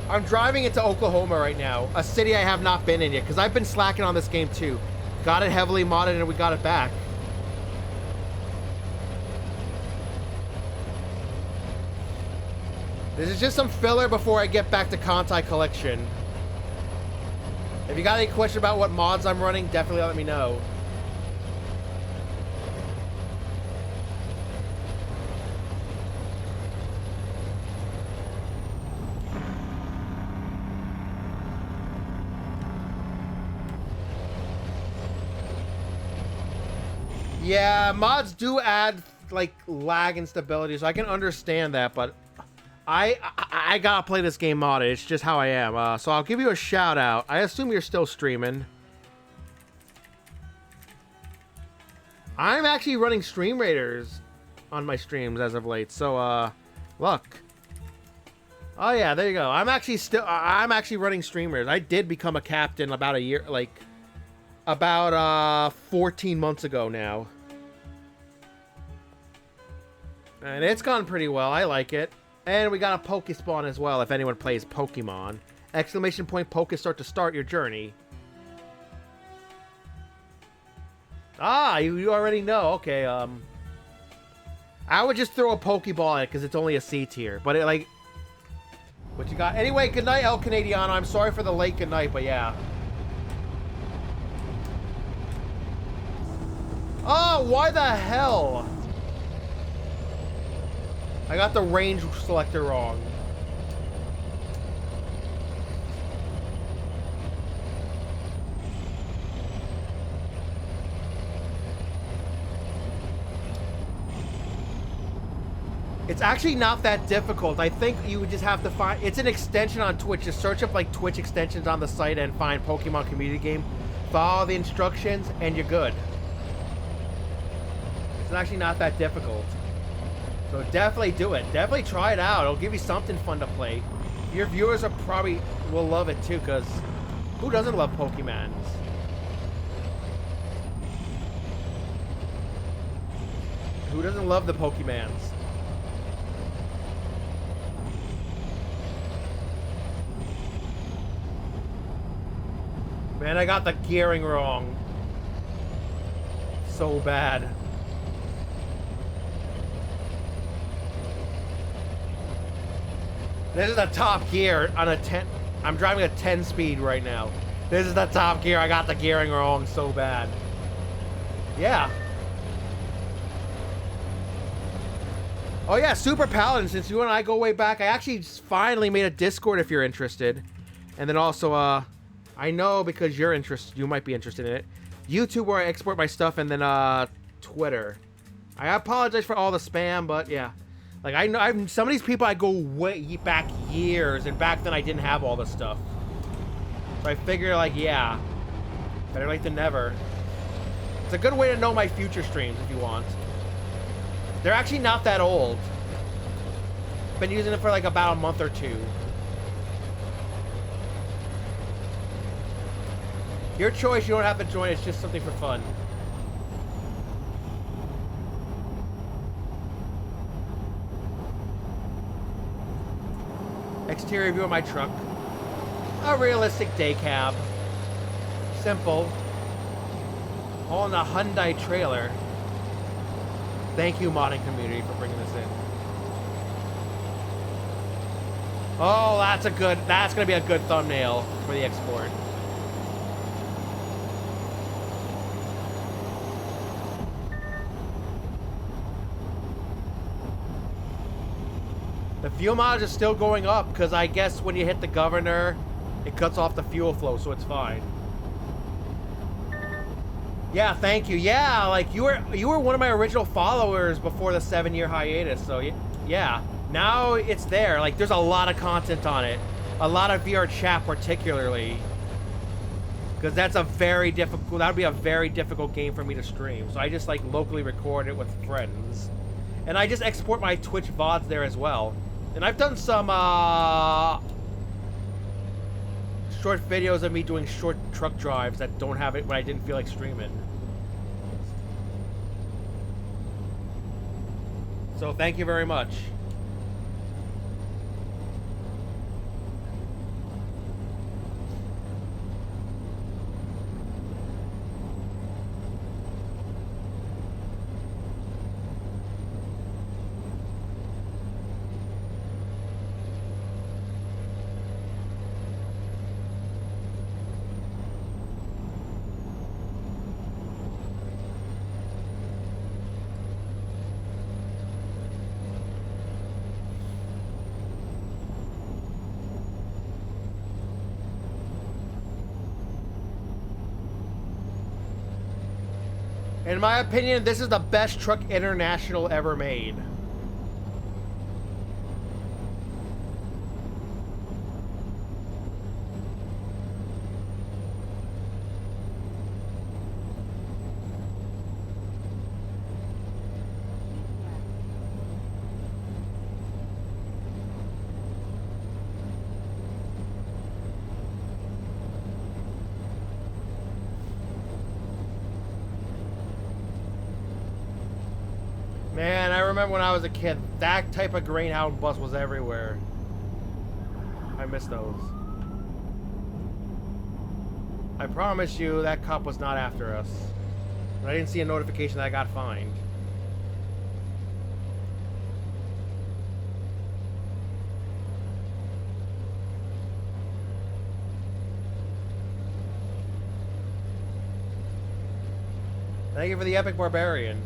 I'm driving into Oklahoma right now, a city I have not been in yet, because I've been slacking on this game too. Got it heavily modded and we got it back. This is just some filler before I get back to Conti Collection. If you got any question about what mods I'm running, definitely let me know. Yeah, mods do add like lag and stability, so I can understand that, but I gotta play this game modded. It's just how I am. So I'll give you a shout out. I assume you're still streaming. I'm actually running Stream Raiders on my streams as of late. So look. Oh yeah, there you go. I'm actually running Stream Raiders. I did become a captain about 14 months ago now. And it's gone pretty well. I like it. And we got a Pokespawn as well, if anyone plays Pokemon. Exclamation point Pokestart to start your journey. Ah, you already know. Okay, I would just throw a Pokeball at it because it's only a C tier. But it, like... What you got? Anyway, good night, El Canadiano. I'm sorry for the late good night, but yeah. Oh, why the hell? I got the range selector wrong. It's actually not that difficult. I think you would just have to find... It's an extension on Twitch. Just search up like Twitch extensions on the site and find Pokemon Community Game. Follow the instructions and you're good. It's actually not that difficult. So definitely do it. Definitely try it out. It'll give you something fun to play. Your viewers will love it too, because who doesn't love Pokemons? Who doesn't love the Pokemons? Man, I got the gearing wrong. So bad. This is the top gear on a 10. I'm driving a 10 speed right now. This is the top gear. I got the gearing wrong so bad. Yeah. Oh yeah, Super Paladin, since you and I go way back, I actually finally made a Discord if you're interested. And then also, I know because you're interested, you might be interested in it. YouTube where I export my stuff, and then Twitter. I apologize for all the spam, but yeah. Like, I know, some of these people I go way back years, and back then I didn't have all this stuff. So I figure, like, yeah, better late than never. It's a good way to know my future streams if you want. They're actually not that old. Been using it for like about a month or two. Your choice, you don't have to join, it's just something for fun. Exterior view of my truck. A realistic day cab. Simple. All in a Hyundai trailer. Thank you, modding community, for bringing this in. Oh, that's gonna be a good thumbnail for the export. The fuel mileage is still going up because I guess when you hit the governor, it cuts off the fuel flow, so it's fine. Yeah, thank you. Yeah, like you were one of my original followers before the 7-year hiatus, so yeah. Now it's there. Like there's a lot of content on it. A lot of VR chat particularly. Because that's a very difficult, that would be a very difficult game for me to stream. So I just like locally record it with friends. And I just export my Twitch VODs there as well. And I've done some short videos of me doing short truck drives that don't have it when I didn't feel like streaming. So thank you very much. In my opinion, this is the best truck international ever made. Man, I remember when I was a kid, that type of Greyhound bus was everywhere. I miss those. I promise you that cop was not after us. And I didn't see a notification that I got fined. Thank you for the Epic Barbarian.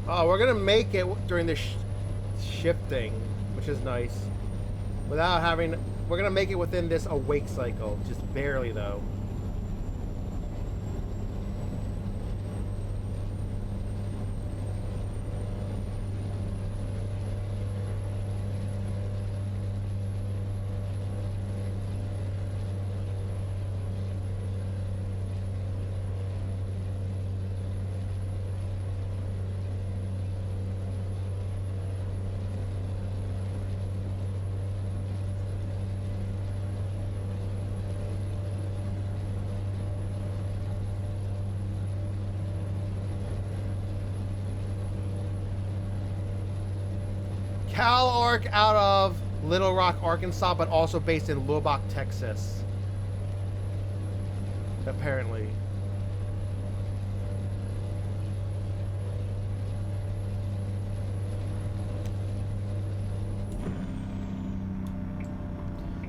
Oh, we're gonna make it during the shifting, which is nice. Without having, we're gonna make it within this awake cycle, just barely though. Cal Arc out of Little Rock, Arkansas, but also based in Lubbock, Texas. Apparently.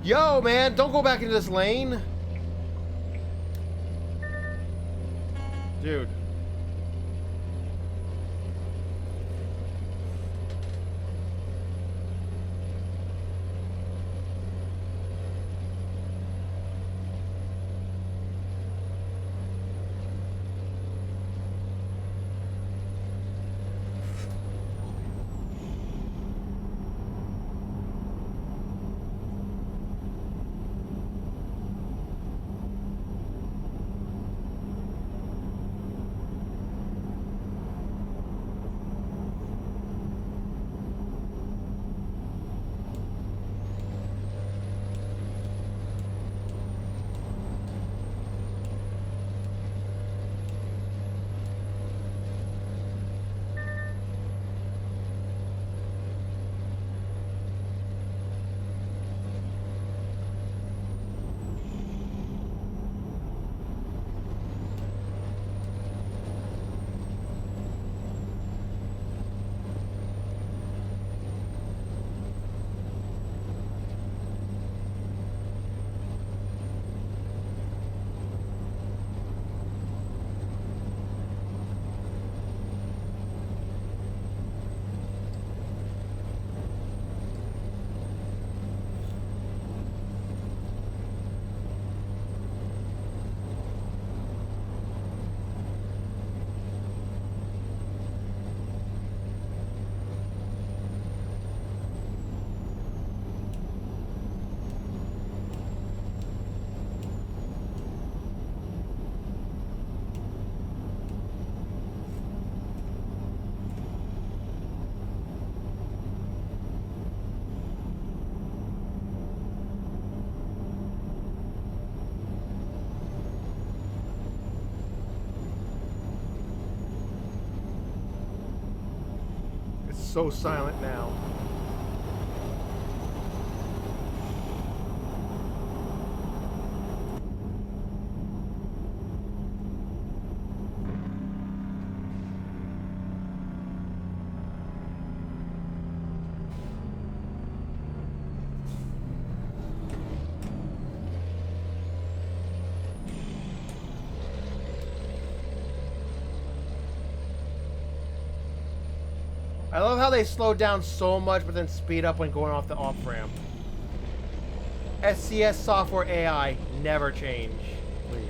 Yo, man, don't go back into this lane. Dude. So silent now. I love how they slow down so much but then speed up when going off the off-ramp. SCS software AI, never change, please.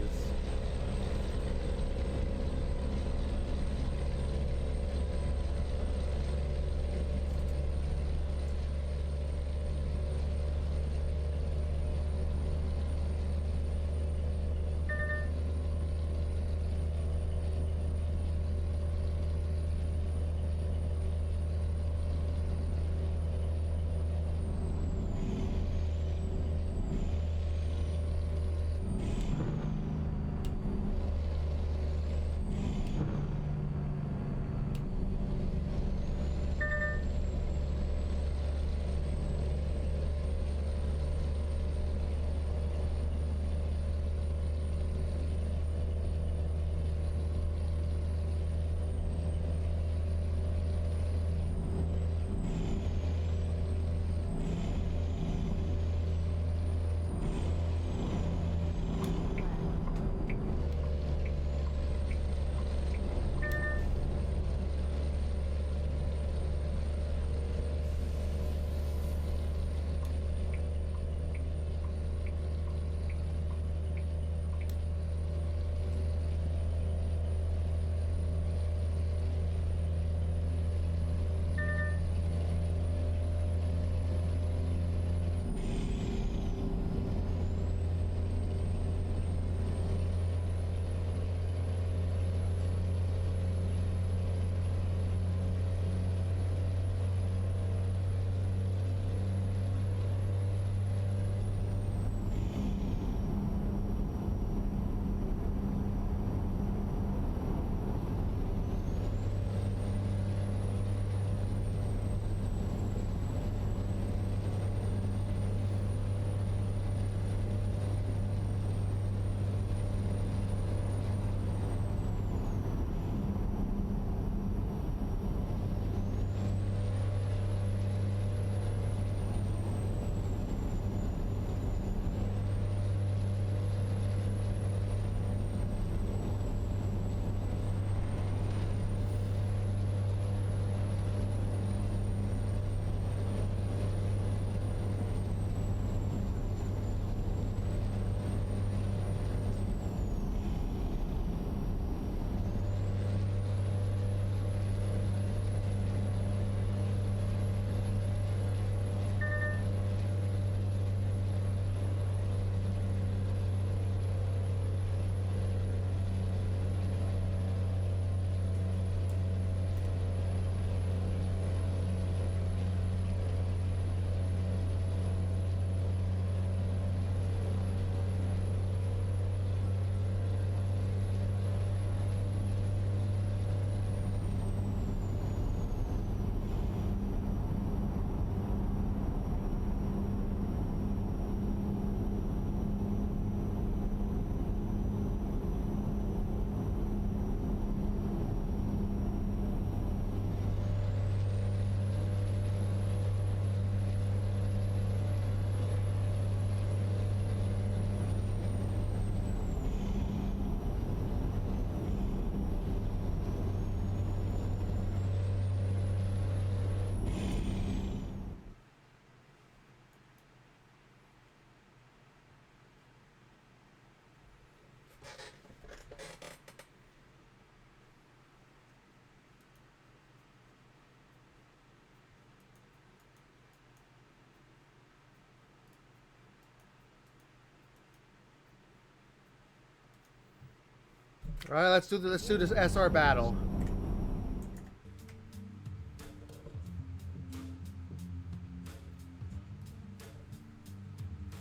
All right, let's do this SR battle.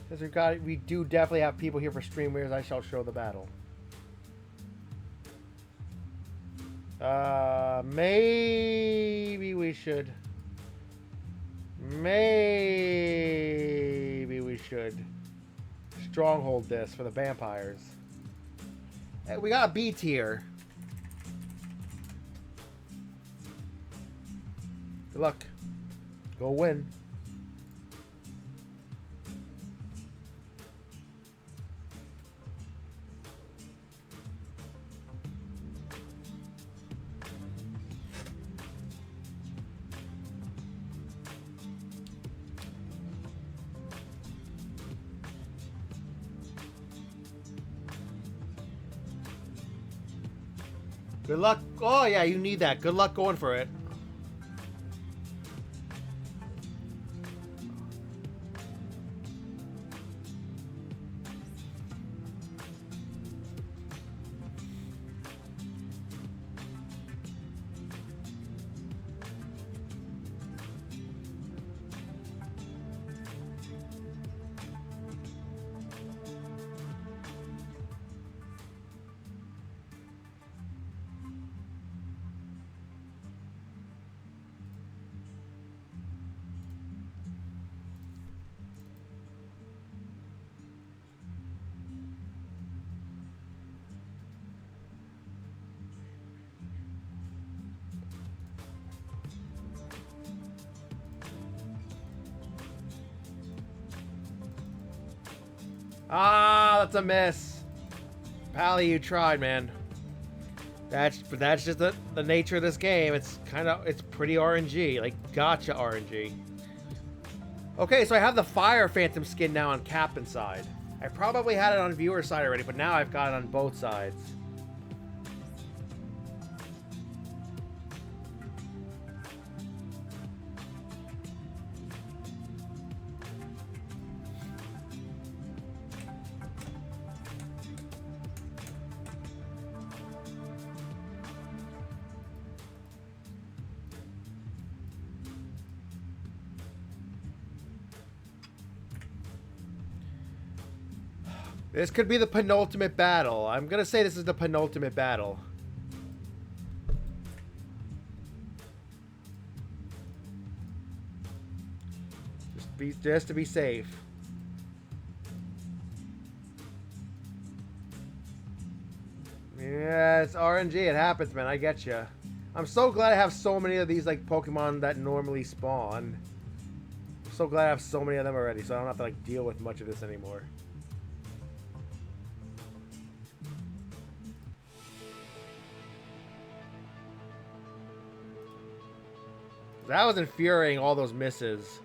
Because we do definitely have people here for streamers. I shall show the battle. Maybe we should. Maybe we should stronghold this for the vampires. Hey, we got a B tier. Good luck. Go win. Good luck. Oh, yeah, you need that. Good luck going for it. Ah, that's a miss. Pally, you tried, man. That's just the nature of this game. It's pretty RNG, like gotcha RNG. Okay, so I have the Fire Phantom skin now on Captain side. I probably had it on viewer side already, but now I've got it on both sides. This could be the penultimate battle. I'm gonna say this is the penultimate battle. Just to be safe. Yeah, it's RNG. It happens, man. I get you. I'm so glad I have so many of these like Pokemon that normally spawn. I'm so glad I have so many of them already, so I don't have to like deal with much of this anymore. That was infuriating, all those misses.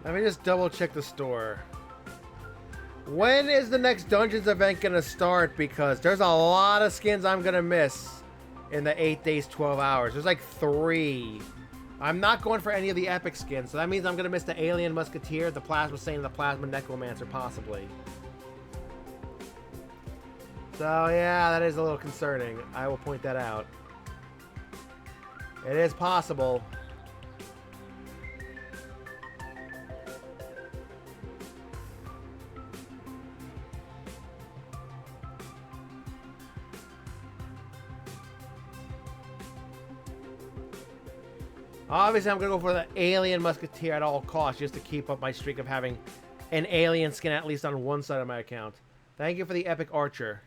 Let me just double check the store. When is the next Dungeons event gonna start? Because there's a lot of skins I'm gonna miss in the 8 days, 12 hours. There's like 3. I'm not going for any of the epic skins, so that means I'm gonna miss the Alien Musketeer, the Plasma Saint, and the Plasma Necromancer, possibly. So yeah, that is a little concerning. I will point that out. It is possible. Obviously, I'm going to go for the Alien Musketeer at all costs, just to keep up my streak of having an alien skin at least on one side of my account. Thank you for the Epic Archer.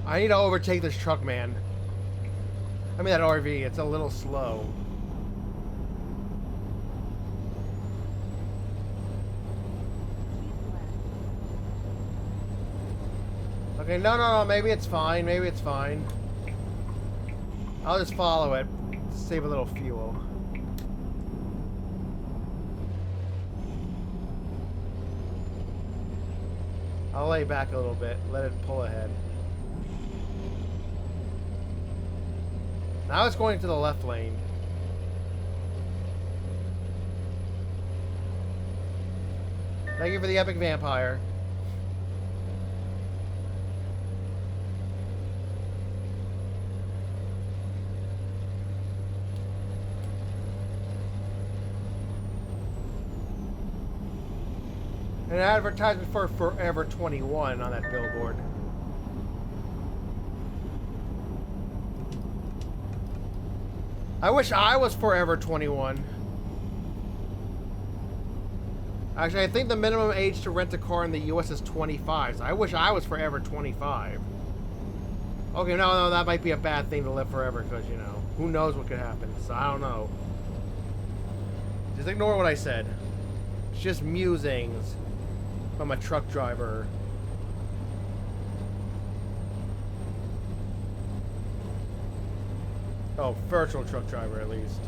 I need to overtake this truck, man. I mean that RV. It's a little slow. Okay, no. Maybe it's fine. Maybe it's fine. I'll just follow it. Save a little fuel. I'll lay back a little bit. Let it pull ahead. Now it's going to the left lane. Thank you for the epic vampire. An advertisement for Forever 21 on that billboard. I wish I was Forever 21. Actually, I think the minimum age to rent a car in the US is 25. So I wish I was Forever 25. Okay, no, that might be a bad thing to live forever because, you know, who knows what could happen. So I don't know. Just ignore what I said. It's just musings from a truck driver. Oh, virtual truck driver at least.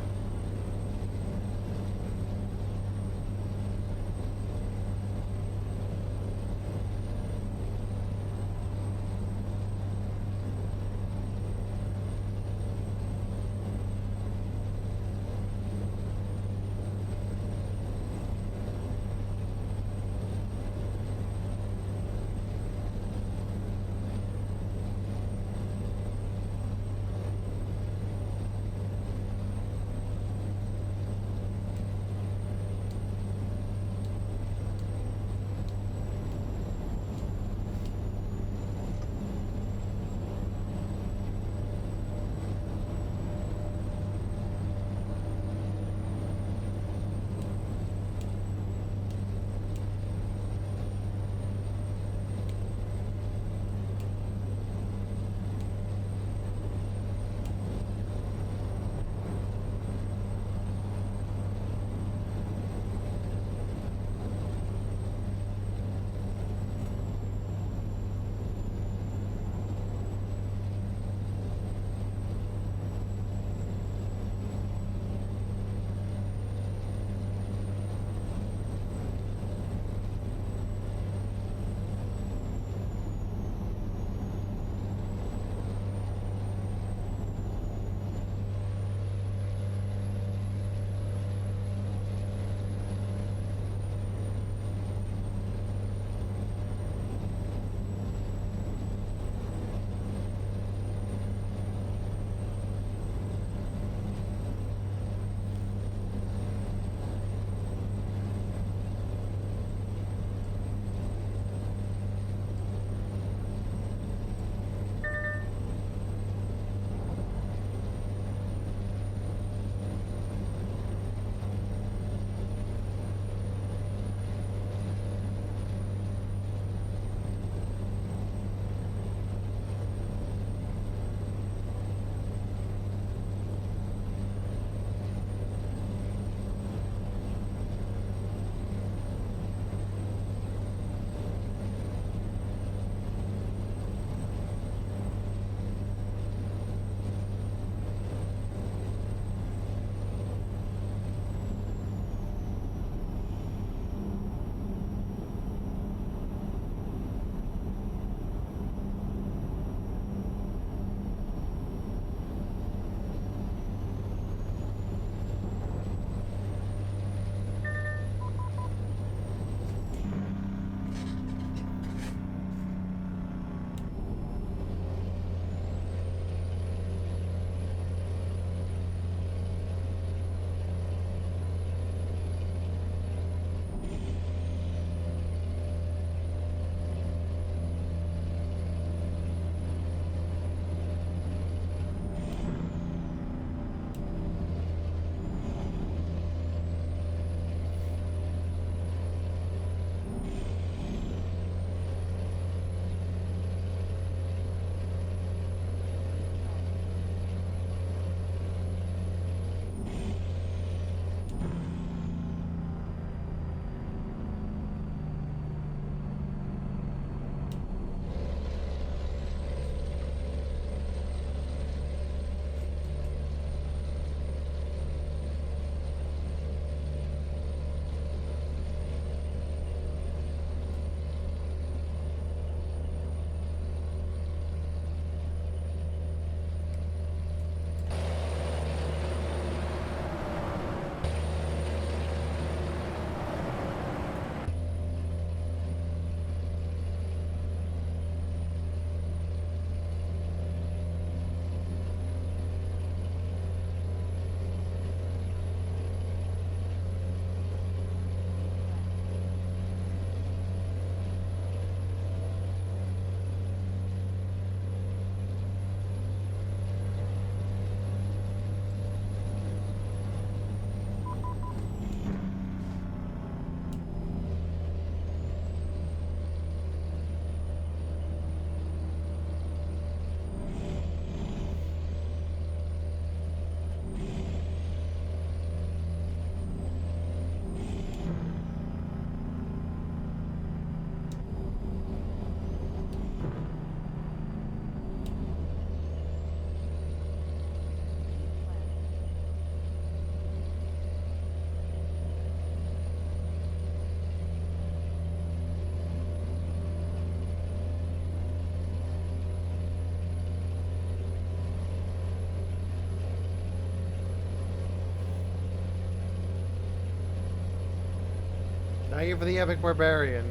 Thank you for the epic barbarian.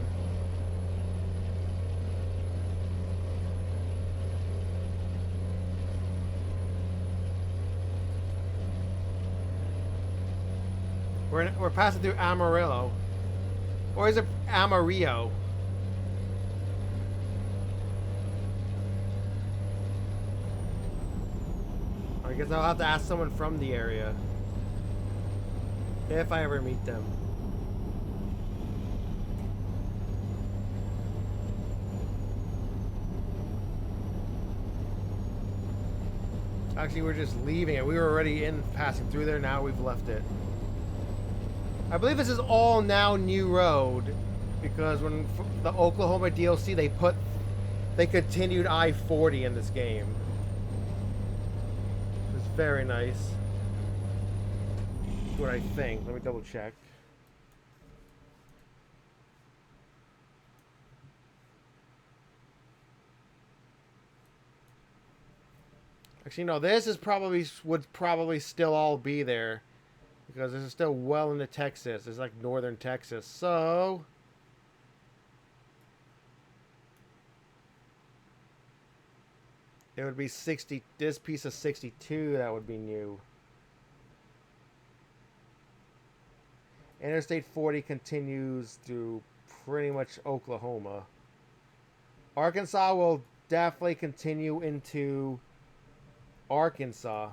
We're passing through Amarillo. Or is it Amarillo? I guess I'll have to ask someone from the area. If I ever meet them. Actually, we're just leaving it. We were already passing through there. Now we've left it. I believe this is all now new road, because when the Oklahoma DLC they continued I-40 in this game. It's very nice. That's what I think. Let me double check. Actually, no. This is would probably still all be there. Because this is still well into Texas. It's like northern Texas. So it would be 60. This piece of 62 that would be new. Interstate 40 continues through pretty much Oklahoma. Arkansas will definitely continue into Arkansas.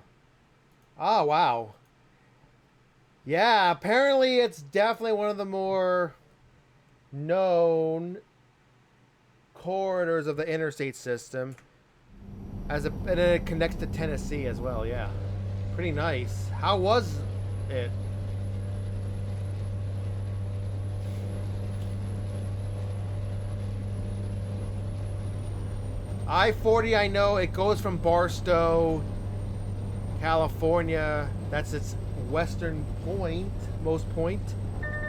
Oh, wow. Yeah, apparently it's definitely one of the more known corridors of the interstate system. And it connects to Tennessee as well, yeah. Pretty nice. How was it? I-40, I know it goes from Barstow, California. That's its western point, most point,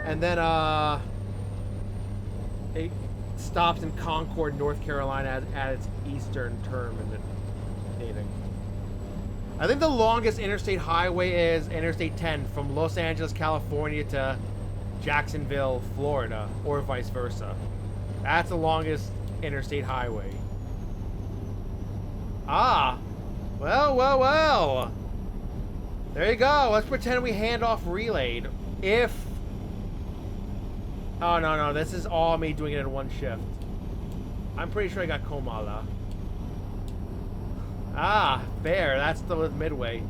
and then it stops in Concord, North Carolina at its eastern term in the dating. I think the longest interstate highway is Interstate 10 from Los Angeles, California to Jacksonville, Florida, or vice versa. That's the longest interstate highway. Ah, well. There you go. Let's pretend we hand off relayed. If... Oh, no. This is all me doing it in one shift. I'm pretty sure I got Komala. Ah, fair. That's the midway.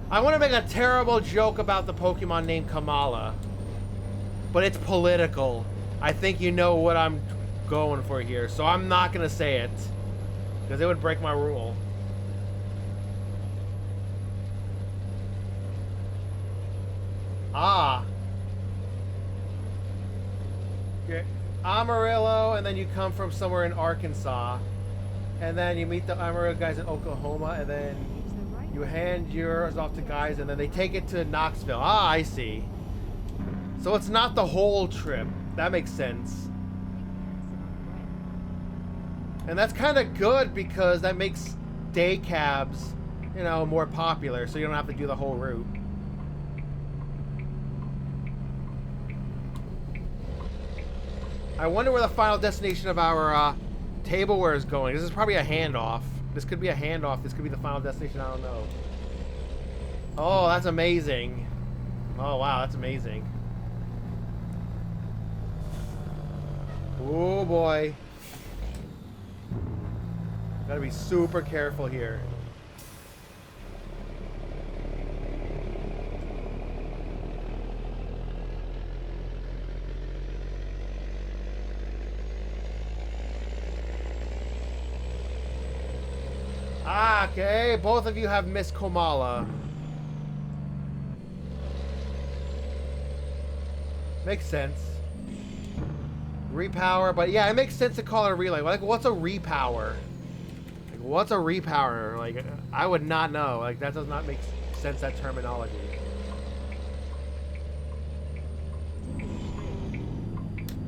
I want to make a terrible joke about the Pokemon named Kamala. But it's political. I think you know what I'm going for here. So I'm not going to say it. Because it would break my rule. Ah. Okay. Amarillo, and then you come from somewhere in Arkansas. And then you meet the Amarillo guys in Oklahoma, and then you hand yours off to guys, and then they take it to Knoxville. Ah, I see. So it's not the whole trip. That makes sense. And that's kind of good because that makes day cabs, you know, more popular, so you don't have to do the whole route. I wonder where the final destination of our tableware is going. This is probably a handoff. This could be a handoff. This could be the final destination. I don't know. Oh, that's amazing. Oh, wow. That's amazing. Oh, boy. Gotta be super careful here. Ah, okay. Both of you have Miss Komala. Makes sense. Repower, but yeah, it makes sense to call it a relay. Like, what's a repower? Like, what's a repower? Like, I would not know. Like, that does not make sense, that terminology.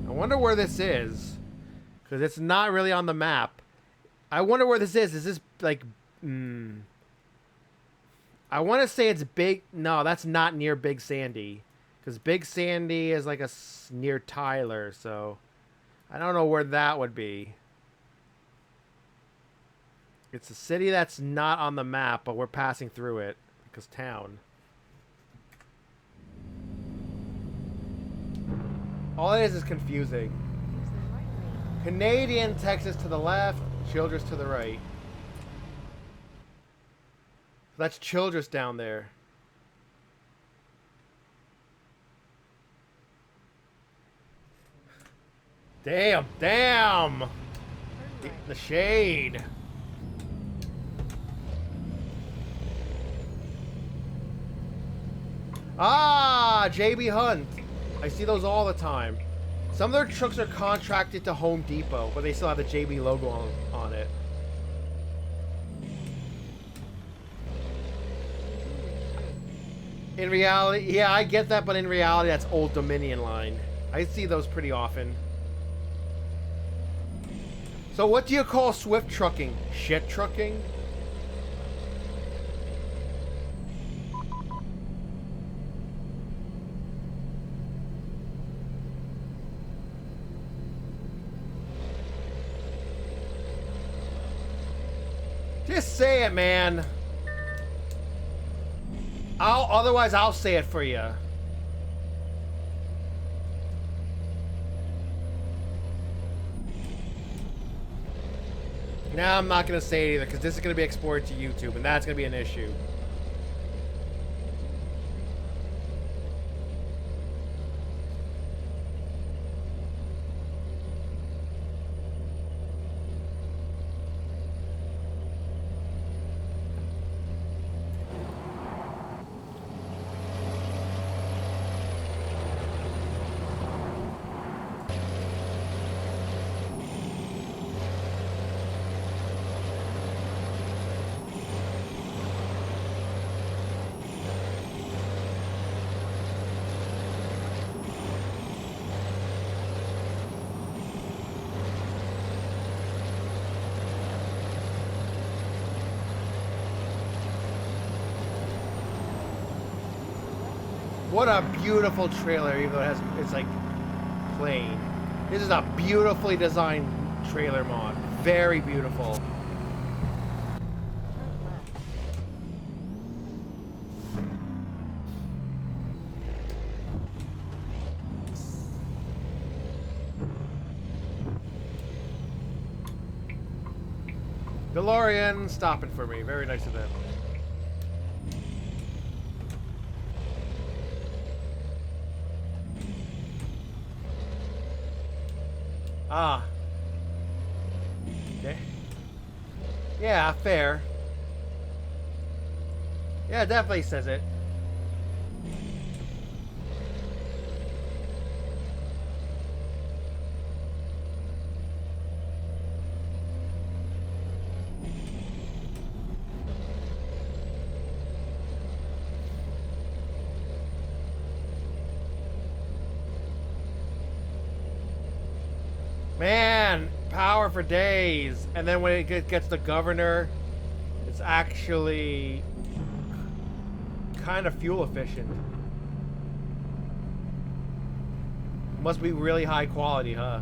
I wonder where this is. Because it's not really on the map. I wonder where this is. Is this, like, I want to say it's Big... No, that's not near Big Sandy. Because Big Sandy is like near Tyler, so I don't know where that would be. It's a city that's not on the map, but we're passing through it because town. All it is confusing. Use the right lane. Canadian Texas to the left, Childress to the right. That's Childress down there. Damn, damn! Turn right. The shade. Ah, JB Hunt. I see those all the time. Some of their trucks are contracted to Home Depot, but they still have the JB logo on it. In reality, yeah, I get that, but in reality, that's Old Dominion line. I see those pretty often. So what do you call Swift trucking? Shit trucking? Just say it, man. Otherwise I'll say it for you. Now I'm not gonna say it either because this is gonna be exported to YouTube and that's gonna be an issue. What a beautiful trailer, even though it's like plain. This is a beautifully designed trailer mod. Very beautiful. Turn left. DeLorean stopping for me. Very nice of them. Ah. Okay. Yeah, fair. Yeah, it definitely says it. Man, power for days. And then when it gets the governor, it's actually kind of fuel efficient. Must be really high quality, huh?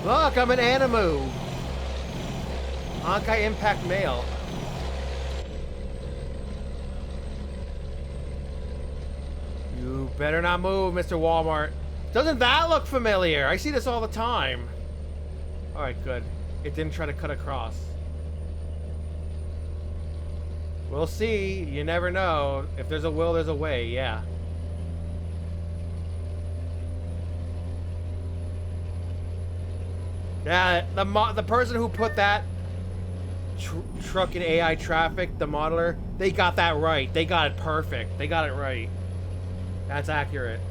Look, I'm an Animu. Honkai Impact Male. You better not move, Mr. Walmart. Doesn't that look familiar? I see this all the time. Alright, good. It didn't try to cut across. We'll see. You never know. If there's a will, there's a way. Yeah. Yeah, the person who put that truck in AI traffic, the modeler, they got that right. They got it perfect. They got it right. That's accurate.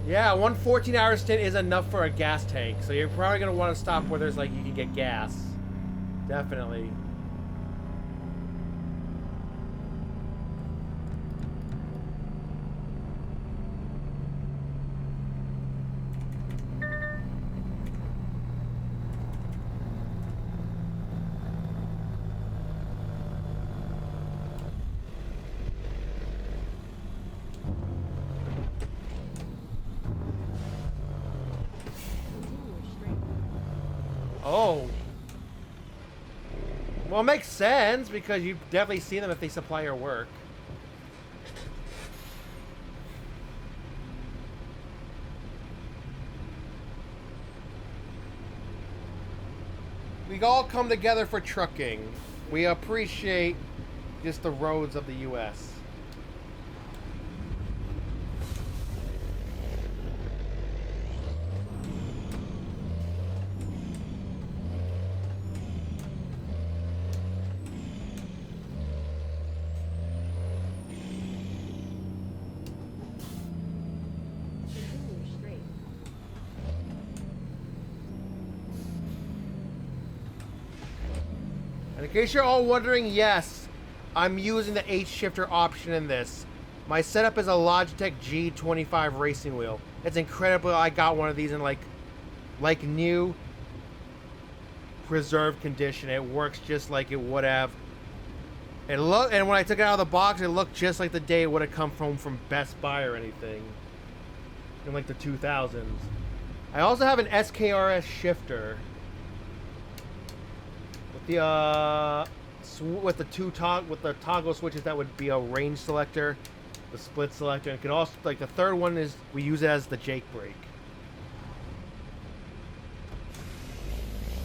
Yeah, one 14-hour stint is enough for a gas tank. So you're probably going to want to stop where there's like you can get gas. Definitely. Oh. Well, it makes sense because you definitely see them if they supply your work. We all come together for trucking. We appreciate just the roads of the U.S. Continue straight. And in case you're all wondering, yes, I'm using the H shifter option in this. My setup is a Logitech G25 racing wheel. It's incredible. I got one of these in like new, preserved condition. It works just like it would have. And when I took it out of the box, it looked just like the day it would have come from Best Buy or anything in like the 2000s. I also have an SKRS shifter with the with the toggle switches. That would be a range selector, the split selector, and it could also, like, the third one is we use it as the Jake brake.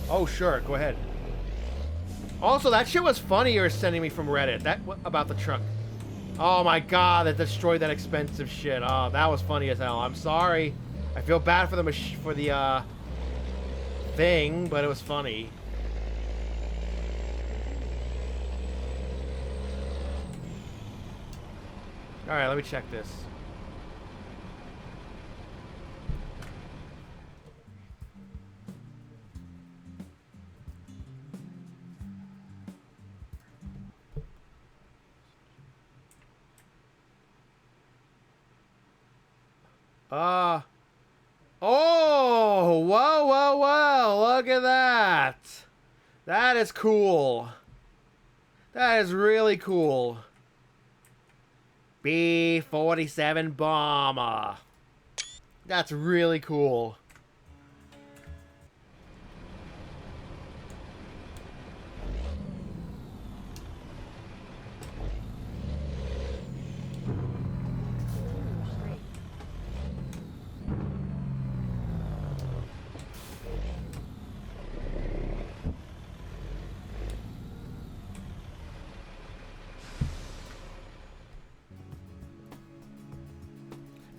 Oh sure, go ahead. Also, that shit was funny you were sending me from Reddit. About the truck. Oh my god, that destroyed that expensive shit. Oh, that was funny as hell. I'm sorry. I feel bad for the thing, but it was funny. Alright, let me check this. Oh, whoa, whoa, whoa, look at that. That is cool. That is really cool. B-47 bomber. That's really cool. Continue straight.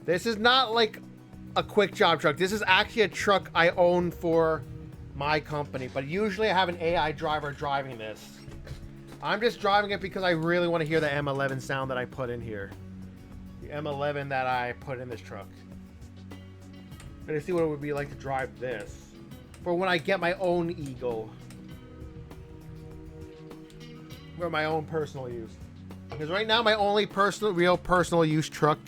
This is not like a quick job truck. This is actually a truck I own for my company, but usually I have an AI driver driving this. I'm just driving it because I really want to hear the M11 sound that I put in here. The M11 that I put in this truck. And to see what it would be like to drive this for when I get my own Eagle. For my own personal use. Because right now my only real personal use truck,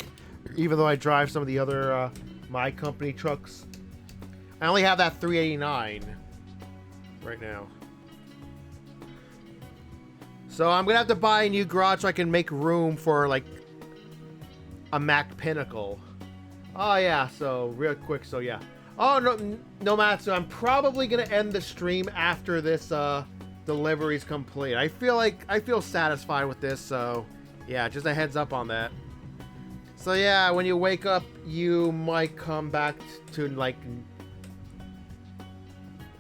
even though I drive some of the other my company trucks, I only have that 389 right now. So I'm gonna have to buy a new garage so I can make room for like a Mac Pinnacle. Oh yeah, so real quick, so yeah. Oh no Matsu, I'm probably gonna end the stream after this delivery's complete. I feel satisfied with this, so yeah, just a heads up on that. So yeah, when you wake up, you might come back to like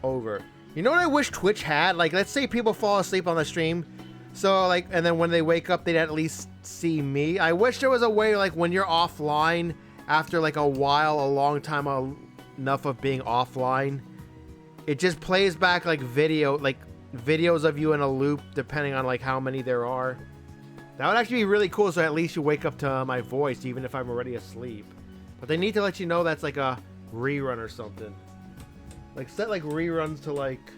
over. You know what I wish Twitch had? Like, let's say people fall asleep on the stream, so like, and then when they wake up, they'd at least see me. I wish there was a way, like, when you're offline after like a while, a long time enough of being offline, it just plays back like videos of you in a loop, depending on like how many there are. That would actually be really cool, so at least you wake up to my voice, even if I'm already asleep. But they need to let you know that's like a rerun or something. Like, set like reruns to like,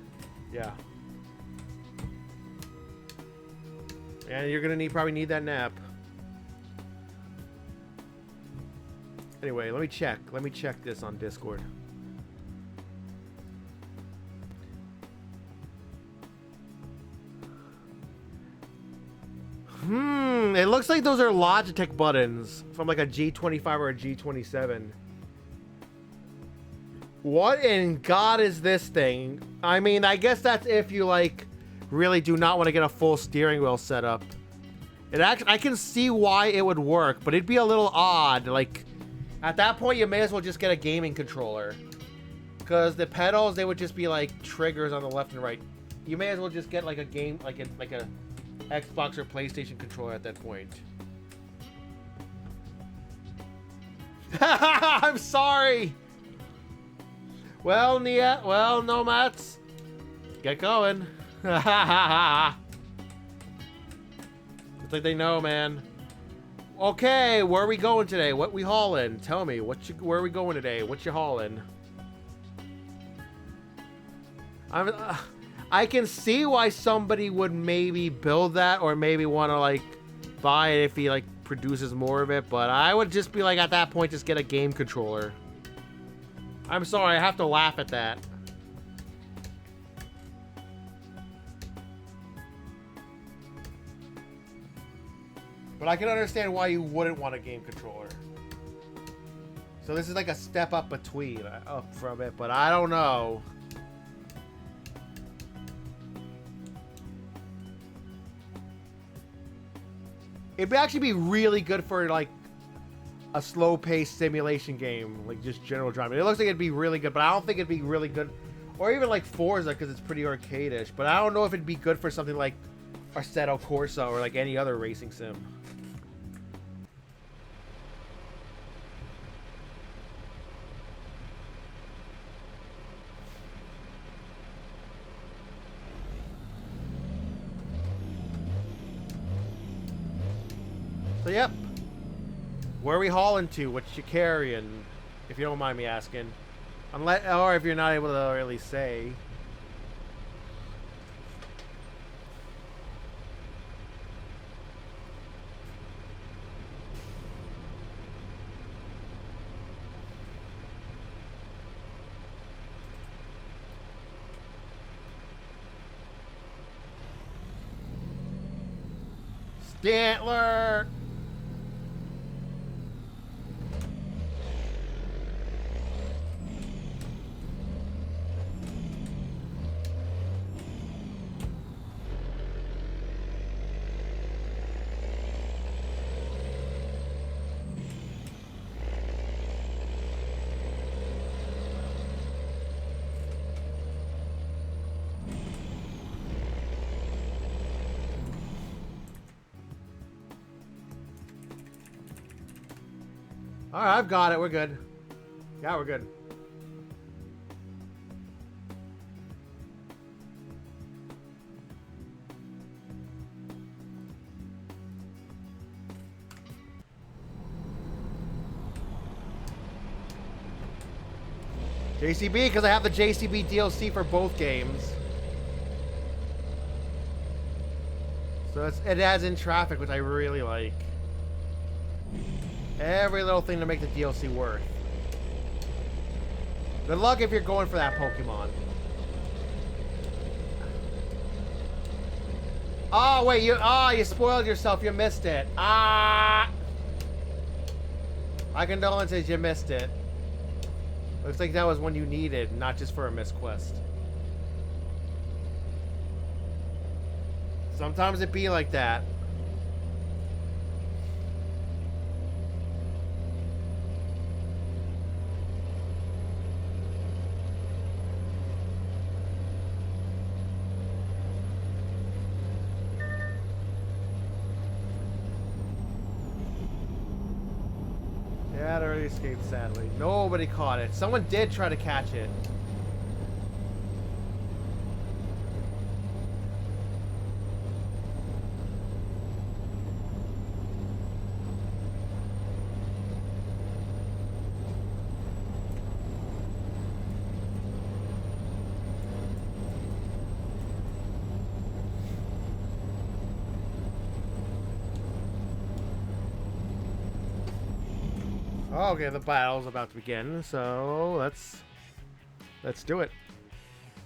yeah. And you're gonna probably need that nap. Anyway, let me check. Let me check this on Discord. It looks like those are Logitech buttons from like a G25 or a G27. What in God is this thing? I mean, I guess that's if you, like, really do not want to get a full steering wheel setup. It actually, I can see why it would work, but it'd be a little odd. Like, at that point, you may as well just get a gaming controller. Because the pedals, they would just be, like, triggers on the left and right. You may as well just get, like, a game, like a Xbox or PlayStation controller at that point. I'm sorry! Well, Nia, well, Nomads, get going. Looks like they know, man. Okay, where are we going today? What we hauling? Tell me, where are we going today? What you hauling? I can see why somebody would maybe build that or maybe want to, like, buy it if he, like, produces more of it, but I would just be like, at that point, just get a game controller. I'm sorry, I have to laugh at that. But I can understand why you wouldn't want a game controller. So this is like a step up between, up from it, but I don't know. It'd actually be really good for, like, a slow-paced simulation game, like just general driving. It looks like it'd be really good, but I don't think it'd be really good, or even like Forza, because it's pretty arcade-ish. But I don't know if it'd be good for something like Assetto Corsa or like any other racing sim. So yep. Where are we hauling to? What you carrying? If you don't mind me asking. Unless, or if you're not able to really say. Stantler! Alright, I've got it. We're good. Yeah, we're good. JCB, because I have the JCB DLC for both games. So it adds in traffic, which I really like. Every little thing to make the DLC worth. Good luck if you're going for that Pokemon. Oh, wait, you spoiled yourself. You missed it. Ah! My condolences, you missed it. Looks like that was one you needed, not just for a missed quest. Sometimes it be like that. Yeah, it already escaped, sadly. Nobody caught it. Someone did try to catch it. Okay, the battle's about to begin, so let's do it.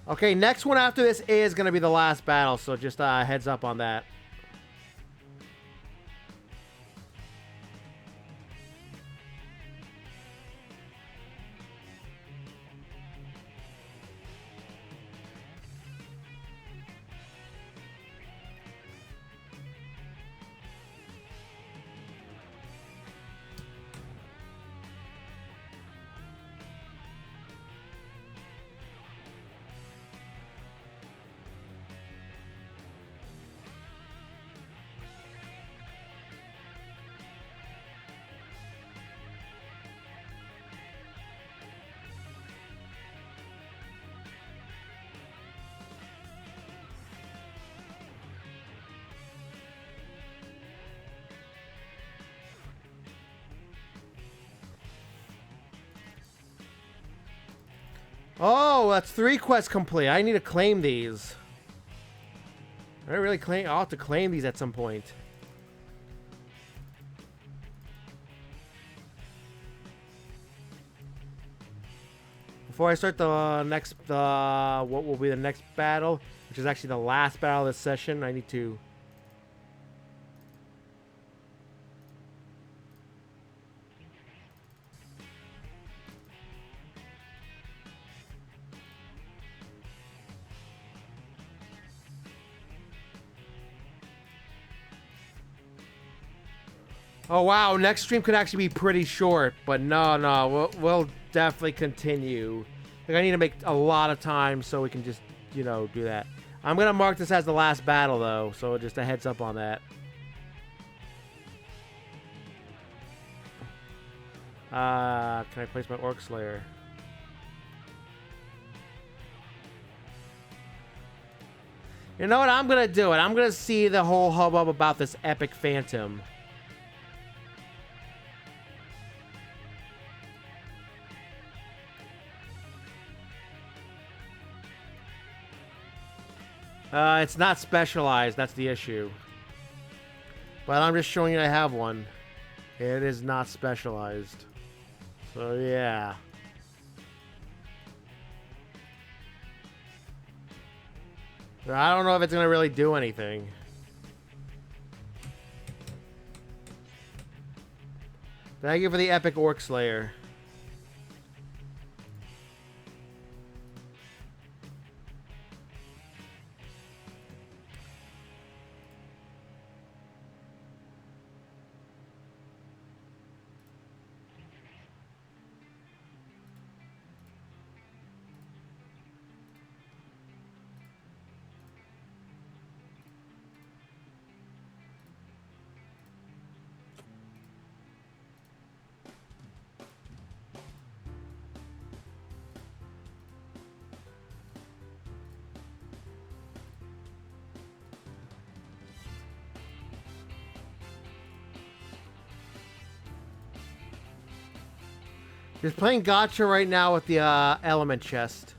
Okay, next one after this is gonna be the last battle, so just heads up on that. Oh, that's 3 quests complete. I need to claim these. I really claim. I'll have to claim these at some point. Before I start the next, what will be the next battle, which is actually the last battle of this session, I need to. Oh wow, next stream could actually be pretty short, but no, we'll definitely continue. Like I need to make a lot of time so we can just, you know, do that. I'm gonna mark this as the last battle though, so just a heads up on that. Can I place my Orc Slayer? You know what? I'm gonna do it. I'm gonna see the whole hubbub about this epic phantom. It's not specialized, that's the issue. But I'm just showing you I have one. It is not specialized. So, yeah. I don't know if it's going to really do anything. Thank you for the epic Orc Slayer. Just playing gotcha right now with the element chest.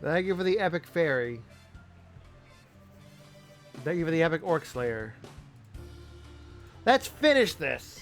Thank you for the epic fairy. Thank you for the epic Orc Slayer. Let's finish this.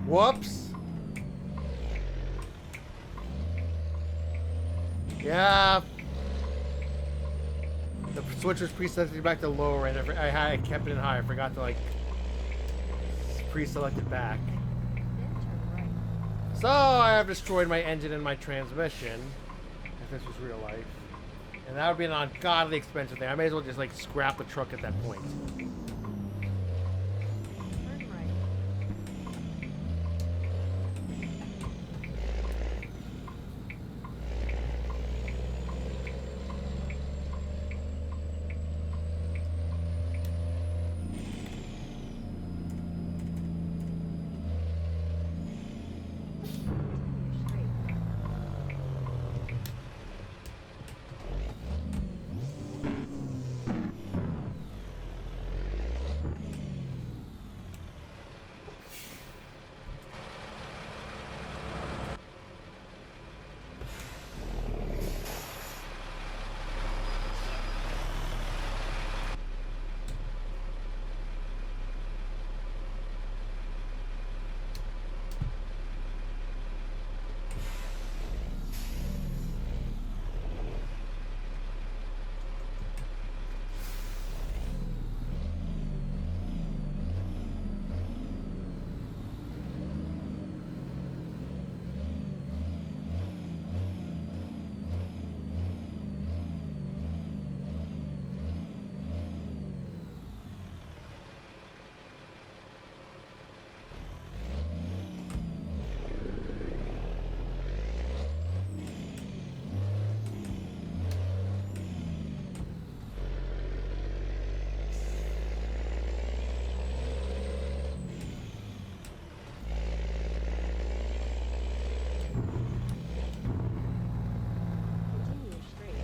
Whoops. Yeah. The switch was pre-selected back to lower, and I kept it in high. I forgot to like pre-select it back. Then turn right. So I have destroyed my engine and my transmission. If this was real life, and that would be an ungodly expensive thing. I may as well just like scrap the truck at that point. Turn right. Continue straight. Continue straight.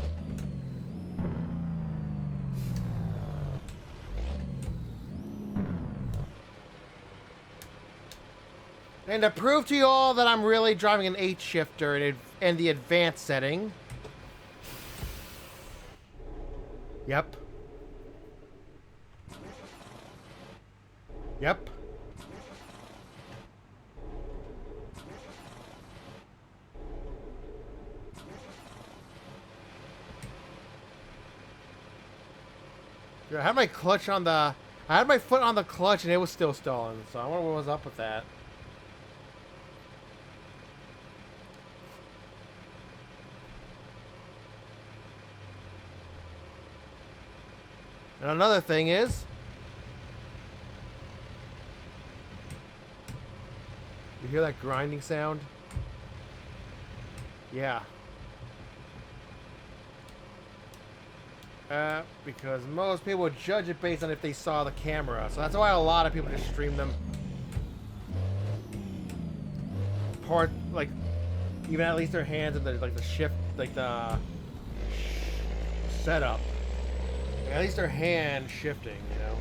And to prove to you all that I'm really driving an 8 shifter in the advanced setting. Yep. Yep. Dude, I had my clutch on the... I had my foot on the clutch and it was still stalling. So I wonder what was up with that. And another thing is... You hear that grinding sound? Yeah. Because most people would judge it based on if they saw the camera. So that's why a lot of people just stream them. Part, like, even at least their hands and the, like, the shift, like, the setup. Like, at least their hand shifting, you know?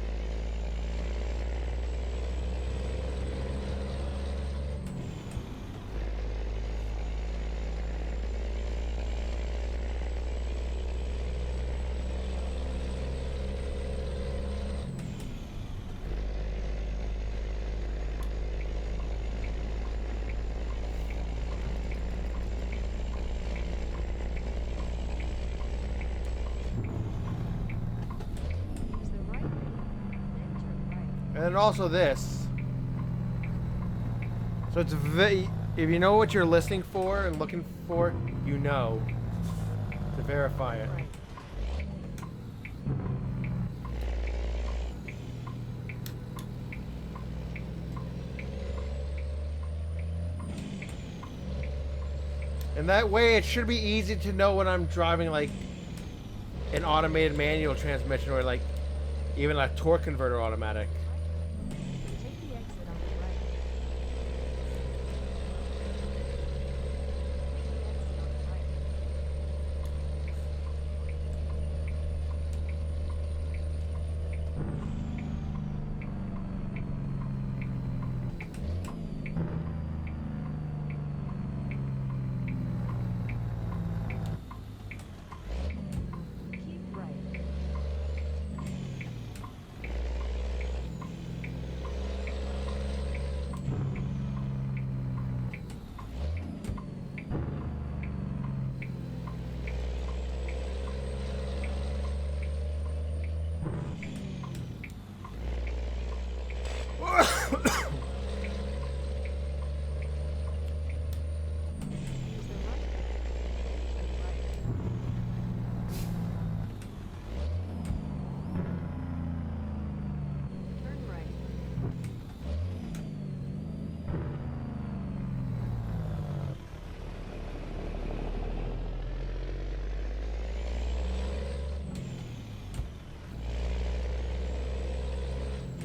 Use the right lane. Then turn right. And then also this. So it's if you know what you're listening for and looking for, you know to verify it. Right. And that way it should be easy to know when I'm driving like an automated manual transmission or like even a torque converter automatic. Take the exit on the right. Keep right.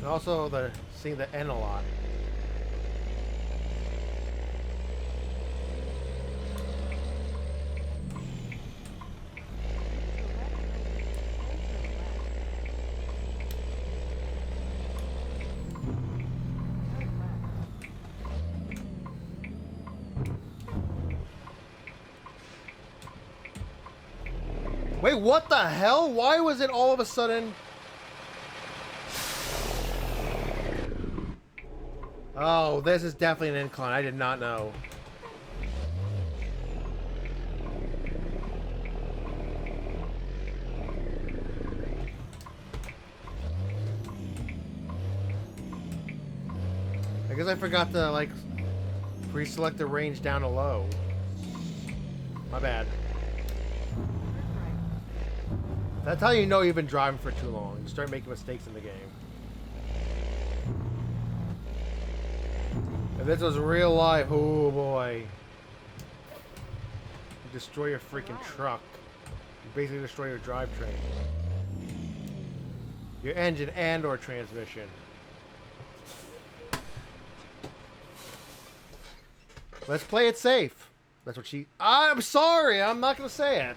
Also, seeing the N a lot. Wait, what the hell? Why was it all of a sudden... Oh, this is definitely an incline. I did not know. I guess I forgot to, like, pre-select the range down to low. My bad. That's how you know you've been driving for too long. You start making mistakes in the game. If this was real life, oh boy. You destroy your freaking truck. You basically destroy your drivetrain. Your engine and or transmission. Let's play it safe. That's what she... I'm sorry, I'm not going to say it.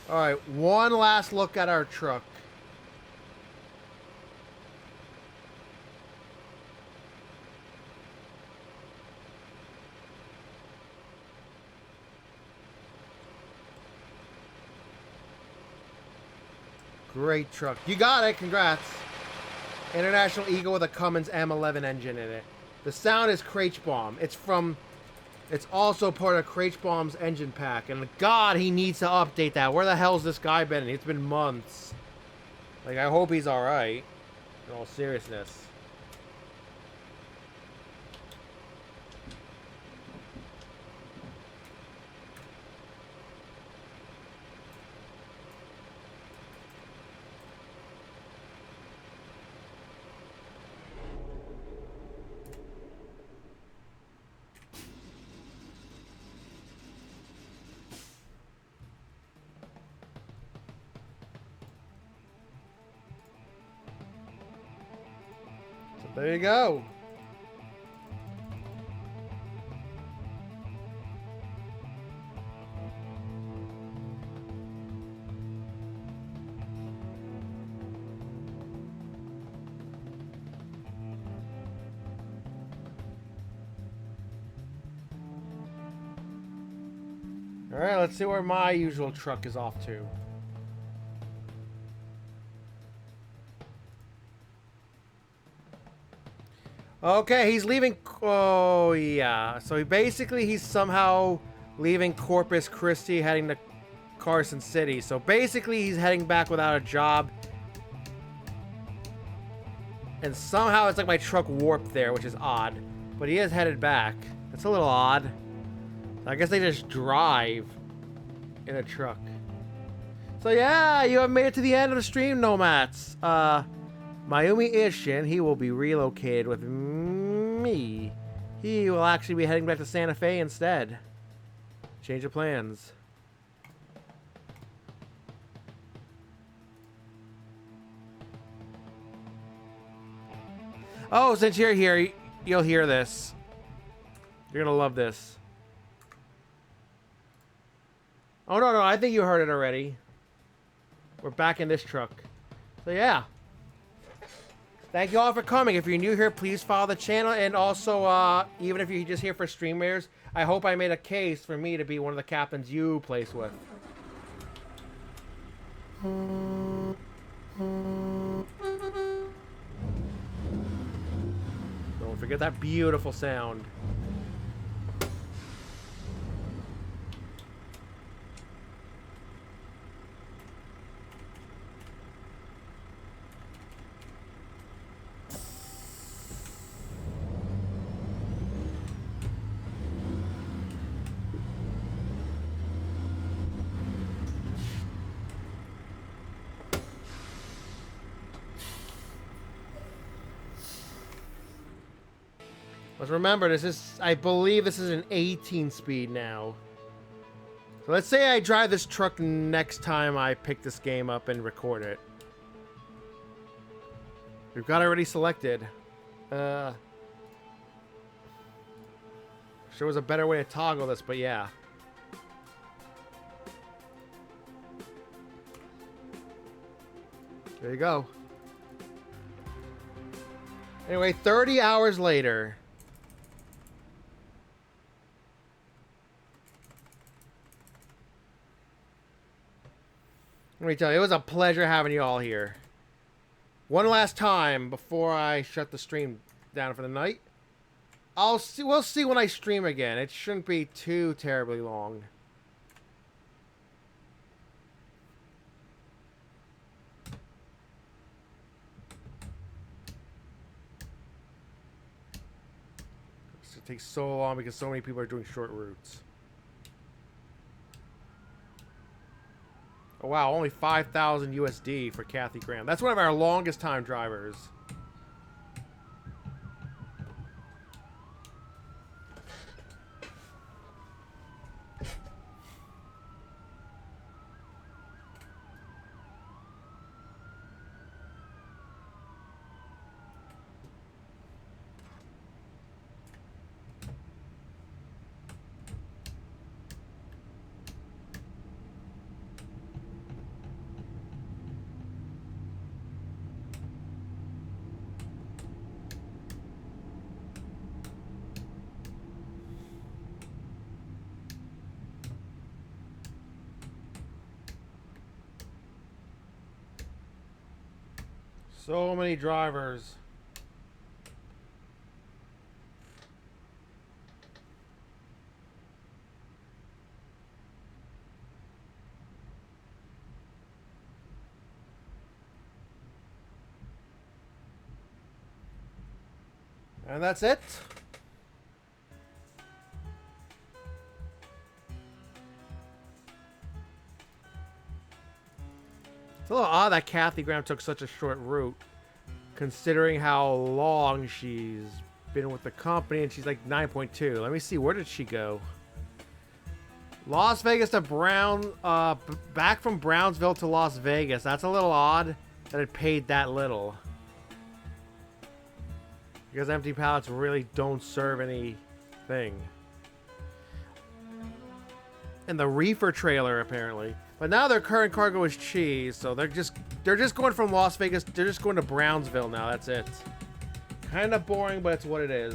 Alright, one last look at our truck. Great truck. You got it, congrats. International Eagle with a Cummins M11 engine in it. The sound is Craich-Bomb. It's also part of Craich-Bomb's engine pack. And God, he needs to update that. Where the hell's this guy been? It's been months. Like, I hope he's alright. In all seriousness. There you go. All right, let's see where my usual truck is off to. Okay, he's leaving. Oh, yeah. So he's somehow leaving Corpus Christi, heading to Carson City. So basically, he's heading back without a job. And somehow it's like my truck warped there, which is odd. But he is headed back. That's a little odd. I guess they just drive in a truck. So yeah, you have made it to the end of the stream, Nomads. Mayumi Ishin, he will be relocated with me. He will actually be heading back to Santa Fe instead. Change of plans. Oh, since you're here, you'll hear this. You're gonna love this. Oh, no, I think you heard it already. We're back in this truck. So yeah. Thank you all for coming. If you're new here, please follow the channel. And also, even if you're just here for streamers, I hope I made a case for me to be one of the captains you place with. Don't forget that beautiful sound. Let's remember, this is, I believe this is an 18 speed now. So let's say I drive this truck next time I pick this game up and record it. We've got already selected. Sure was a better way to toggle this, but yeah. There you go. Anyway, 30 hours later. Let me tell you, it was a pleasure having you all here. One last time before I shut the stream down for the night. We'll see when I stream again. It shouldn't be too terribly long. It takes so long because so many people are doing short routes. Oh wow, only 5,000 USD for Kathy Graham. That's one of our longest time drivers. So many drivers. And that's it. It's a little odd that Kathy Graham took such a short route, considering how long she's been with the company, and she's like 9.2. Let me see, where did she go? Las Vegas to back from Brownsville to Las Vegas. That's a little odd that it paid that little. Because empty pallets really don't serve anything. And the reefer trailer, apparently. But now their current cargo is cheese, so they're just going from Las Vegas. They're just going to Brownsville now. That's it. Kind of boring, but it's what it is.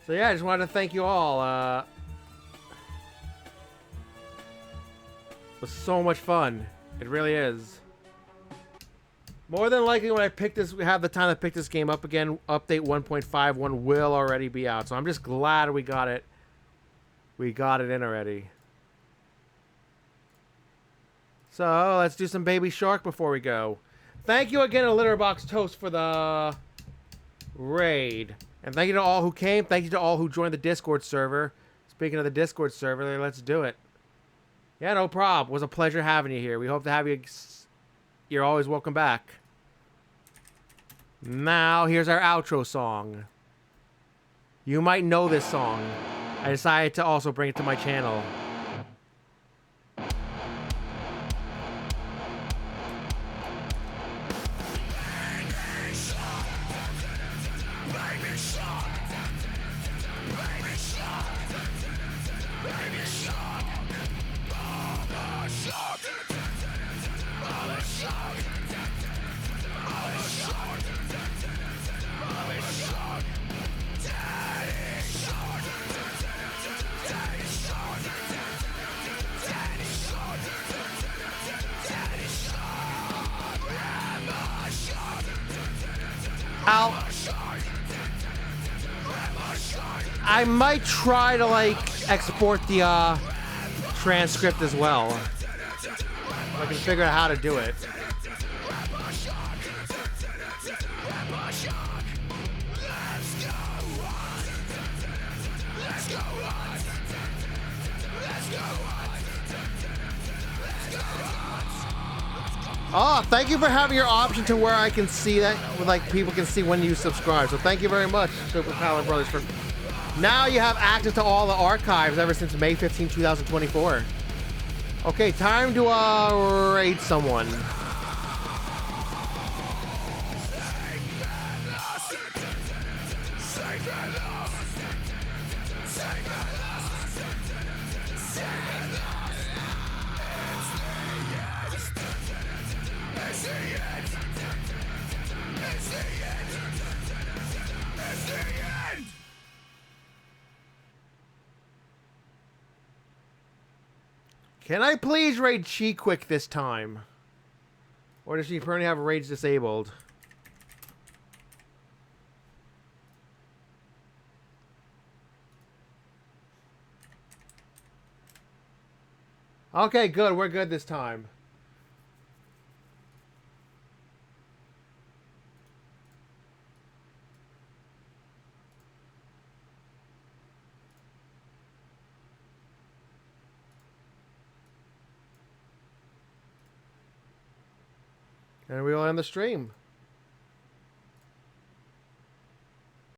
So yeah, I just wanted to thank you all. It was so much fun. It really is. More than likely, when I have the time to pick this game up again, update 1.51 will already be out. So I'm just glad we got it. We got it in already. So let's do some Baby Shark before we go. Thank you again to Litterbox Toast for the raid. And thank you to all who came. Thank you to all who joined the Discord server. Speaking of the Discord server, let's do it. Yeah, no problem. It was a pleasure having you here. We hope to have you. You're always welcome back. Now, here's our outro song. You might know this song. I decided to also bring it to my channel. I might try to export the transcript as well. If I can figure out how to do it. Oh, thank you for having your option to where I can see that, like people can see when you subscribe. So thank you very much, Super Palin Brothers, for. Now you have access to all the archives ever since May 15, 2024. Okay, time to raid someone. Can I please raid Chi Quick this time? Or does she currently have raids disabled? Okay, good. We're good this time. And we'll end the stream.